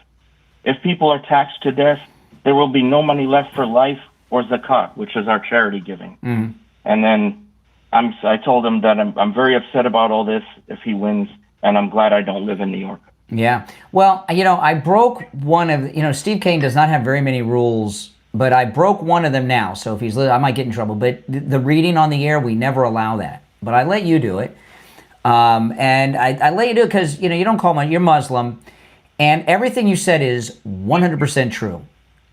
If people are taxed to death, there will be no money left for life or zakat, which is our charity giving. Mm-hmm. And then I told him that I'm very upset about all this if he wins, and I'm glad I don't live in New York. Yeah. Well, I broke one of, Steve Kane does not have very many rules, but I broke one of them now. So if I might get in trouble. But the reading on the air, we never allow that. But I let you do it. And I let you do it because, you don't call you're Muslim. And everything you said is 100% true.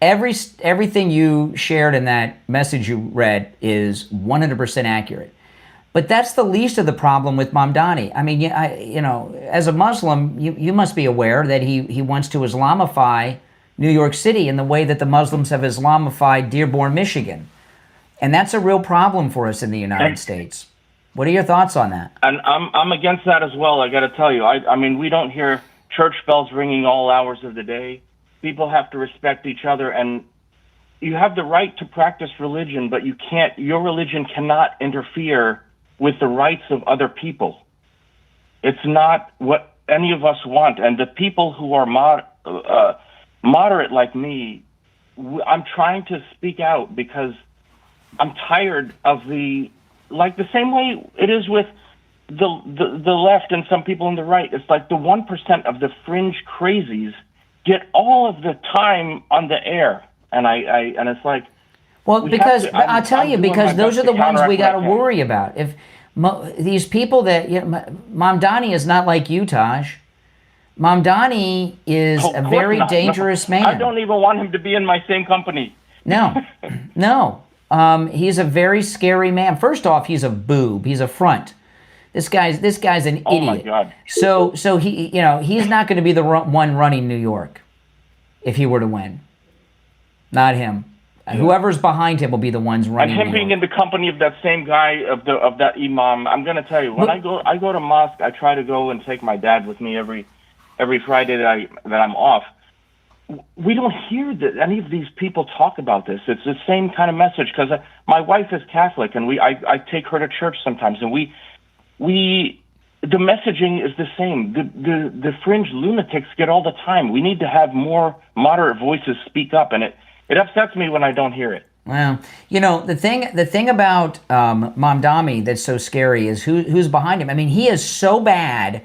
Everything you shared in that message you read is 100% accurate. But that's the least of the problem with Mamdani. I mean, as a Muslim, you must be aware that he wants to Islamify New York City in the way that the Muslims have Islamified Dearborn, Michigan. And that's a real problem for us in the United States. What are your thoughts on that? And I'm against that as well, I got to tell you. I mean, we don't hear church bells ringing all hours of the day. People have to respect each other, and you have the right to practice religion, but your religion cannot interfere with the rights of other people. It's not what any of us want. And the people who are moderate like me, I'm trying to speak out because I'm tired of the same way it is with the left and some people on the right. It's like the 1% of the fringe crazies get all of the time on the air. And and it's like, well, because I'll tell you, because those are the ones we got to worry about. If these people that Mamdani is not like you, Taj. Mamdani is a very dangerous man. I don't even want him to be in my same company. No. He's a very scary man. First off, he's a boob. He's a front. This guy's an idiot. Oh my God. So he he's not going to be the one running New York if he were to win. Not him. Yeah. Whoever's behind him will be the ones running. And him being in the company of that same guy of that imam. I'm going to tell you, when I go to mosque, I try to go and take my dad with me every Friday that I'm off. We don't hear any of these people talk about this. It's the same kind of message because my wife is Catholic, and I take her to church sometimes, and the messaging is the same. The fringe lunatics get all the time. We need to have more moderate voices speak up, and it upsets me when I don't hear it. Well, the thing about Mamdani that's so scary is who's behind him. I mean, he is so bad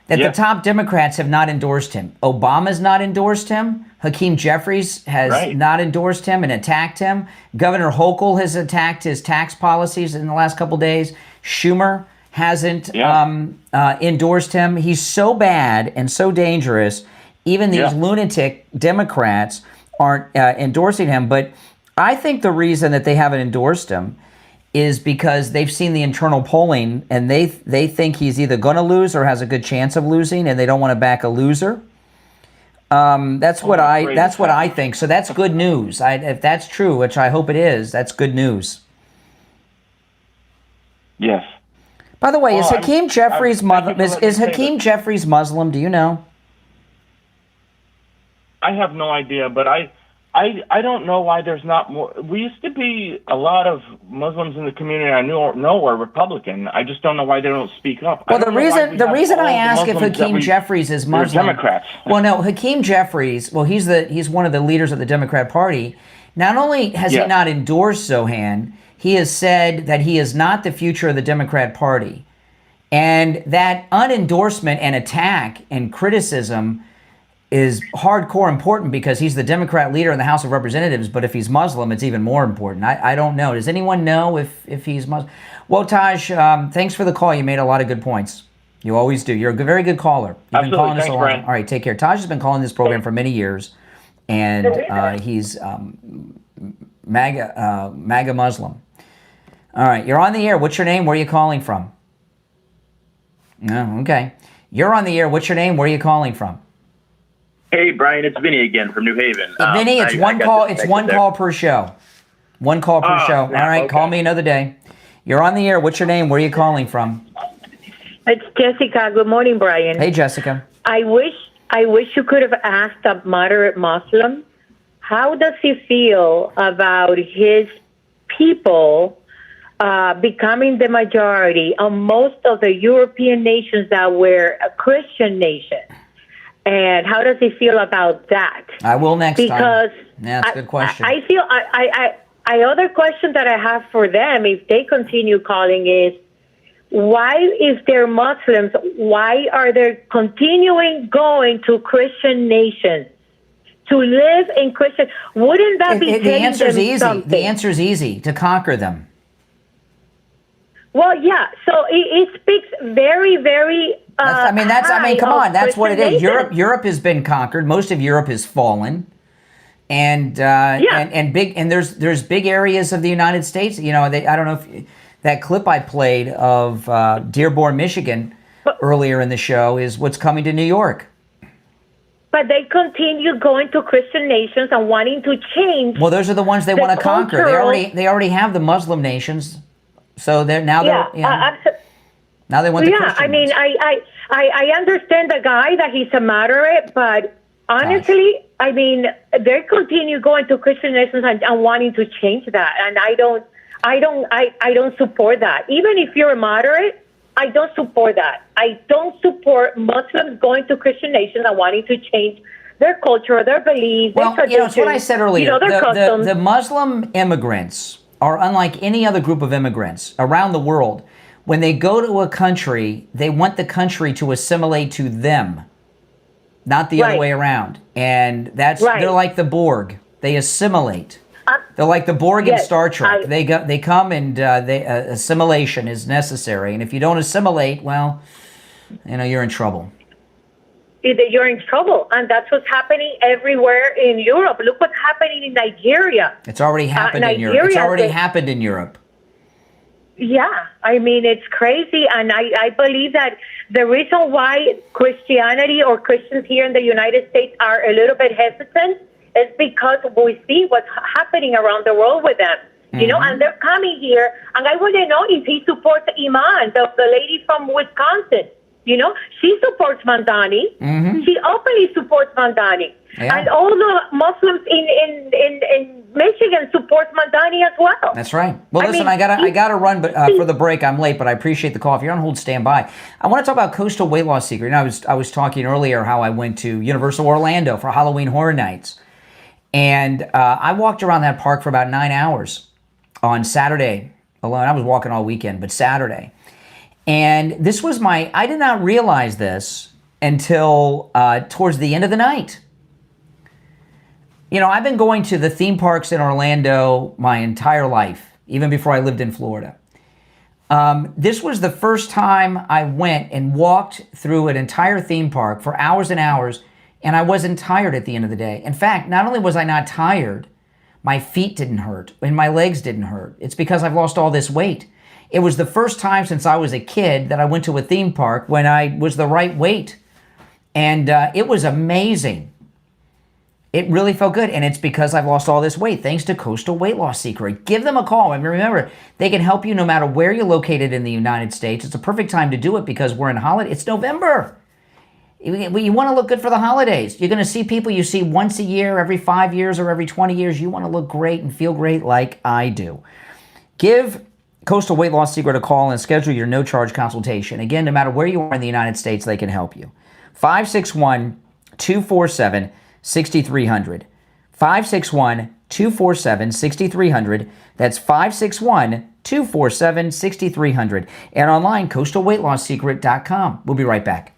that the top Democrats have not endorsed him. Obama's not endorsed him. Hakeem Jeffries has not endorsed him and attacked him. Governor Hochul has attacked his tax policies in the last couple days. Schumer hasn't endorsed him. He's so bad and so dangerous. Even these lunatic Democrats aren't endorsing him. But I think the reason that they haven't endorsed him is because they've seen the internal polling and they think he's either going to lose or has a good chance of losing, and they don't want to back a loser. That's what I think. So that's good news. If that's true, which I hope it is, that's good news. Yes. By the way, is Hakeem Jeffries Muslim? Is Hakeem Jeffries Muslim? Do you know? I have no idea, but I don't know why there's not more. We used to be a lot of Muslims in the community I know are Republican. I just don't know why they don't speak up. Well, the reason I ask if Hakeem Jeffries is Muslim, Democrats. Well, no, Hakeem Jeffries. Well, he's one of the leaders of the Democrat Party. Not only has he not endorsed Zohran, he has said that he is not the future of the Democrat Party, and that unendorsement and attack and criticism is hardcore important because he's the Democrat leader in the House of Representatives, but if he's Muslim, it's even more important. I don't know. Does anyone know if he's Muslim? Well, Taj, thanks for the call. You made a lot of good points. You always do. You're a very good caller. You've been calling us a lot. All right, take care. Taj has been calling this program for many years, and he's MAGA Muslim. All right, you're on the air. What's your name? Where are you calling from? No, okay. You're on the air. What's your name? Where are you calling from? Hey, Brian, it's Vinny again from New Haven. Vinny, it's one call. It's one call per show. One call per show. All right, call me another day. You're on the air. What's your name? Where are you calling from? It's Jessica. Good morning, Brian. Hey, Jessica. I wish you could have asked a moderate Muslim, how does he feel about his people becoming the majority on most of the European nations that were a Christian nation? And how does he feel about that? I will next time. Because Yeah, that's a good question. I feel other question that I have for them, if they continue calling, is why, if they're Muslims, why are they continuing going to Christian nations to live in Christian? Wouldn't that be the answer's them easy. something? The answer's easy: to conquer them. Well, yeah. So it speaks very, very. I mean, come on. That's what it is. Christian Europe has been conquered. Most of Europe has fallen, and there's big areas of the United States. You know, I don't know if that clip I played of Dearborn, Michigan, earlier in the show is what's coming to New York. But they continue going to Christian nations and wanting to change. Well, those are the ones they want to conquer. They already have the Muslim nations, so now they want the Christian I mean, I understand the guy that he's a moderate, but honestly, I mean, they continue going to Christian nations and wanting to change that, and I don't support that. Even if you're a moderate, I don't support that. I don't support Muslims going to Christian nations and wanting to change their culture, their beliefs, their traditions. It's what I said earlier. Their customs. The Muslim immigrants are unlike any other group of immigrants around the world. When they go to a country, they want the country to assimilate to them, not the other way around. And they're like the Borg. They assimilate. They're like the Borg in Star Trek. They come and assimilation is necessary. And if you don't assimilate, well, you're in trouble. You're in trouble, and that's what's happening everywhere in Europe. Look what's happening in Nigeria. It's already happened in Europe. It's already happened in Europe. Yeah, I mean, it's crazy, and I believe that the reason why Christianity or Christians here in the United States are a little bit hesitant is because we see what's happening around the world with them, and they're coming here, and I want to know if he supports Iman, the lady from Wisconsin. She supports Mamdani. Mm-hmm. She openly supports Mamdani. Yeah. And all the Muslims in Michigan support Mamdani as well. That's right. Well, listen, I gotta run, but for the break, I'm late, but I appreciate the call. If you're on hold, stand by. I want to talk about Coastal Weight Loss Secret. I was talking earlier how I went to Universal Orlando for Halloween Horror Nights, and I walked around that park for about 9 hours on Saturday alone. I was walking all weekend, but Saturday. And this was I did not realize this until towards the end of the night. I've been going to the theme parks in Orlando my entire life, even before I lived in Florida. This was the first time I went and walked through an entire theme park for hours and hours, and I wasn't tired at the end of the day. In fact, not only was I not tired, my feet didn't hurt and my legs didn't hurt. It's because I've lost all this weight. It was the first time since I was a kid that I went to a theme park when I was the right weight. And it was amazing. It really felt good. And it's because I've lost all this weight, thanks to Coastal Weight Loss Secret. Give them a call. And remember, they can help you no matter where you're located in the United States. It's a perfect time to do it because we're in holiday. It's November. You want to look good for the holidays. You're going to see people you see once a year, every 5 years, or every 20 years. You want to look great and feel great like I do. Give Coastal Weight Loss Secret a call and schedule your no-charge consultation. Again, no matter where you are in the United States, they can help you. 561-247-6300. 561-247-6300. That's 561-247-6300. And online, coastalweightlossecret.com. We'll be right back.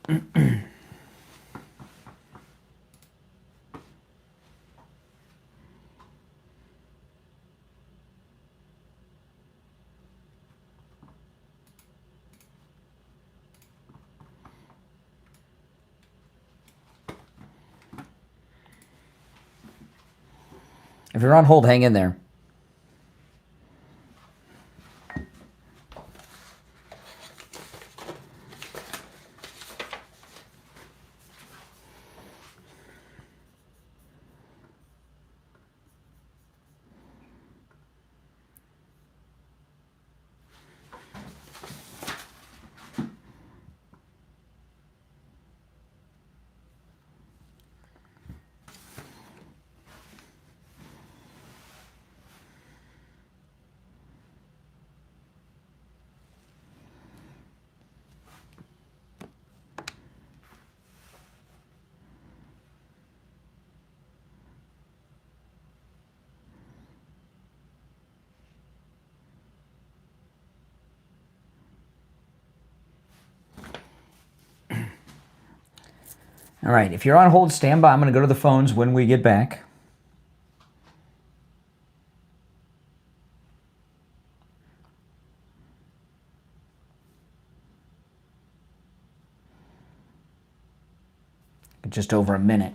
If you're on hold, hang in there. All right, if you're on hold, stand by. I'm going to go to the phones when we get back. Just over a minute.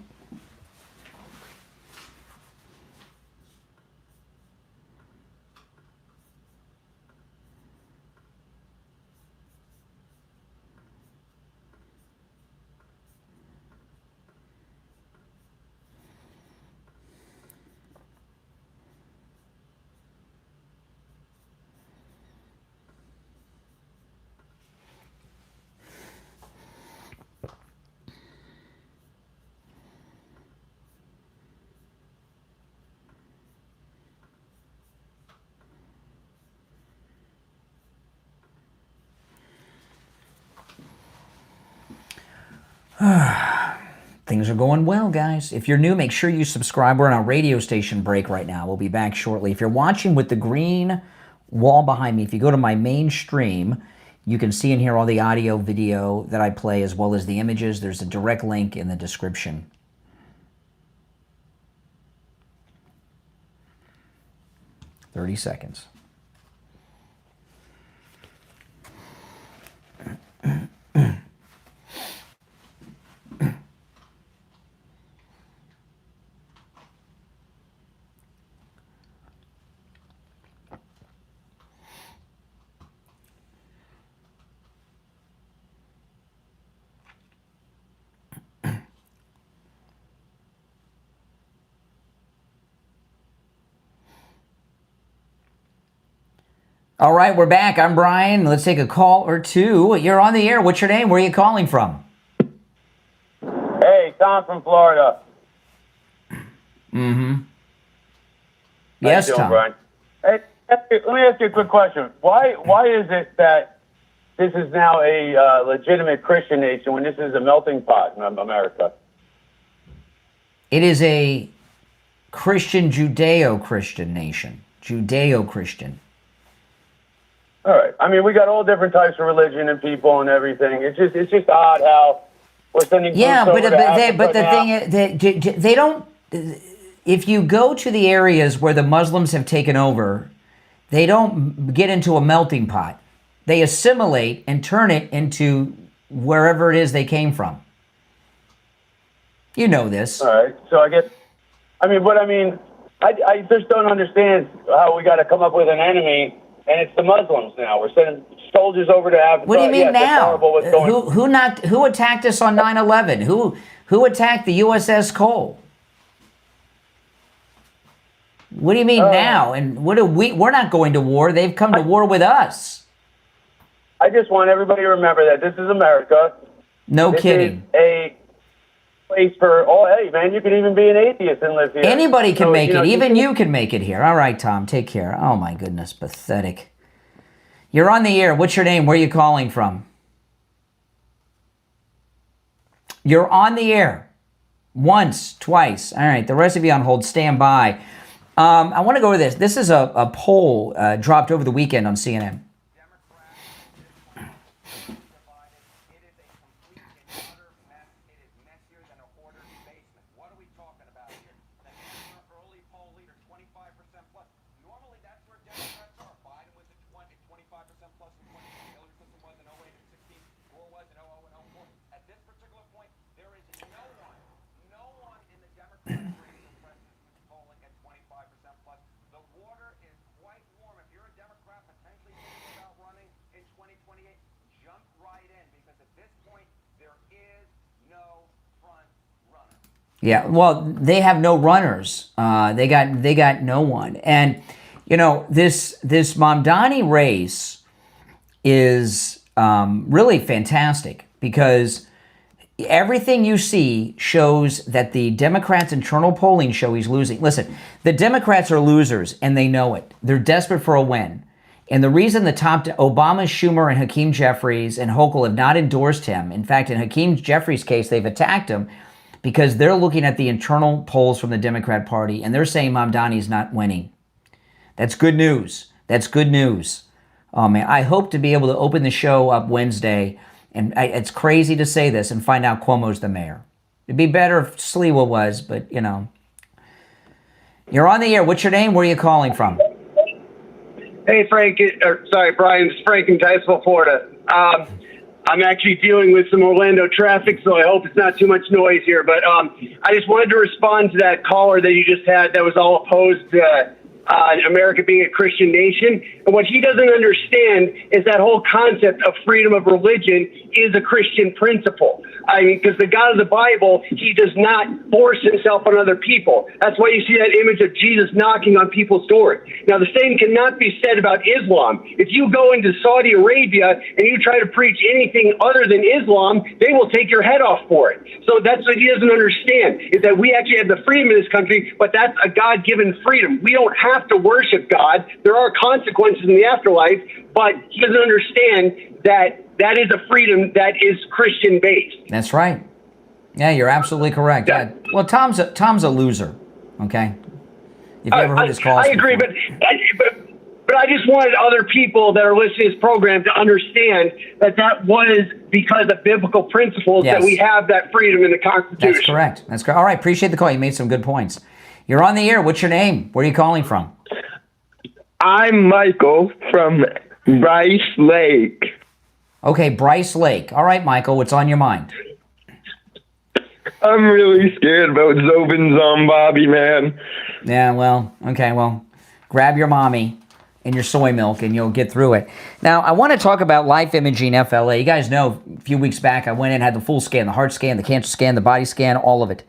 Things are going well, guys. If you're new, make sure you subscribe. We're on a radio station break right now. We'll be back shortly. If you're watching with the green wall behind me, if you go to my main stream, you can see and hear all the audio, video that I play, as well as the images. There's a direct link in the description. "30 seconds. All right, we're back. I'm Brian. Let's take a call or two. You're on the air. What's your name? Where are you calling from? Hey, Tom from Florida. Mm-hmm. Yes, How you doing, Tom. Brian? Hey, let me ask you a quick question. Why is it that this is now a legitimate Christian nation when this is a melting pot in America? It is a Christian, Judeo-Christian nation. Judeo-Christian. All right. I mean, we got all different types of religion and people and everything. It's just odd how we're sending Yeah, groups over to Africa but the now. thing is, they don't. If you go to the areas where the Muslims have taken over, they don't get into a melting pot. They assimilate and turn it into wherever it is they came from. You know this. All right. So I just don't understand how we got to come up with an enemy, and it's the Muslims now. We're sending soldiers over to Africa. What do you mean Yes, that's now? horrible what's going on. Who attacked us on 9/11? Who attacked the USS Cole? What do you mean now? And we're not going to war. They've come to war with us. I just want everybody to remember that this is America. No This kidding. is a place for, hey, man, you can even be an atheist and live here. Anybody can So, make it. Even can- you can make it here. All right, Tom, take care. Oh, my goodness, pathetic. You're on the air. What's your name? Where are you calling from? You're on the air. Once, twice. All right, the rest of you on hold, stand by. I want to go over this. This is a poll dropped over the weekend on CNN. Yeah, well, they have no runners. They got no one. And this Mamdani race is really fantastic because everything you see shows that the Democrats' internal polling show he's losing. Listen, the Democrats are losers, and they know it. They're desperate for a win. And the reason the top Obama, Schumer, and Hakeem Jeffries and Hochul have not endorsed him, in fact, in Hakeem Jeffries' case, they've attacked him because they're looking at the internal polls from the Democrat Party, and they're saying Mamdani's not winning. That's good news. That's good news. Oh, man, I hope to be able to open the show up Wednesday. And it's crazy to say this and find out Cuomo's the mayor. It'd be better if Sliwa was, but, You're on the air. What's your name? Where are you calling from? Hey, Frank. Brian. It's Frank in Titusville, Florida. I'm actually dealing with some Orlando traffic, so I hope it's not too much noise here. But I just wanted to respond to that caller that you just had that was all opposed to America being a Christian nation. And what he doesn't understand is that whole concept of freedom of religion is a Christian principle. I mean, because the God of the Bible, he does not force himself on other people. That's why you see that image of Jesus knocking on people's doors. Now, the same cannot be said about Islam. If you go into Saudi Arabia and you try to preach anything other than Islam, they will take your head off for it. So that's what he doesn't understand, is that we actually have the freedom in this country, but that's a God-given freedom. We don't have to worship God. There are consequences in the afterlife, but he doesn't understand that that is a freedom that is Christian-based. That's right. Yeah, you're absolutely correct. Yeah. Well, Tom's a loser, okay? If you ever heard his calls I agree, but I just wanted other people that are listening to this program to understand that that was because of biblical principles that we have that freedom in the Constitution. That's correct. That's correct. All right, appreciate the call. You made some good points. You're on the air. What's your name? Where are you calling from? I'm Michael from Bryce Lake. Okay, Bryce Lake. All right, Michael, what's on your mind? I'm really scared about Zobin Zombobby, man. Yeah, well, okay, well, grab your mommy and your soy milk and you'll get through it. Now, I want to talk about Life Imaging FLA. You guys know a few weeks back I went in and had the full scan, the heart scan, the cancer scan, the body scan, all of it.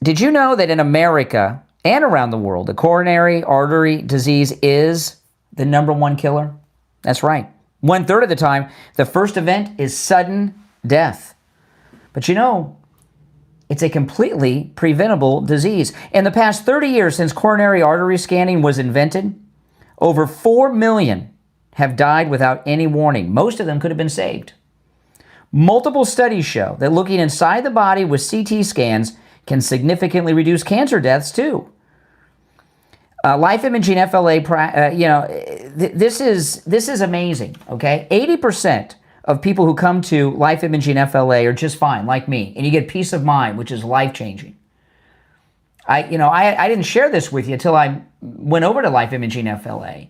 Did you know that in America and around the world, the coronary artery disease is the #1 killer? That's right. 1/3 of the time, the first event is sudden death. But it's a completely preventable disease. In the past 30 years since coronary artery scanning was invented, over 4 million have died without any warning. Most of them could have been saved. Multiple studies show that looking inside the body with CT scans can significantly reduce cancer deaths too. Life Imaging FLA, this is amazing, okay? 80% of people who come to Life Imaging FLA are just fine, like me, and you get peace of mind, which is life-changing. I didn't share this with you until I went over to Life Imaging FLA,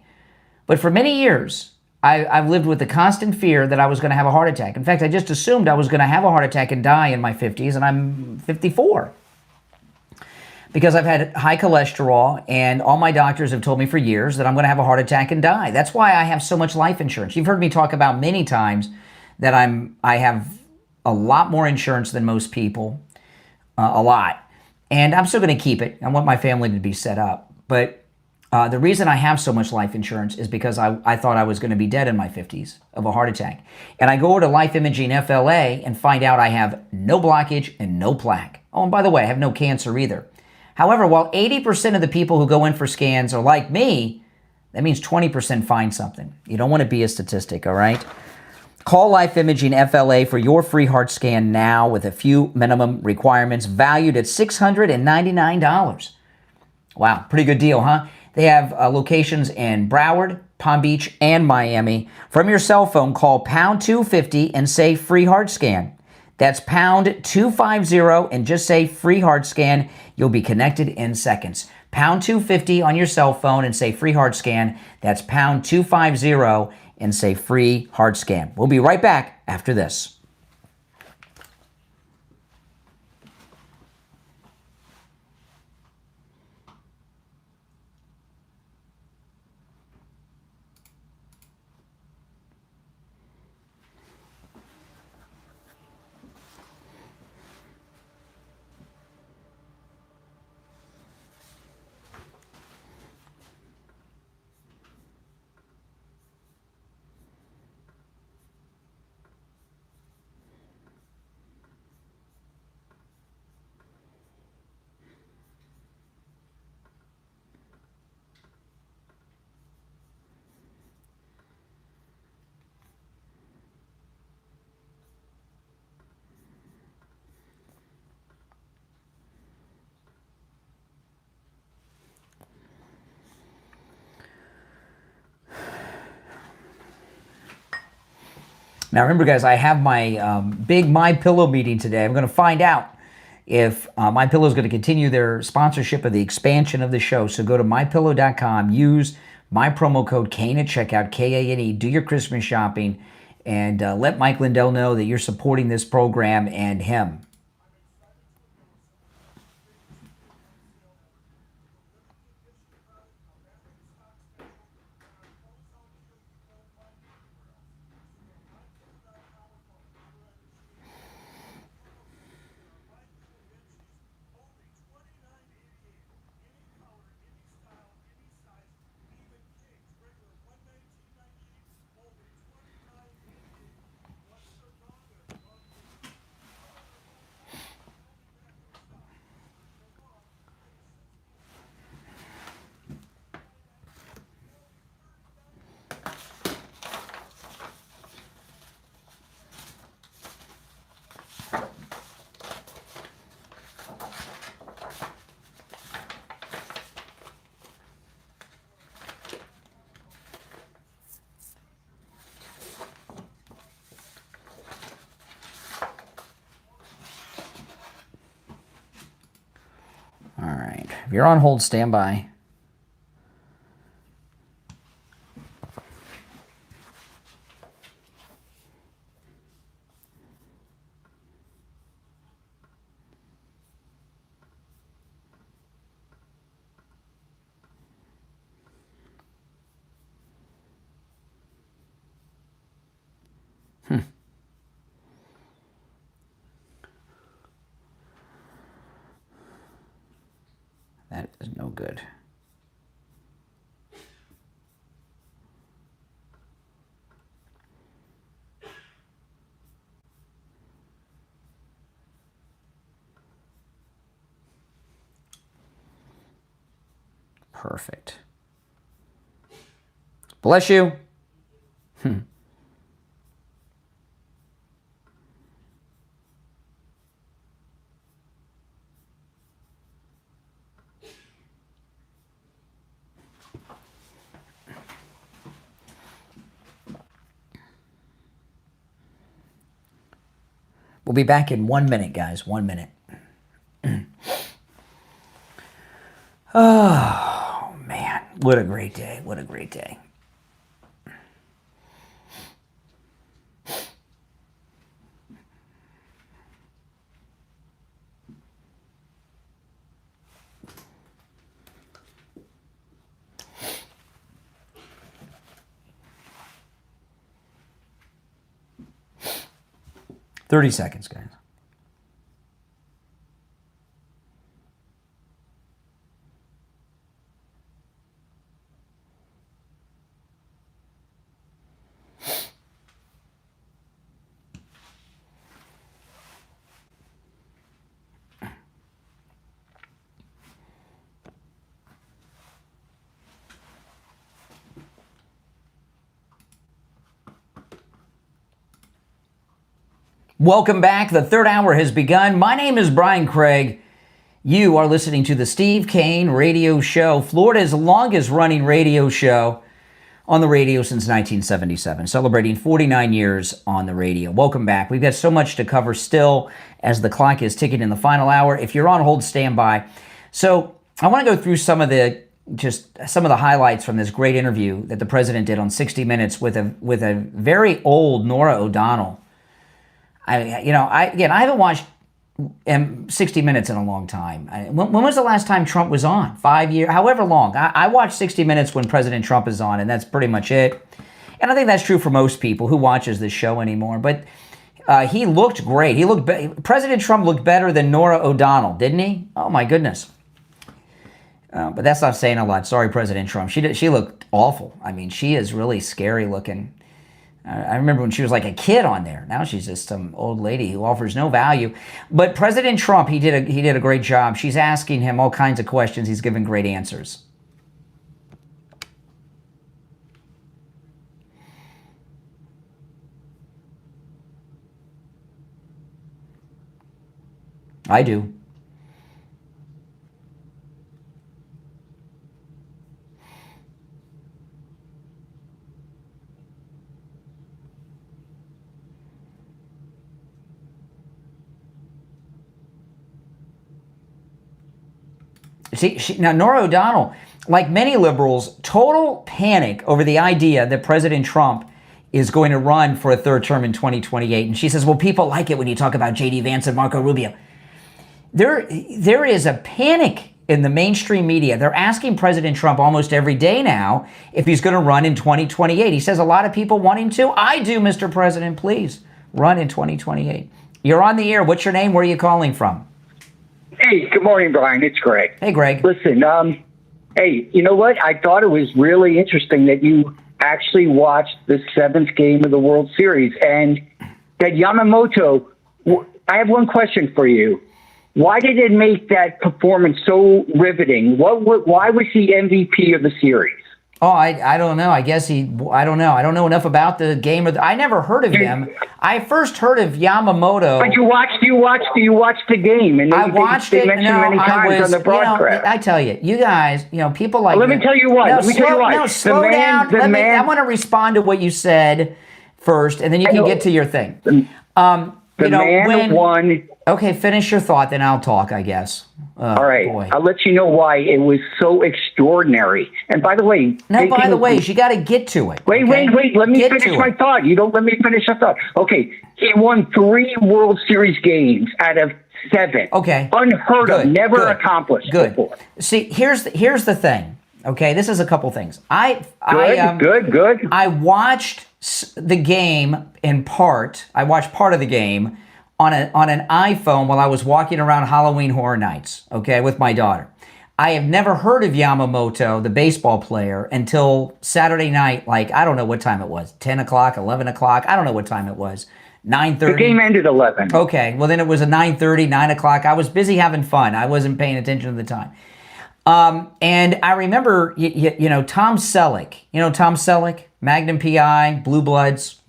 but for many years, I've lived with the constant fear that I was going to have a heart attack. In fact, I just assumed I was going to have a heart attack and die in my 50s, and I'm 54. Because I've had high cholesterol, and all my doctors have told me for years that I'm going to have a heart attack and die. That's why I have so much life insurance. You've heard me talk about many times that I have a lot more insurance than most people, a lot. And I'm still going to keep it. I want my family to be set up. But the reason I have so much life insurance is because I thought I was going to be dead in my 50s of a heart attack. And I go over to Life Imaging FLA and find out I have no blockage and no plaque. Oh, and by the way, I have no cancer either. However, while 80% of the people who go in for scans are like me, that means 20% find something. You don't want to be a statistic, all right? Call Life Imaging FLA for your free heart scan now with a few minimum requirements valued at $699. Wow, pretty good deal, huh? They have locations in Broward, Palm Beach, and Miami. From your cell phone, call pound 250 and say free heart scan. That's pound 250 and just say free heart scan. You'll be connected in seconds. Pound 250 on your cell phone and say free heart scan. That's pound 250 and say free heart scan. We'll be right back after this. Now, remember, guys, I have my big My Pillow meeting today. I'm going to find out if My Pillow is going to continue their sponsorship of the expansion of the show. So go to mypillow.com, use my promo code Kane at checkout, Kane, do your Christmas shopping, and let Mike Lindell know that you're supporting this program and him. All right. If you're on hold, stand by. That is no good. Perfect. Bless you. We'll be back in 1 minute, guys. 1 minute. Oh, man. What a great day. What a great day. Thirty seconds, guys. Welcome back. The third hour has begun. My name is Brian Craig. You are listening to the Steve Kane Radio Show, Florida's longest running radio show on the radio since 1977, celebrating 49 years on the radio. Welcome back. We've got so much to cover still as the clock is ticking in the final hour. If you're on hold, stand by. So I want to go through some of the highlights from this great interview that the president did on 60 Minutes with a very old Norah O'Donnell. I haven't watched 60 Minutes in a long time. When was the last time Trump was on? 5 years, however long. I watch 60 Minutes when President Trump is on, and that's pretty much it. And I think that's true for most people who watches this show anymore. But he looked great. President Trump looked better than Norah O'Donnell, didn't he? Oh my goodness. But that's not saying a lot. Sorry, President Trump. She looked awful. I mean, she is really scary looking. I remember when she was like a kid on there. Now she's just some old lady who offers no value. But President Trump, he did a great job. She's asking him all kinds of questions. He's giving great answers. I do. See, now Norah O'Donnell, like many liberals, total panic over the idea that President Trump is going to run for a third term in 2028. And she says, well, people like it when you talk about J.D. Vance and Marco Rubio. There is a panic in the mainstream media. They're asking President Trump almost every day now if he's going to run in 2028. He says a lot of people want him to. I do, Mr. President. Please run in 2028. You're on the air. What's your name? Where are you calling from? Hey, good morning, Brian. It's Greg. Hey, Greg. Listen, hey, you know what? I thought it was really interesting that you actually watched the 7th game of the World Series, and that Yamamoto, I have one question for you. Why did it make that performance so riveting? Why was he MVP of the series? Oh, I don't know. I guess I don't know. I don't know enough about the game. I never heard of him. I first heard of Yamamoto. But you watched the game, and I watched they it. mentioned many times on the broadcast. I tell you, you guys, people like. Well, let me tell you why. No, slow down. I want to respond to what you said first, and then you can get to your thing. The man won. Okay, finish your thought, then I'll talk, I guess. All right. Boy. I'll let you know why it was so extraordinary. And by the way... you got to get to it. Wait. Let me finish my thought. You don't let me finish the thought. Okay. He won 3 World Series games out of 7. Okay. Unheard of. Never accomplished before. See, here's the thing. Okay, this is a couple things. Good. I watched the game in part. I watched part of the game on an iPhone while I was walking around Halloween Horror Nights, okay, with my daughter. I have never heard of Yamamoto, the baseball player, until Saturday night, like, I don't know what time it was, 10 o'clock, 11 o'clock, I don't know what time it was, 9:30. The game ended 11. Okay, well then it was a 9:30, 9 o'clock. I was busy having fun. I wasn't paying attention at the time. And I remember, Tom Selleck. You know Tom Selleck, Magnum PI, Blue Bloods.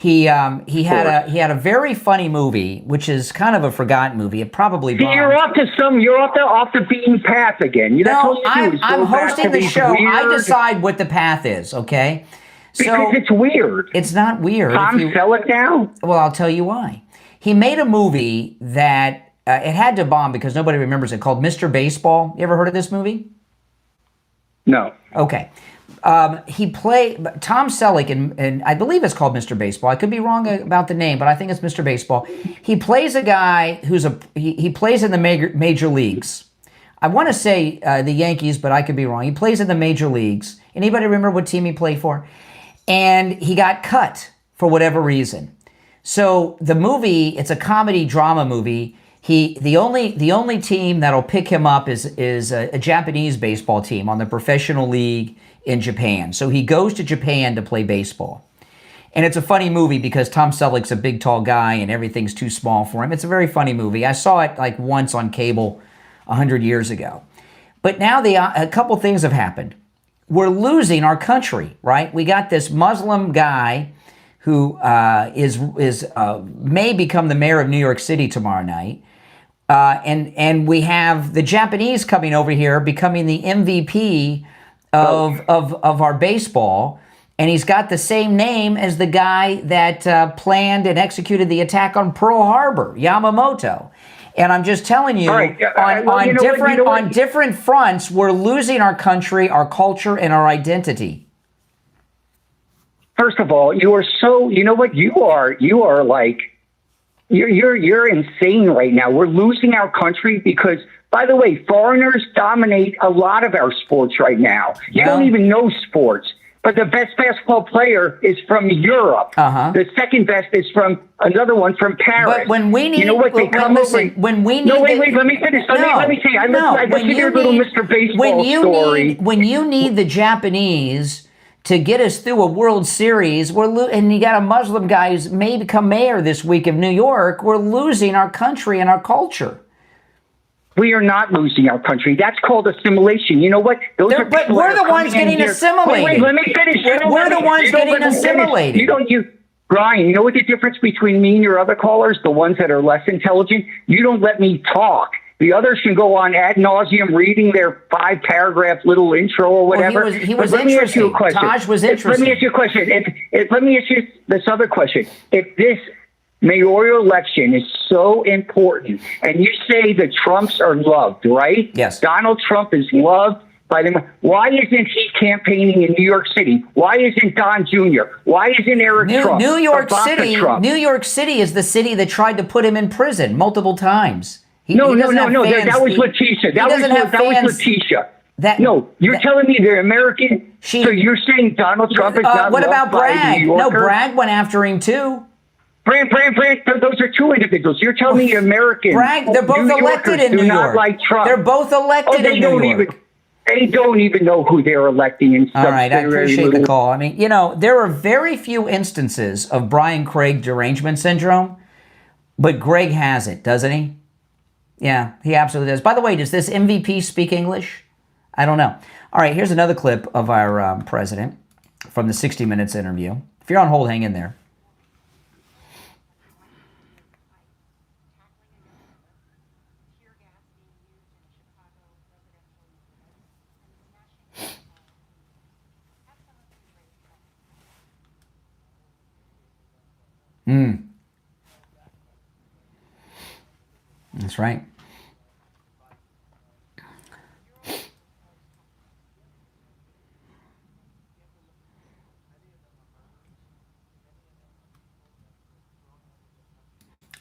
He had a very funny movie, which is kind of a forgotten movie. It probably bombed. You're off the beaten path again. I'm hosting the show. Weird. I decide what the path is. Okay, because it's weird. It's not weird. Tom Selleck now. Well, I'll tell you why. He made a movie that it had to bomb because nobody remembers it, called Mr. Baseball. You ever heard of this movie? No. Okay. He played Tom Selleck, and I believe it's called Mr. Baseball. I could be wrong about the name, but I think it's Mr. Baseball. He plays a guy he plays in the major leagues. I want to say the Yankees, but I could be wrong. He plays in the major leagues. Anybody remember what team he played for? And he got cut for whatever reason. So the movie, it's a comedy drama movie. The only team that'll pick him up is a Japanese baseball team on the professional league in Japan. So he goes to Japan to play baseball. And it's a funny movie because Tom Selleck's a big, tall guy and everything's too small for him. It's a very funny movie. I saw it like once on cable 100 years ago. But now a couple things have happened. We're losing our country, right? We got this Muslim guy who may become the mayor of New York City tomorrow night. And we have the Japanese coming over here becoming the MVP of our baseball, and he's got the same name as the guy that planned and executed the attack on Pearl Harbor, Yamamoto. And I'm just telling you, on different fronts, we're losing our country, our culture, and our identity. First of all, you are so. You know what you are? You are like. You're insane right now. We're losing our country because, by the way, foreigners dominate a lot of our sports right now. You don't even know sports. But the best basketball player is from Europe. The second best is from another one from Paris. But when we need, you know what they come over. When we need, no, wait, let me finish. Let me say, I listened to your little Mr. Baseball story. When you need the Japanese to get us through a World Series, and you got a Muslim guy who's may become mayor this week of New York, we're losing our country and our culture. We are not losing our country. That's called assimilation. You know what? But we're the ones getting assimilated. Wait, let me finish. We're the ones getting assimilated. Brian, you know what the difference between me and your other callers, the ones that are less intelligent? You don't let me talk. The others can go on ad nauseum reading their 5-paragraph little intro or whatever. Well, he was interesting. Taj was interesting. Let me ask you a question. Let me ask you this other question. If this mayoral election is so important, and you say the Trumps are loved, right? Yes. Donald Trump is loved by them. Why isn't he campaigning in New York City? Why isn't Don Jr.? Why isn't Eric Trump? New York Ivanka City. Trump? New York City is the city that tried to put him in prison multiple times. No. That was Letitia. That was Letitia. No, you're telling me they're American. So you're saying Donald Trump is not what loved about by the Bragg? New No, Yorker? Bragg went after him too. Bragg, those are two individuals. You're telling me Americans. Bragg, they're both New elected Yorkers in New do not York. like Trump. They're both elected in New York. They don't even know who they're electing and stuff. All right, I appreciate the call. I mean, there are very few instances of Brian Craig derangement syndrome, but Greg has it, doesn't he? Yeah, he absolutely does. By the way, does this MVP speak English? I don't know. All right, here's another clip of our president from the 60 Minutes interview. If you're on hold, hang in there. That's right.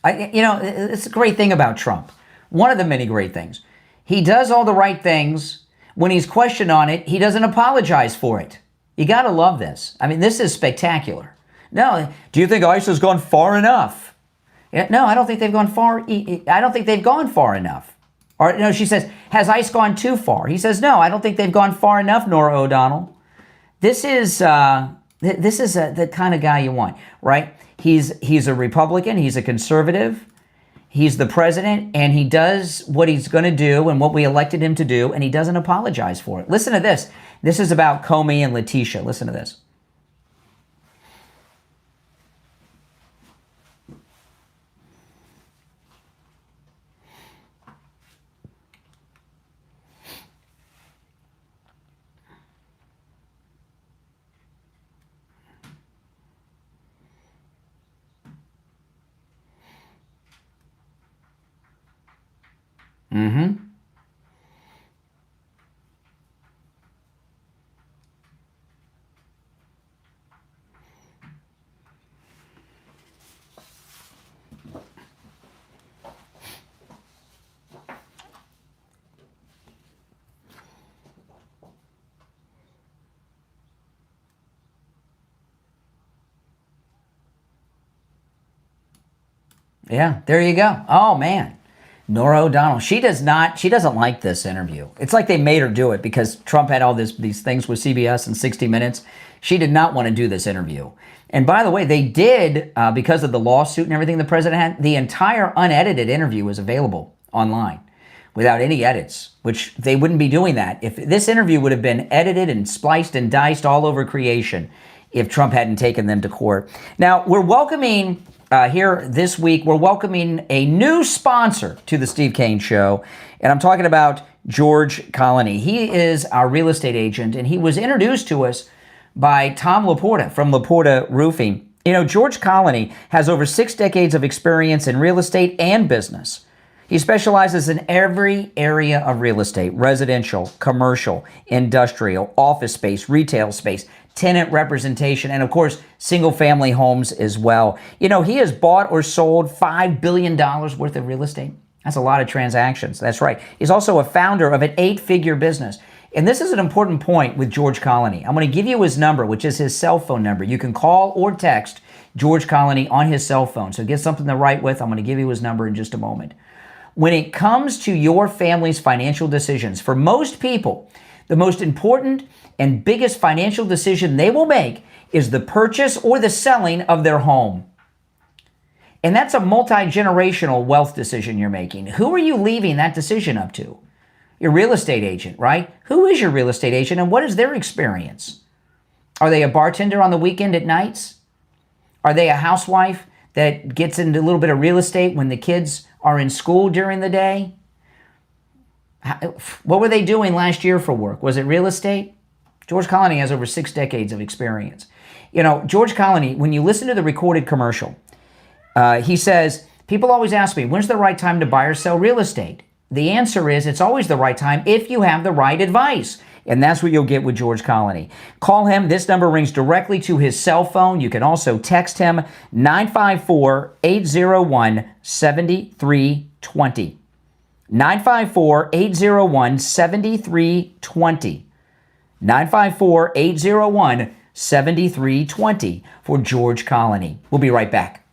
It's a great thing about Trump. One of the many great things. He does all the right things. When he's questioned on it, he doesn't apologize for it. You got to love this. I mean, this is spectacular. No, do you think ICE has gone far enough? No, I don't think they've gone far. I don't think they've gone far enough. Or no, she says, has ICE gone too far? He says, no, I don't think they've gone far enough, Nora O'Donnell. This is the kind of guy you want, right? He's a Republican. He's a conservative. He's the president, and he does what he's going to do and what we elected him to do, and he doesn't apologize for it. Listen to this. This is about Comey and Letitia. Listen to this. Mm-hmm. Yeah, there you go. Oh, man. Nora O'Donnell. She doesn't like this interview. It's like they made her do it because Trump had all these things with CBS and 60 Minutes. She did not want to do this interview. And by the way, they did, because of the lawsuit and everything the president had, the entire unedited interview was available online without any edits, which they wouldn't be doing that. If this interview would have been edited and spliced and diced all over creation if Trump hadn't taken them to court. Now, we're welcoming... here this week, we're welcoming a new sponsor to the Steve Kane Show, and I'm talking about George Colony. He is our real estate agent, and he was introduced to us by Tom Laporta from Laporta Roofing. George Colony has over 6 decades of experience in real estate and business. He specializes in every area of real estate: residential, commercial, industrial, office space, retail space, tenant representation, and of course, single-family homes as well. He has bought or sold $5 billion worth of real estate. That's a lot of transactions. That's right. He's also a founder of an 8-figure business. And this is an important point with George Colony. I'm going to give you his number, which is his cell phone number. You can call or text George Colony on his cell phone. So get something to write with. I'm going to give you his number in just a moment. When it comes to your family's financial decisions, for most people, the most important and biggest financial decision they will make is the purchase or the selling of their home. And that's a multi-generational wealth decision you're making. Who are you leaving that decision up to? Your real estate agent, right? Who is your real estate agent and what is their experience? Are they a bartender on the weekend at nights? Are they a housewife that gets into a little bit of real estate when the kids are in school during the day? What were they doing last year for work? Was it real estate? George Colony has over 6 decades of experience. George Colony, when you listen to the recorded commercial, He says, people always ask me, when's the right time to buy or sell real estate? The answer is it's always the right time if you have the right advice. And that's what you'll get with George Colony. Call him. This number rings directly to his cell phone. You can also text him 954-801-7320. 954-801-7320. 954-801-7320 for George Colony. We'll be right back.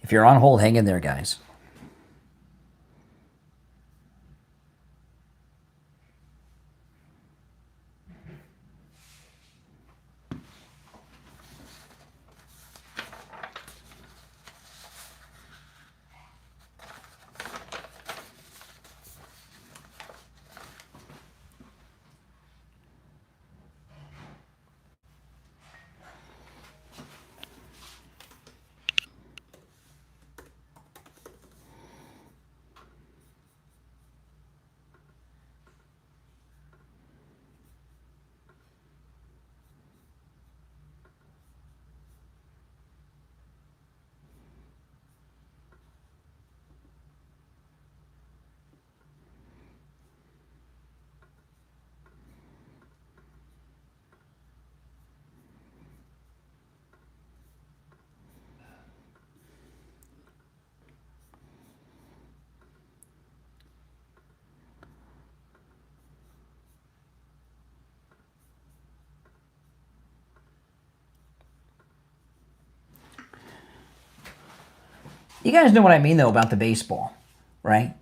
If you're on hold, hang in there, guys. You guys know what I mean, though, about the baseball, right?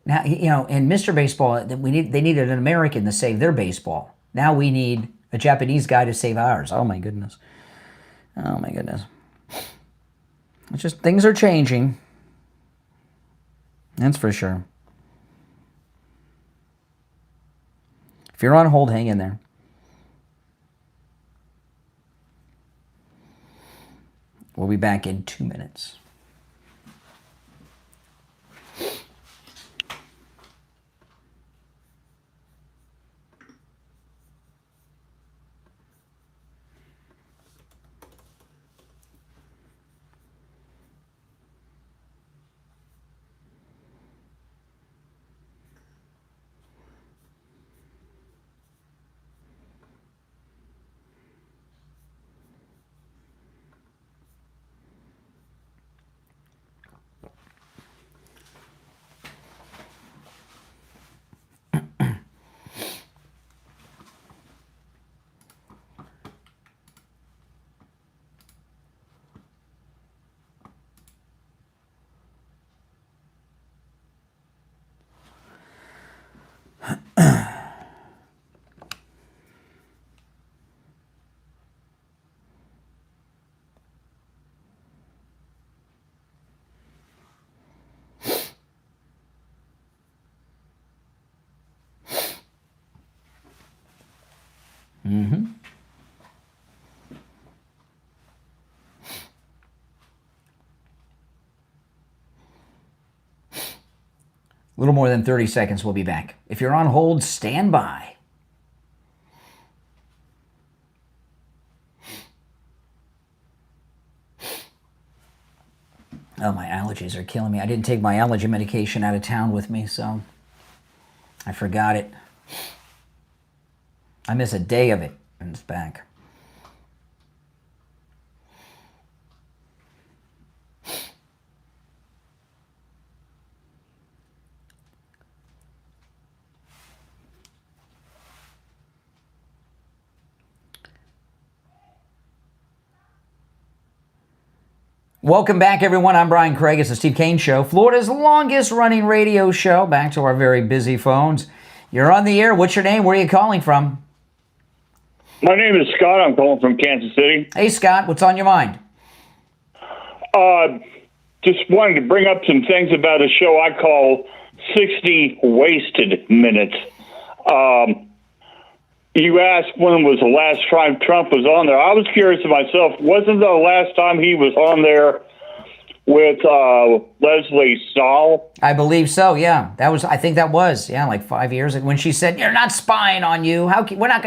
Now, you know, in Mr. Baseball, they needed an American to save their baseball. Now we need a Japanese guy to save ours. Oh, my goodness. Oh, my goodness. It's just, things are changing. That's for sure. If you're on hold, hang in there. We'll be back in 2 minutes. Mm-hmm. A little more than 30 seconds, we'll be back. If you're on hold, stand by. Oh, my allergies are killing me. I didn't take my allergy medication out of town with me, so I forgot it. I miss a day of it, and it's back. Welcome back, everyone. I'm Brian Craig. It's the Steve Kane Show, Florida's longest-running radio show. Back to our very busy phones. You're on the air. What's your name? Where are you calling from? My name is Scott. I'm calling from Kansas City. Hey, Scott, what's on your mind? Just wanted to bring up some things about a show I call 60 Wasted Minutes. You asked when was the last time Trump was on there. I was curious to myself, wasn't the last time he was on there with Leslie Stahl? I believe so, yeah. I think that was, like 5 years ago when she said, "You're not spying on you.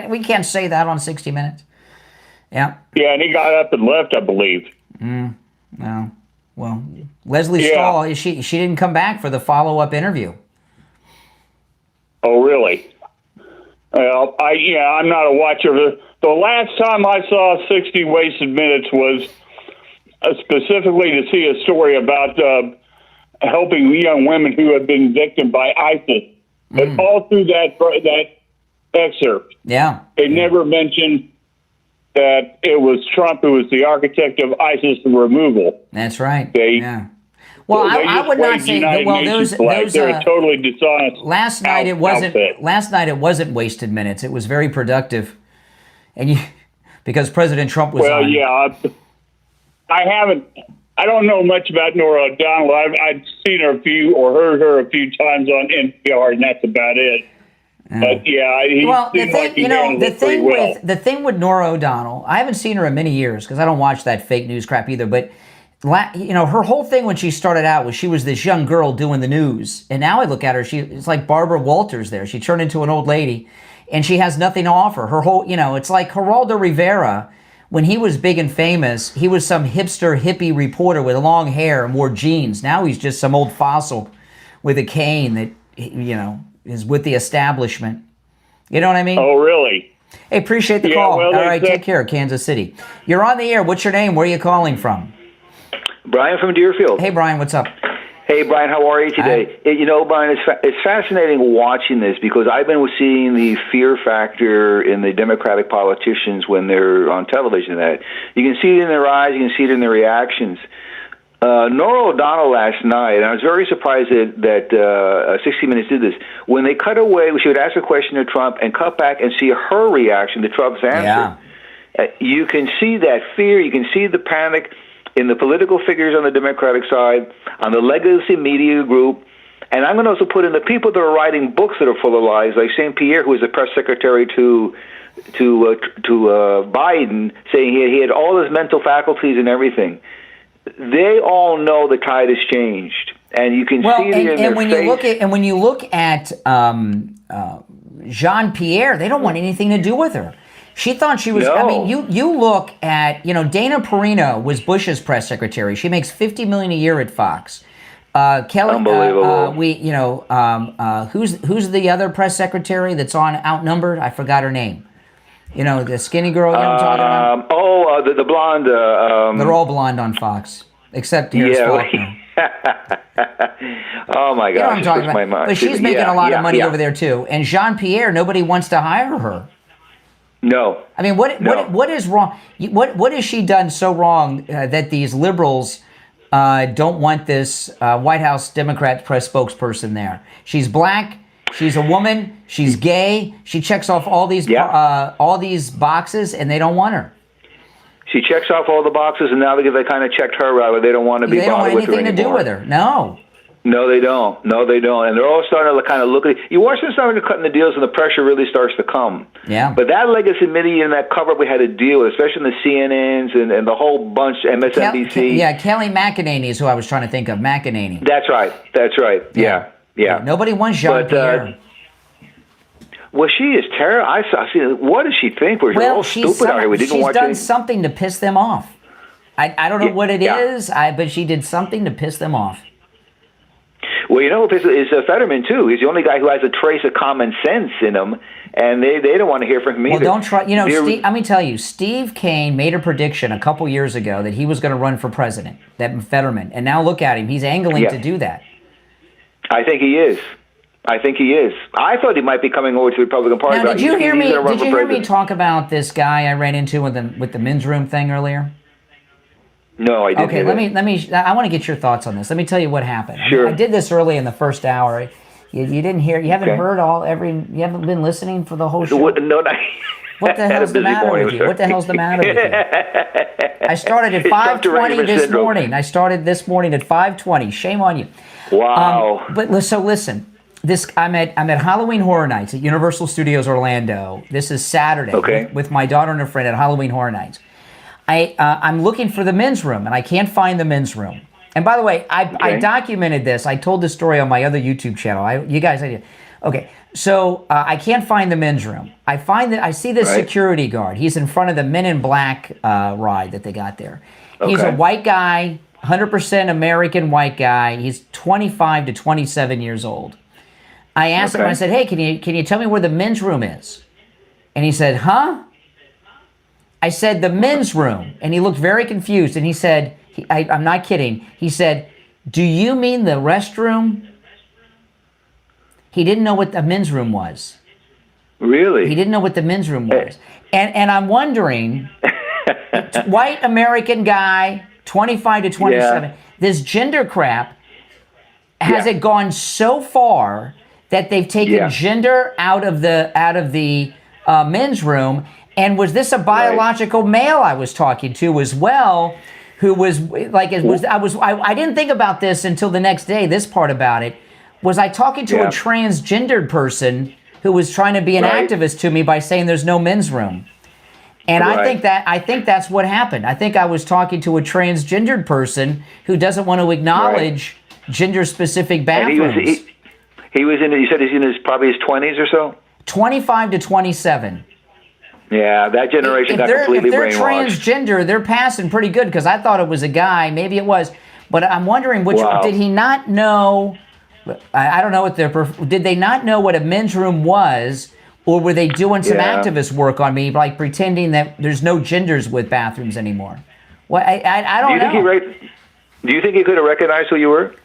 We can't say that on 60 Minutes." Yeah. Yeah, and he got up and left, I believe. No. Well, Leslie Stahl, she didn't come back for the follow-up interview. Oh, really? Well, I'm not a watcher. The last time I saw 60 Wasted Minutes was specifically to see a story about helping young women who have been victimed by ISIS. But all through that excerpt, they never mentioned that it was Trump who was the architect of ISIS removal. That's right. Well, I would not say. Well, they're totally dishonest. Last night it wasn't wasted minutes. It was very productive, and because President Trump was on. I don't know much about Norah O'Donnell. I've seen her heard her a few times on NPR, and that's about it. But the thing with Norah O'Donnell, I haven't seen her in many years because I don't watch that fake news crap either. But her whole thing when she started out was she was this young girl doing the news, and now I look at her, it's like Barbara Walters. There, she turned into an old lady, and she has nothing to offer. Her whole, it's like Geraldo Rivera. When he was big and famous, he was some hipster hippie reporter with long hair and wore jeans. Now he's just some old fossil with a cane that is with the establishment. You know what I mean? Oh, really? Hey, appreciate the call. All right, take care, Kansas City. You're on the air. What's your name? Where are you calling from? Brian from Deerfield. Hey, Brian, what's up? Hey, Brian, how are you today? Brian, it's fascinating watching this because I've been seeing the fear factor in the Democratic politicians when they're on television. That you can see it in their eyes, you can see it in their reactions. Norah O'Donnell last night, and I was very surprised that 60 Minutes did this. When they cut away, she would ask a question to Trump and cut back and see her reaction to Trump's answer. You can see that fear, you can see the panic in the political figures on the Democratic side, on the legacy media group, and I'm going to also put in the people that are writing books that are full of lies, like St. Pierre, who was the press secretary to Biden, saying he had all his mental faculties and everything. They all know the tide has changed, and you can see it in their face. When you look at Jean Pierre, they don't want anything to do with her. She thought she was. No. I mean, you look at Dana Perino was Bush's press secretary. She makes $50 million a year at Fox. Kelly, unbelievable. Who's the other press secretary that's on Outnumbered? I forgot her name. The skinny girl. You know what I'm talking about? The blonde. They're all blonde on Fox, except Harris Faulkner. Oh my gosh! You know what I'm talking about? But she's making a lot of money over there too. And Jean Pierre, nobody wants to hire her. No. I mean, what is wrong? What has she done so wrong that these liberals don't want this White House Democrat press spokesperson there? She's black. She's a woman. She's gay. She checks off all these boxes, and they don't want her. She checks off all the boxes, and now they kind of checked her out, but they don't want to be bothered with her anymore. They don't want anything to do with her. No. No, they don't. And they're all starting to kind of look at it. You watch them starting to cut in the deals, and the pressure really starts to come. Yeah. But that legacy media and that cover-up we had to deal with, especially in the CNNs and the whole bunch, MSNBC. Kelly McEnany is who I was trying to think of. McEnany. That's right. Yeah. Nobody wants Jean Pierre. Well, she is terrible. I see. What does she think? We're all stupid out here. We didn't watch it. She's done something to piss them off. I don't know what it is, but she did something to piss them off. Well, is Fetterman, too. He's the only guy who has a trace of common sense in him, and they don't want to hear from him either. Well, don't try. Steve, let me tell you, Steve Kane made a prediction a couple years ago that he was going to run for president, that Fetterman. And now look at him. He's angling to do that. I think he is. I thought he might be coming over to the Republican Party. Now, did you hear me talk about this guy I ran into with the men's room thing earlier? No, I didn't. Okay, I want to get your thoughts on this. Let me tell you what happened. Sure. I did this early in the first hour. You didn't hear. You haven't heard you haven't been listening for the whole show. No, What the hell's the matter with you? What the hell's the matter with you? I started at 5:20 this morning. I started this morning at 5:20. Shame on you. Wow. But so listen, I'm at Halloween Horror Nights at Universal Studios Orlando. This is Saturday with my daughter and a friend at Halloween Horror Nights. I'm looking for the men's room, and I can't find the men's room. And by the way, I documented this. I told this story on my other YouTube channel. You guys, okay. So I can't find the men's room. I see this security guard. He's in front of the Men in Black ride that they got there. He's a white guy, 100% American white guy. He's 25 to 27 years old. I asked him. I said, "Hey, can you tell me where the men's room is?" And he said, "Huh?" I said, "The men's room." And he looked very confused. And he said, "I'm not kidding." He said, "Do you mean the restroom?" He didn't know what the men's room was. Really? He didn't know what the men's room was. And I'm wondering, white American guy, 25 to 27, this gender crap, has it gone so far that they've taken gender out of the men's room? And was this a biological male I was talking to as well, who was like, I didn't think about this until the next day, this part about it. Was I talking to a transgendered person who was trying to be an activist to me by saying there's no men's room? And I think that's what happened. I think I was talking to a transgendered person who doesn't want to acknowledge gender-specific bathrooms. And he was in. You said he's in probably his 20s or so. 25 to 27. Yeah, that generation got completely brainwashed. If they're transgender, they're passing pretty good because I thought it was a guy. Maybe it was, but I'm wondering which. Did he not know? I don't know what did they not know what a men's room was, or were they doing some activist work on me, like pretending that there's no genders with bathrooms anymore? Well, I don't know. Do you think he could have recognized who you were?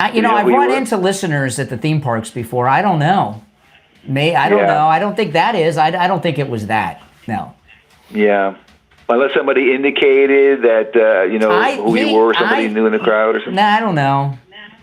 I've run into listeners at the theme parks before. I don't know. I don't know. I don't think that is. I don't think it was that. No. Yeah. Unless somebody indicated that who you were, somebody knew in the crowd or something. Nah,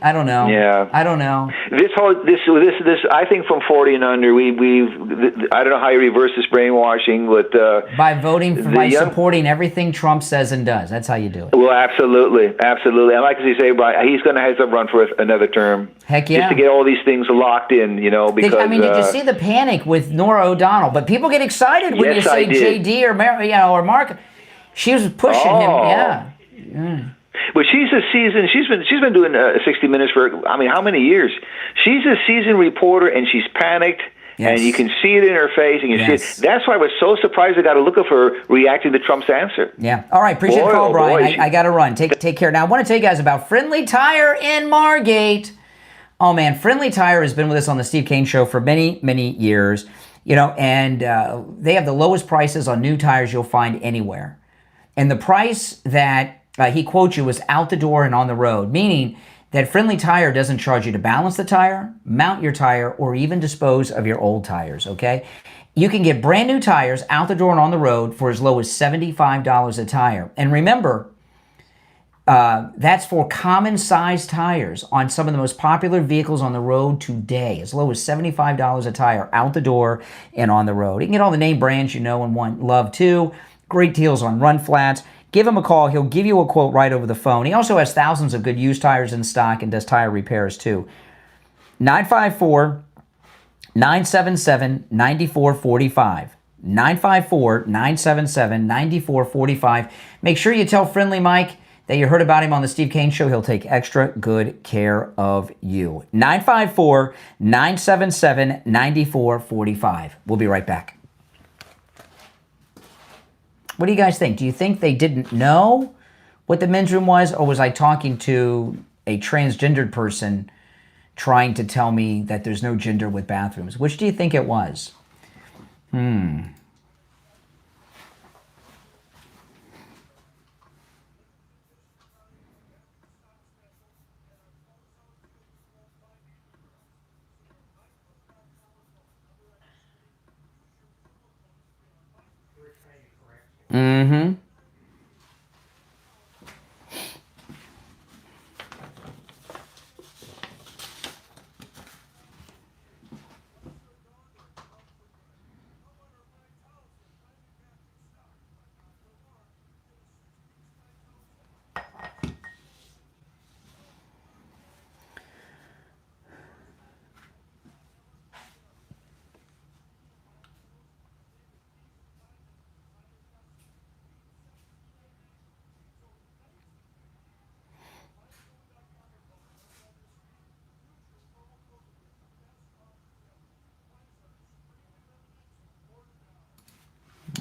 I don't know. Yeah, I don't know. This I think from 40 and under, I don't know how you reverse this brainwashing, but by voting by supporting everything Trump says and does. That's how you do it. Well, absolutely. And like you say, Brian, he's going to have to run for another term. Heck yeah! Just to get all these things locked in, because did you see the panic with Nora O'Donnell? But people get excited when you say JD or Mark. She was pushing him. Yeah. But she's a seasoned. She's been doing 60 Minutes for how many years? She's a seasoned reporter, and she's panicked, and you can see it in her face, and you see it. That's why I was so surprised I got a look of her reacting to Trump's answer. Yeah. All right. Appreciate the call, Brian. I got to run. Take care. Now I want to tell you guys about Friendly Tire in Margate. Oh man, Friendly Tire has been with us on the Steve Kane Show for many, many years. And they have the lowest prices on new tires you'll find anywhere, and the price that he quotes you as out the door and on the road, meaning that Friendly Tire doesn't charge you to balance the tire, mount your tire, or even dispose of your old tires, okay? You can get brand new tires out the door and on the road for as low as $75 a tire. And remember, that's for common size tires on some of the most popular vehicles on the road today, as low as $75 a tire out the door and on the road. You can get all the name brands you know and love too. Great deals on run flats. Give him a call. He'll give you a quote right over the phone. He also has thousands of good used tires in stock and does tire repairs too. 954-977-9445. 954-977-9445. Make sure you tell Friendly Mike that you heard about him on the Steve Kane Show. He'll take extra good care of you. 954-977-9445. We'll be right back. What do you guys think? Do you think they didn't know what the men's room was, or was I talking to a transgendered person trying to tell me that there's no gender with bathrooms? Which do you think it was? Mm-hmm.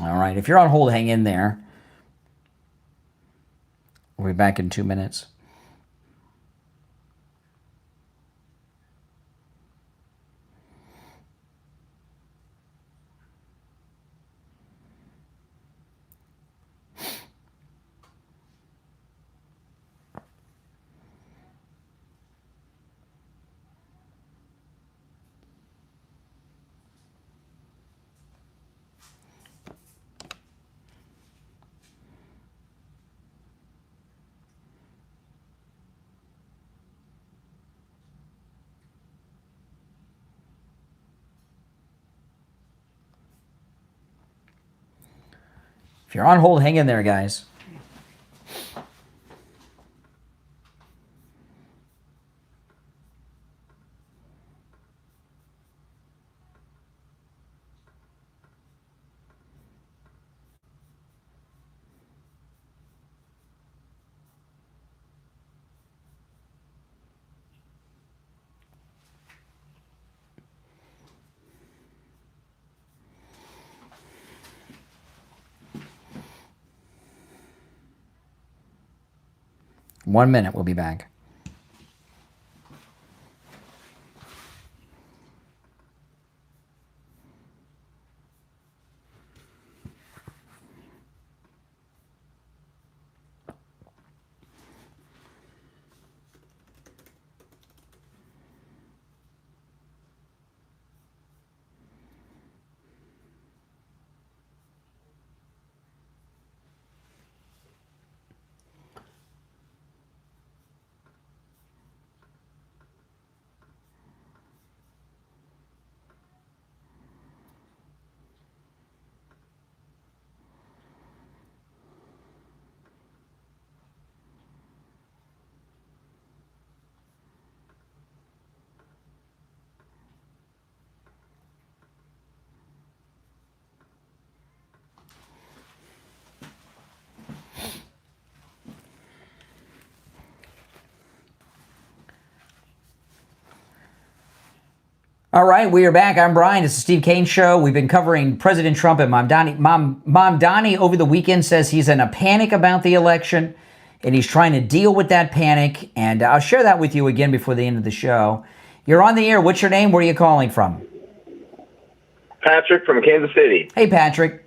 All right. If you're on hold, hang in there. We'll be back in 2 minutes. If you're on hold, hang in there, guys. One minute, we'll be back. All right, we are back. I'm Brian. It's the Steve Kane Show. We've been covering President Trump and Mamdani. Mamdani over the weekend says he's in a panic about the election, and he's trying to deal with that panic. And I'll share that with you again before the end of the show. You're on the air. What's your name? Where are you calling from? Patrick from Kansas City. Hey, Patrick.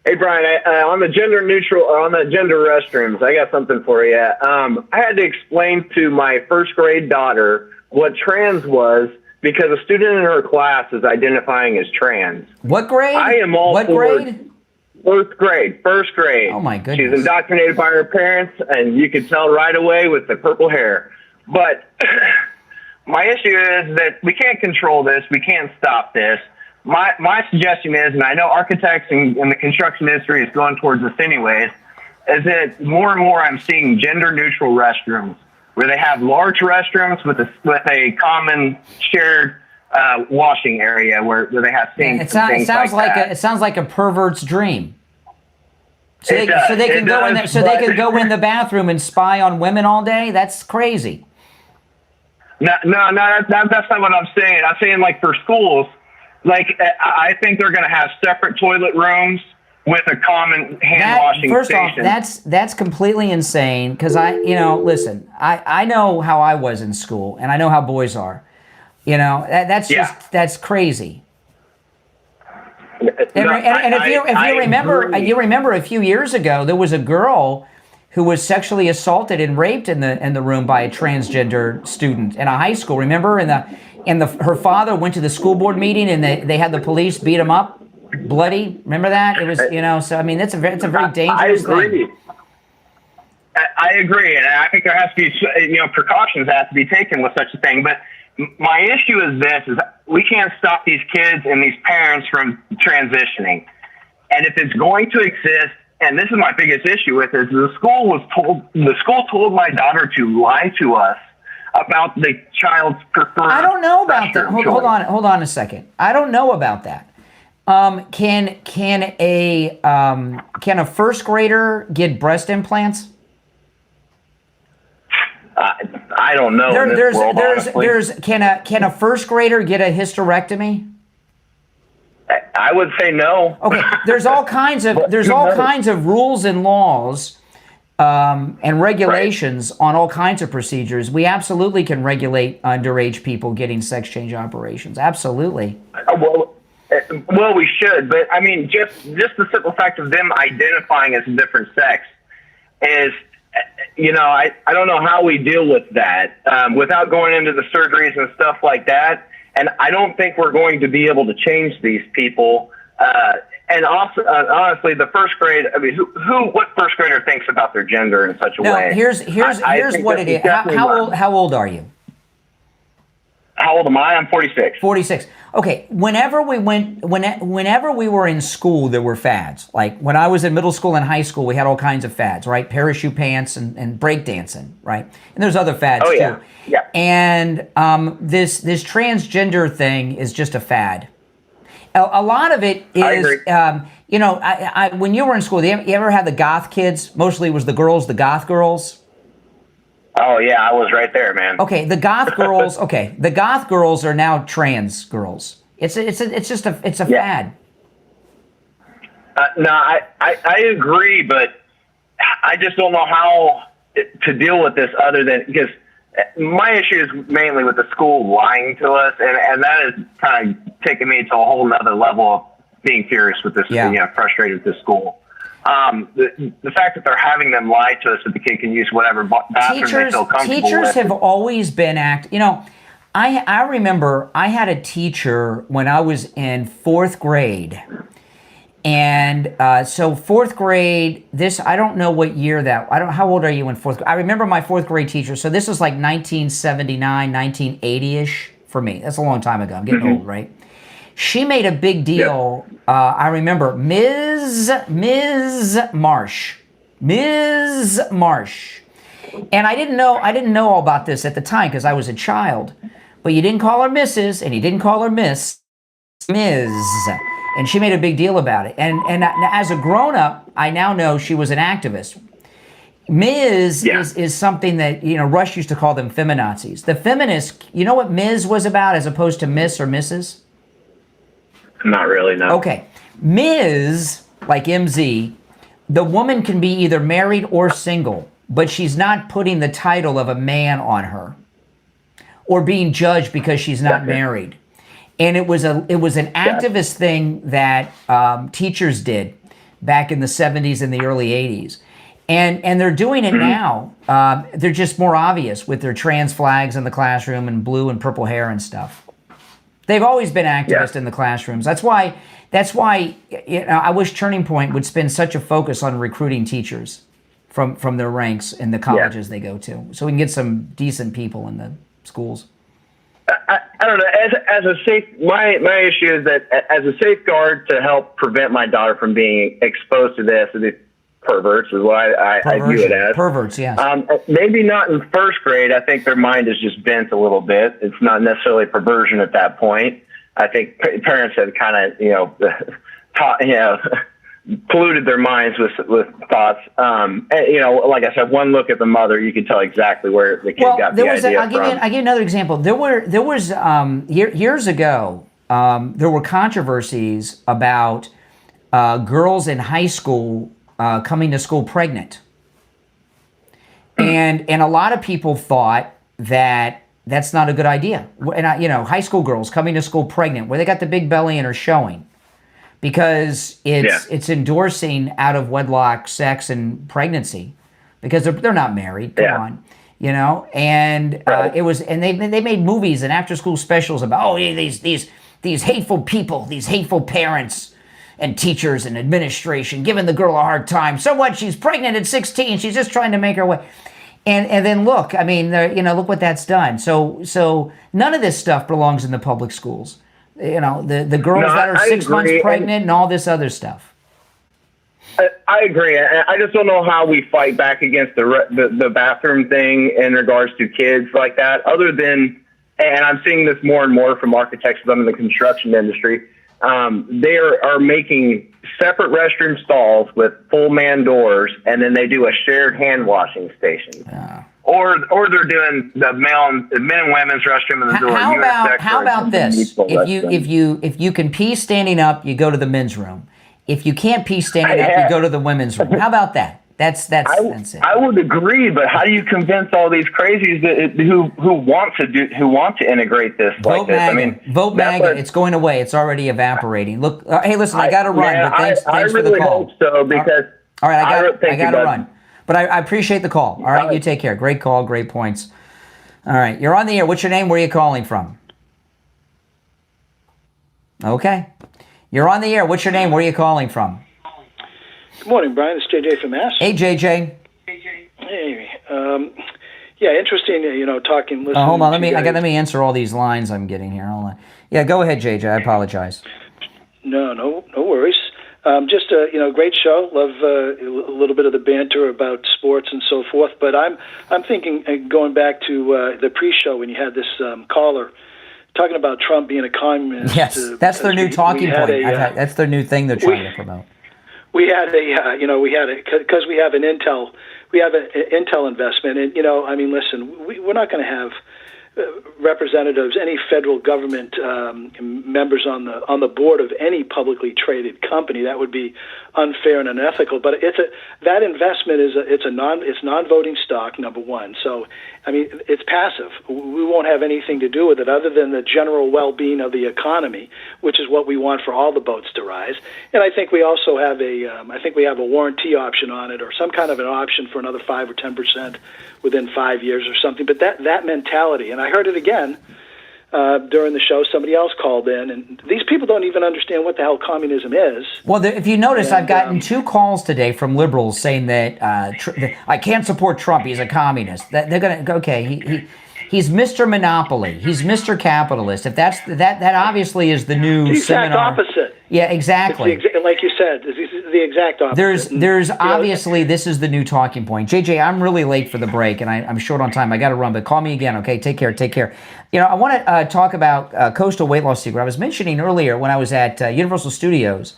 Hey, Brian. On the gender restrooms, I got something for you. I had to explain to my first grade daughter what trans was, because a student in her class is identifying as trans. What grade? I am all what for grade? First grade. Oh, my goodness. She's indoctrinated by her parents, and you can tell right away with the purple hair. But my issue is that we can't control this. We can't stop this. My suggestion is, and I know architects and the construction industry is going towards this anyways, is that more and more I'm seeing gender-neutral restrooms, where they have large restrooms with a common shared washing area where they have sinks. It sounds like a pervert's dream. So they can go in the bathroom and spy on women all day. That's crazy. No, that's not what I'm saying. I'm saying, like, for schools, like, I think they're going to have separate toilet rooms with a common hand washing first station. Off, that's completely insane, because listen, I know how I was in school, and I know how boys are. That's crazy. If you remember a few years ago, there was a girl who was sexually assaulted and raped in the room by a transgender student in a high school. Remember? And her father went to the school board meeting, and they had the police beat him up. Bloody, remember that? It was, so I mean, it's a very dangerous thing. I agree, and I think there has to be, precautions that have to be taken with such a thing. But my issue is this: we can't stop these kids and these parents from transitioning. And if it's going to exist, and this is my biggest issue with it, the school told my daughter to lie to us about the child's preferred. I don't know about that. Hold on a second. I don't know about that. Can a first grader get breast implants? I don't know. Can a first grader get a hysterectomy? I would say no. Okay, there's all kinds of rules and laws and regulations on all kinds of procedures. We absolutely can regulate underage people getting sex change operations. Absolutely. Well, we should, but I mean, just the simple fact of them identifying as a different sex is, I don't know how we deal with that without going into the surgeries and stuff like that. And I don't think we're going to be able to change these people. And also, honestly, the first grade. I mean, what first grader thinks about their gender in such a way? Here's what it is. How old are you? How old am I? I'm 46. 46. Okay. Whenever we were in school, there were fads. Like when I was in middle school and high school, we had all kinds of fads, right? Parachute pants and breakdancing, right? And there's other fads too. Yeah. And this transgender thing is just a fad. A lot of it is, when you were in school, you ever had the goth kids? Mostly it was the girls, the goth girls. Oh yeah, I was right there, man. Okay, the goth girls. Okay, the goth girls are now trans girls. It's just a fad. No, I agree, but I just don't know how to deal with this other than because my issue is mainly with the school lying to us, and that is kind of taking me to a whole nother level of being furious with this, frustrated with this school. The fact that they're having them lie to us that the kid can use whatever bathroom they feel comfortable teachers with. have always been I remember I had a teacher when I was in 4th grade. And so 4th grade, I don't know what year how old are you in 4th grade? I remember my 4th grade teacher. So this was like 1979, 1980-ish for me. That's a long time ago. I'm getting old, right? She made a big deal. I remember Ms. Marsh. Ms. Marsh. And I didn't know all about this at the time because I was a child. But you didn't call her Mrs. and you didn't call her Miss. Ms. And she made a big deal about it. And as a grown-up, I now know she was an activist. Ms. is something that, Rush used to call them feminazis. The feminists, you know what Ms. was about as opposed to Miss or Mrs.? Not really, no. Okay. Ms., like MZ, the woman can be either married or single, but she's not putting the title of a man on her or being judged because she's not married. And it was an activist thing that teachers did back in the 70s and the early 80s. And they're doing it now. They're just more obvious with their trans flags in the classroom and blue and purple hair and stuff. They've always been activists in the classrooms. That's why I wish Turning Point would spend such a focus on recruiting teachers from their ranks in the colleges they go to, so we can get some decent people in the schools. I don't know. My issue is that as a safeguard to help prevent my daughter from being exposed to this, perverts is what I view it as. Perverts, yes. Maybe not in 1st grade. I think their mind is just bent a little bit. It's not necessarily perversion at that point. I think parents have kind of, polluted their minds with thoughts. Like I said, one look at the mother, you can tell exactly where the kid got the idea from. I'll give you another example. There was years ago, there were controversies about girls in high school coming to school pregnant. And a lot of people thought that that's not a good idea. And high school girls coming to school pregnant, where they got the big belly and are showing, because it's endorsing out of wedlock sex and pregnancy, because they're not married. Come on, And it was, and they made movies and after school specials about these hateful people, these hateful parents and teachers and administration giving the girl a hard time. So what? She's pregnant at 16. She's just trying to make her way. And then look, look what that's done. So none of this stuff belongs in the public schools. The girls that are 6 months pregnant and all this other stuff. I agree. I just don't know how we fight back against the bathroom thing in regards to kids like that, other than, and I'm seeing this more and more from architects in the construction industry. They are making separate restroom stalls with full man doors, and then they do a shared hand washing station. or they're doing the men and women's restroom in the door. How about this? If you can pee standing up, you go to the men's room. If you can't pee standing up, you go to the women's room. How about that? That's it. I would agree, but how do you convince all these crazies who want to integrate this like this? MAGA. I mean, vote MAGA. It's going away. It's already evaporating. Look, hey, listen, I got to run. Man, but thanks for the really call. Hope so, because all right, I got to bud. run. But I appreciate the call. All right, you take care. Great call, great points. All right, you're on the air. What's your name? Where are you calling from? Okay, you're on the air. What's your name? Where are you calling from? Good morning, Brian. It's JJ from Mass. Hey, JJ. Hey, yeah, interesting. Talking. Listening. Hold on. Let me answer all these lines I'm getting here. Hold on. Yeah, go ahead, JJ. I apologize. No worries. Just great show. Love a little bit of the banter about sports and so forth. But I'm thinking going back to the pre-show when you had this caller talking about Trump being a communist. Yes, that's their new talking point. That's their new thing they're trying to promote. We had because we have an Intel investment, and listen, we're not going to have representatives, any federal government members on the board of any publicly traded company. That would be unfair and unethical. But that investment it's non-voting stock, number one. So it's passive. We won't have anything to do with it other than the general well-being of the economy, which is what we want for all the boats to rise. And I think we also have a warranty option on it, or some kind of an option for another 5 or 10% within 5 years or something. But that mentality, and I heard it again during the show. Somebody else called in, and these people don't even understand what the hell communism is. Well, if you notice, I've gotten 2 calls today from liberals saying that I can't support Trump. He's a communist. That they're going to he's Mr. Monopoly. He's Mr. Capitalist. If that obviously is the new the exact seminar. opposite. Yeah, exactly. Like you said, it's the exact opposite. There's obviously this is the new talking point. JJ, I'm really late for the break, and I'm short on time. I got to run, but call me again, okay? Take care. I want to talk about Coastal Weight Loss Secret. I was mentioning earlier when I was at Universal Studios.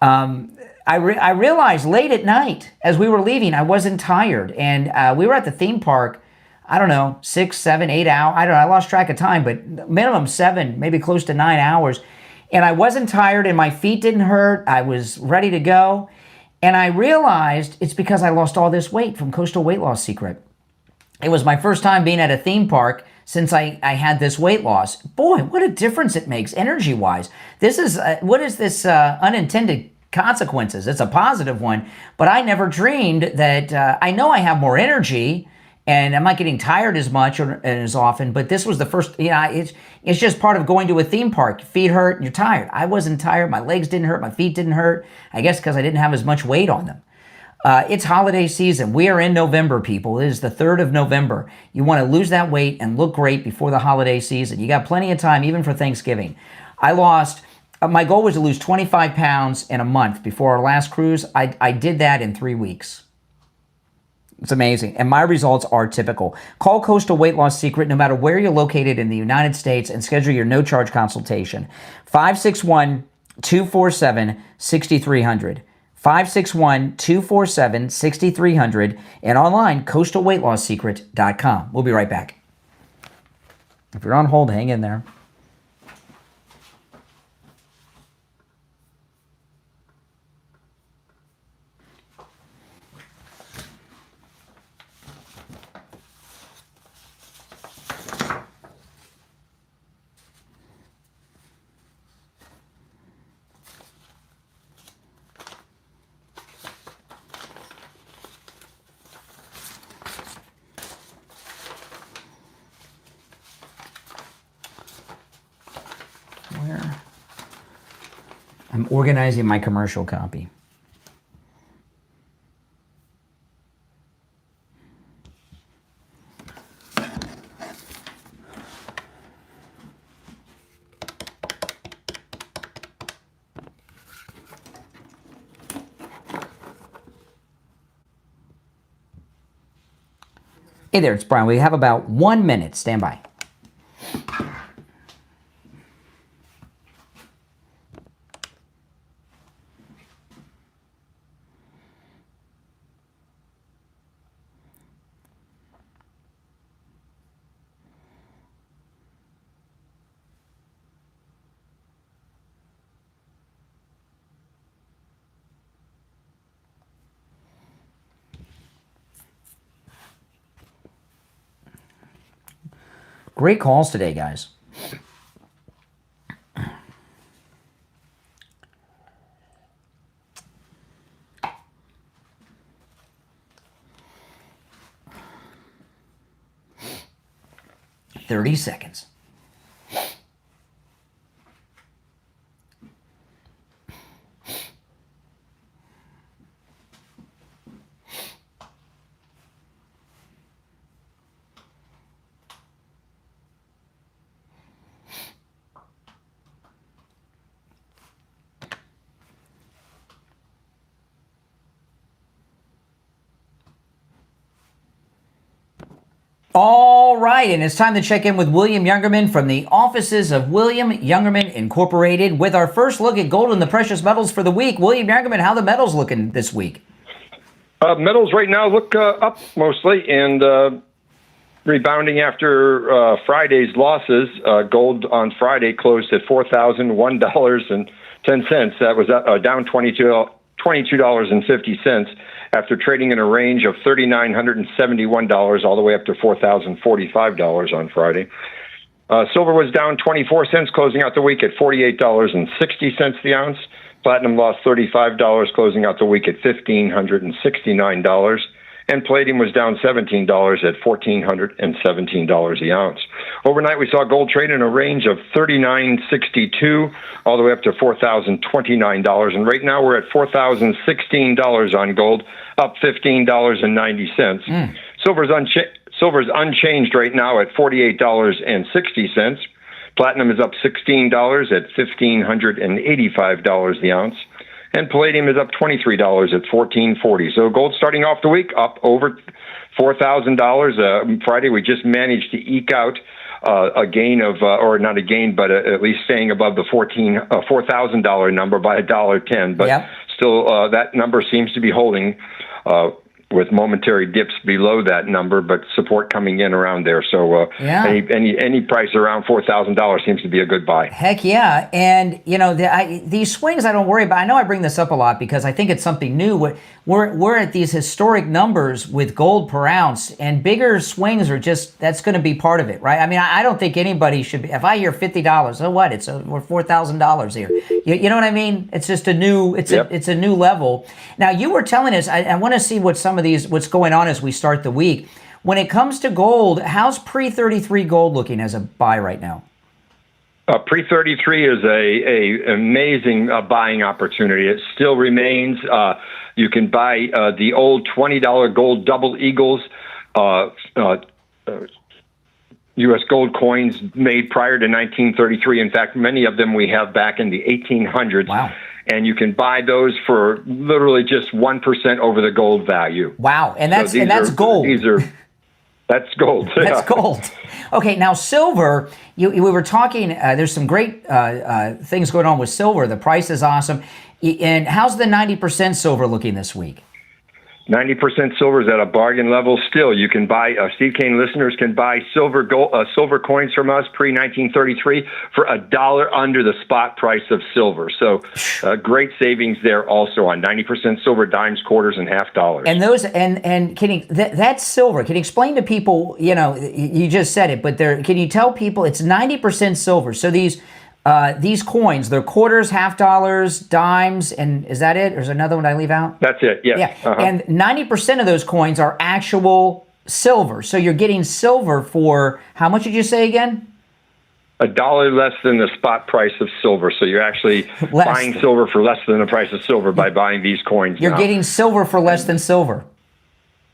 I realized late at night as we were leaving, I wasn't tired, and we were at the theme park. I don't know, 6, 7, 8 hours. I don't know. I lost track of time, but minimum 7, maybe close to 9 hours. And I wasn't tired and my feet didn't hurt. I was ready to go. And I realized it's because I lost all this weight from Coastal Weight Loss Secret. It was my first time being at a theme park since I had this weight loss. Boy, what a difference it makes energy-wise. This is, what is this unintended consequences? It's a positive one, but I never dreamed that, I know I have more energy, and I'm not getting tired as much or as often, but this was the first, it's just part of going to a theme park. Your feet hurt and you're tired. I wasn't tired. My legs didn't hurt. My feet didn't hurt. I guess because I didn't have as much weight on them. It's holiday season. We are in November, people. It is the 3rd of November. You want to lose that weight and look great before the holiday season. You got plenty of time, even for Thanksgiving. I lost, my goal was to lose 25 pounds in a month before our last cruise. I did that in 3 weeks. It's amazing. And my results are typical. Call Coastal Weight Loss Secret no matter where you're located in the United States and schedule your no-charge consultation. 561-247-6300. 561-247-6300. And online, coastalweightlossecret.com. We'll be right back. If you're on hold, hang in there. I'm organizing my commercial copy. Hey there, it's Brian. We have about 1 minute. Stand by. Great calls today, guys. $30 seconds. All right, and it's time to check in with William Youngerman from the offices of William Youngerman Incorporated with our first look at gold and the precious metals for the week. William Youngerman, how the metals looking this week? Metals right now look up mostly and rebounding after Friday's losses. Gold on Friday closed at $4,001.10. That was down $22.50 after trading in a range of $3,971 all the way up to $4,045 on Friday. Silver was down 24 cents, closing out the week at $48.60 the ounce. Platinum lost $35, closing out the week at $1,569. And palladium was down $17 at $1,417 the ounce. Overnight, we saw gold trade in a range of $3,962 all the way up to $4,029. And right now, we're at $4,016 on gold, up $15.90. Silver's unchanged right now at $48.60. Platinum is up $16 at $1,585 the ounce. And palladium is up $23 at $14.40. So gold starting off the week up over $4,000. Friday, we just managed to eke out a gain of, or not a gain, but at least staying above the $4,000 number by $1.10. But still, that number seems to be holding with momentary dips below that number, but support coming in around there. So any price around $4,000 seems to be a good buy. Heck yeah. And, you know, these swings I don't worry about. I know I bring this up a lot because I think it's something new. We're at these historic numbers with gold per ounce, and bigger swings are just, that's going to be part of it, right? I mean, I don't think anybody should be, if I hear $50, so what? We're $4,000 here. You know what I mean? It's just a new, it's a new level. Now, you were telling us, I want to see what some of these, what's going on as we start the week. When it comes to gold, how's pre-33 gold looking as a buy right now? Pre-33 is a amazing buying opportunity. It still remains. You can buy the old $20 gold double eagles, U.S. gold coins made prior to 1933. In fact, many of them we have back in the 1800s. Wow. And you can buy those for literally just 1% over the gold value. Wow, and that's gold. That's gold. That's gold. Okay, now silver. We were talking. There's some great things going on with silver. The price is awesome. And how's the 90% silver looking this week? 90% silver is at a bargain level still. You can buy, Steve Kane listeners can buy silver coins from us pre-1933 for $1 under the spot price of silver. So great savings there also on 90% silver, dimes, quarters, and half dollars. And those, and that's silver. Can you explain to people, you know, you just said it, but can you tell people it's 90% silver? So these coins, they're quarters, half dollars, dimes, and is that it? Or is there another one I leave out? That's it, yeah. And 90% of those coins are actual silver. So you're getting silver for, how much did you say again? $1 less than the spot price of silver. So you're actually buying silver for less than the price of silver by buying these coins. You're getting silver for less than silver.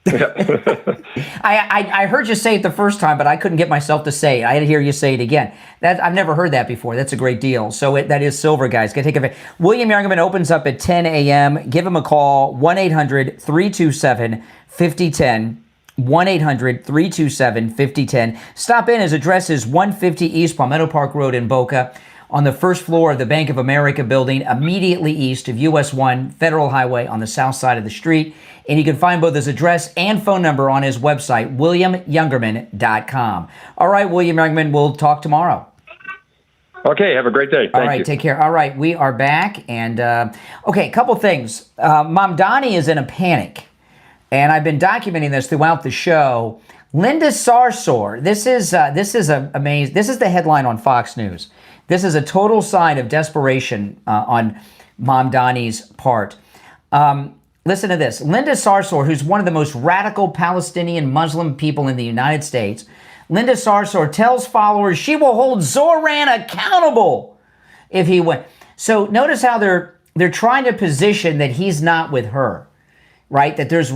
I heard you say it the first time, but I couldn't get myself to say it. I had to hear you say it again. I've never heard that before. That's a great deal. So that is silver, guys. Take a William Youngerman opens up at 10 a.m. Give him a call, 1-800-327-5010. 1-800-327-5010. Stop in. His address is 150 East Palmetto Park Road in Boca, on the first floor of the Bank of America building, immediately east of US 1 Federal Highway on the south side of the street. And you can find both his address and phone number on his website, williamyoungerman.com. All right, William Youngerman, we'll talk tomorrow. Okay, have a great day. All right, take care. All right, we are back. And, okay, a couple things. Mamdani is in a panic. And I've been documenting this throughout the show. Linda Sarsour. This is amazing. This is the headline on Fox News. This is a total sign of desperation on Mamdani's part. Listen to this. Linda Sarsour, who's one of the most radical Palestinian Muslim people in the United States, Linda Sarsour tells followers she will hold Zohran accountable if he wins. So notice how they're trying to position that he's not with her, right? That there's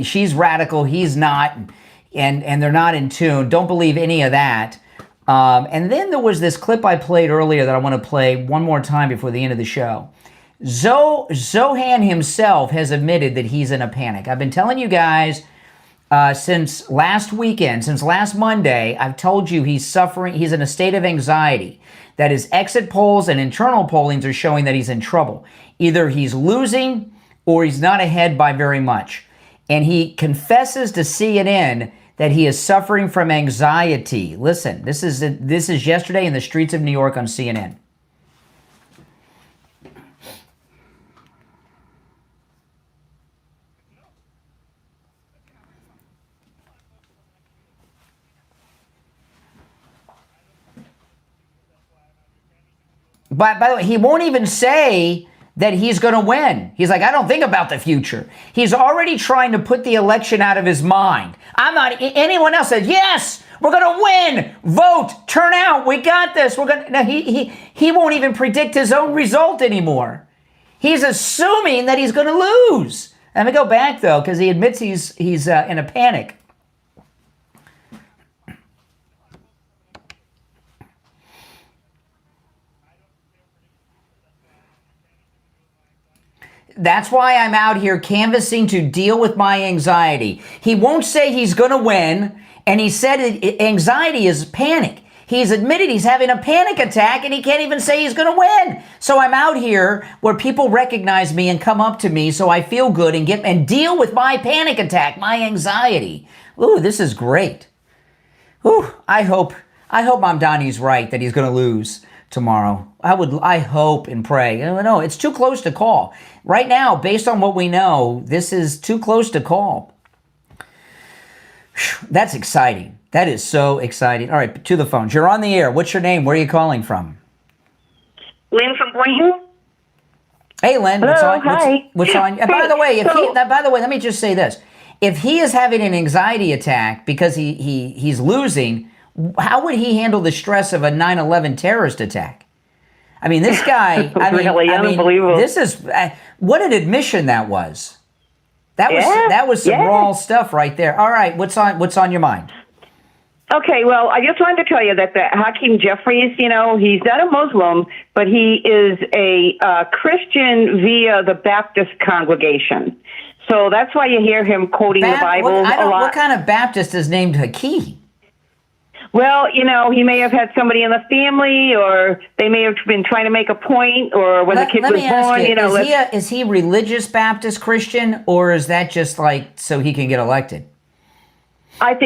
she's radical, he's not, and they're not in tune. Don't believe any of that. And then there was this clip I played earlier that I want to play one more time before the end of the show. Zohran himself has admitted that he's in a panic. I've been telling you guys since last weekend, since last Monday, I've told you he's suffering, he's in a state of anxiety. That his exit polls and internal pollings are showing that he's in trouble. Either he's losing or he's not ahead by very much. And he confesses to CNN that he is suffering from anxiety. Listen, this is yesterday in the streets of New York on CNN. By the way, he won't even say that he's going to win. He's like, I don't think about the future. He's already trying to put the election out of his mind. I'm not, anyone else says, yes, we're going to win. Vote, turn out, we got this. We're going to, no, he won't even predict his own result anymore. He's assuming that he's going to lose. Let me go back, though, because he admits he's in a panic. That's why I'm out here canvassing to deal with my anxiety. He won't say he's going to win, and he said anxiety is panic. He's admitted he's having a panic attack, and he can't even say he's going to win. So I'm out here where people recognize me and come up to me so I feel good and deal with my panic attack, my anxiety. Ooh, this is great. Ooh, I hope Mamdani's right that he's going to lose tomorrow. I hope and pray. No, it's too close to call. Right now, based on what we know, this is too close to call. That's exciting. That is so exciting. All right, to the phones. You're on the air. What's your name? Where are you calling from? Lynn from Boynton. Hey, Lynn. Hello, hi. What's on? And by the way, let me just say this. If he is having an anxiety attack because he's losing, how would he handle the stress of a 9/11 terrorist attack? I mean, this guy, unbelievable. This is, what an admission that was. That was some raw stuff right there. All right, what's on your mind? Okay, well, I just wanted to tell you that the Hakeem Jeffries, he's not a Muslim, but he is a Christian via the Baptist congregation. So that's why you hear him quoting the Bible a lot. What kind of Baptist is named Hakeem? Well, he may have had somebody in the family, or they may have been trying to make a point, or when the kid was born, is he religious Baptist Christian, or is that just like so he can get elected? I think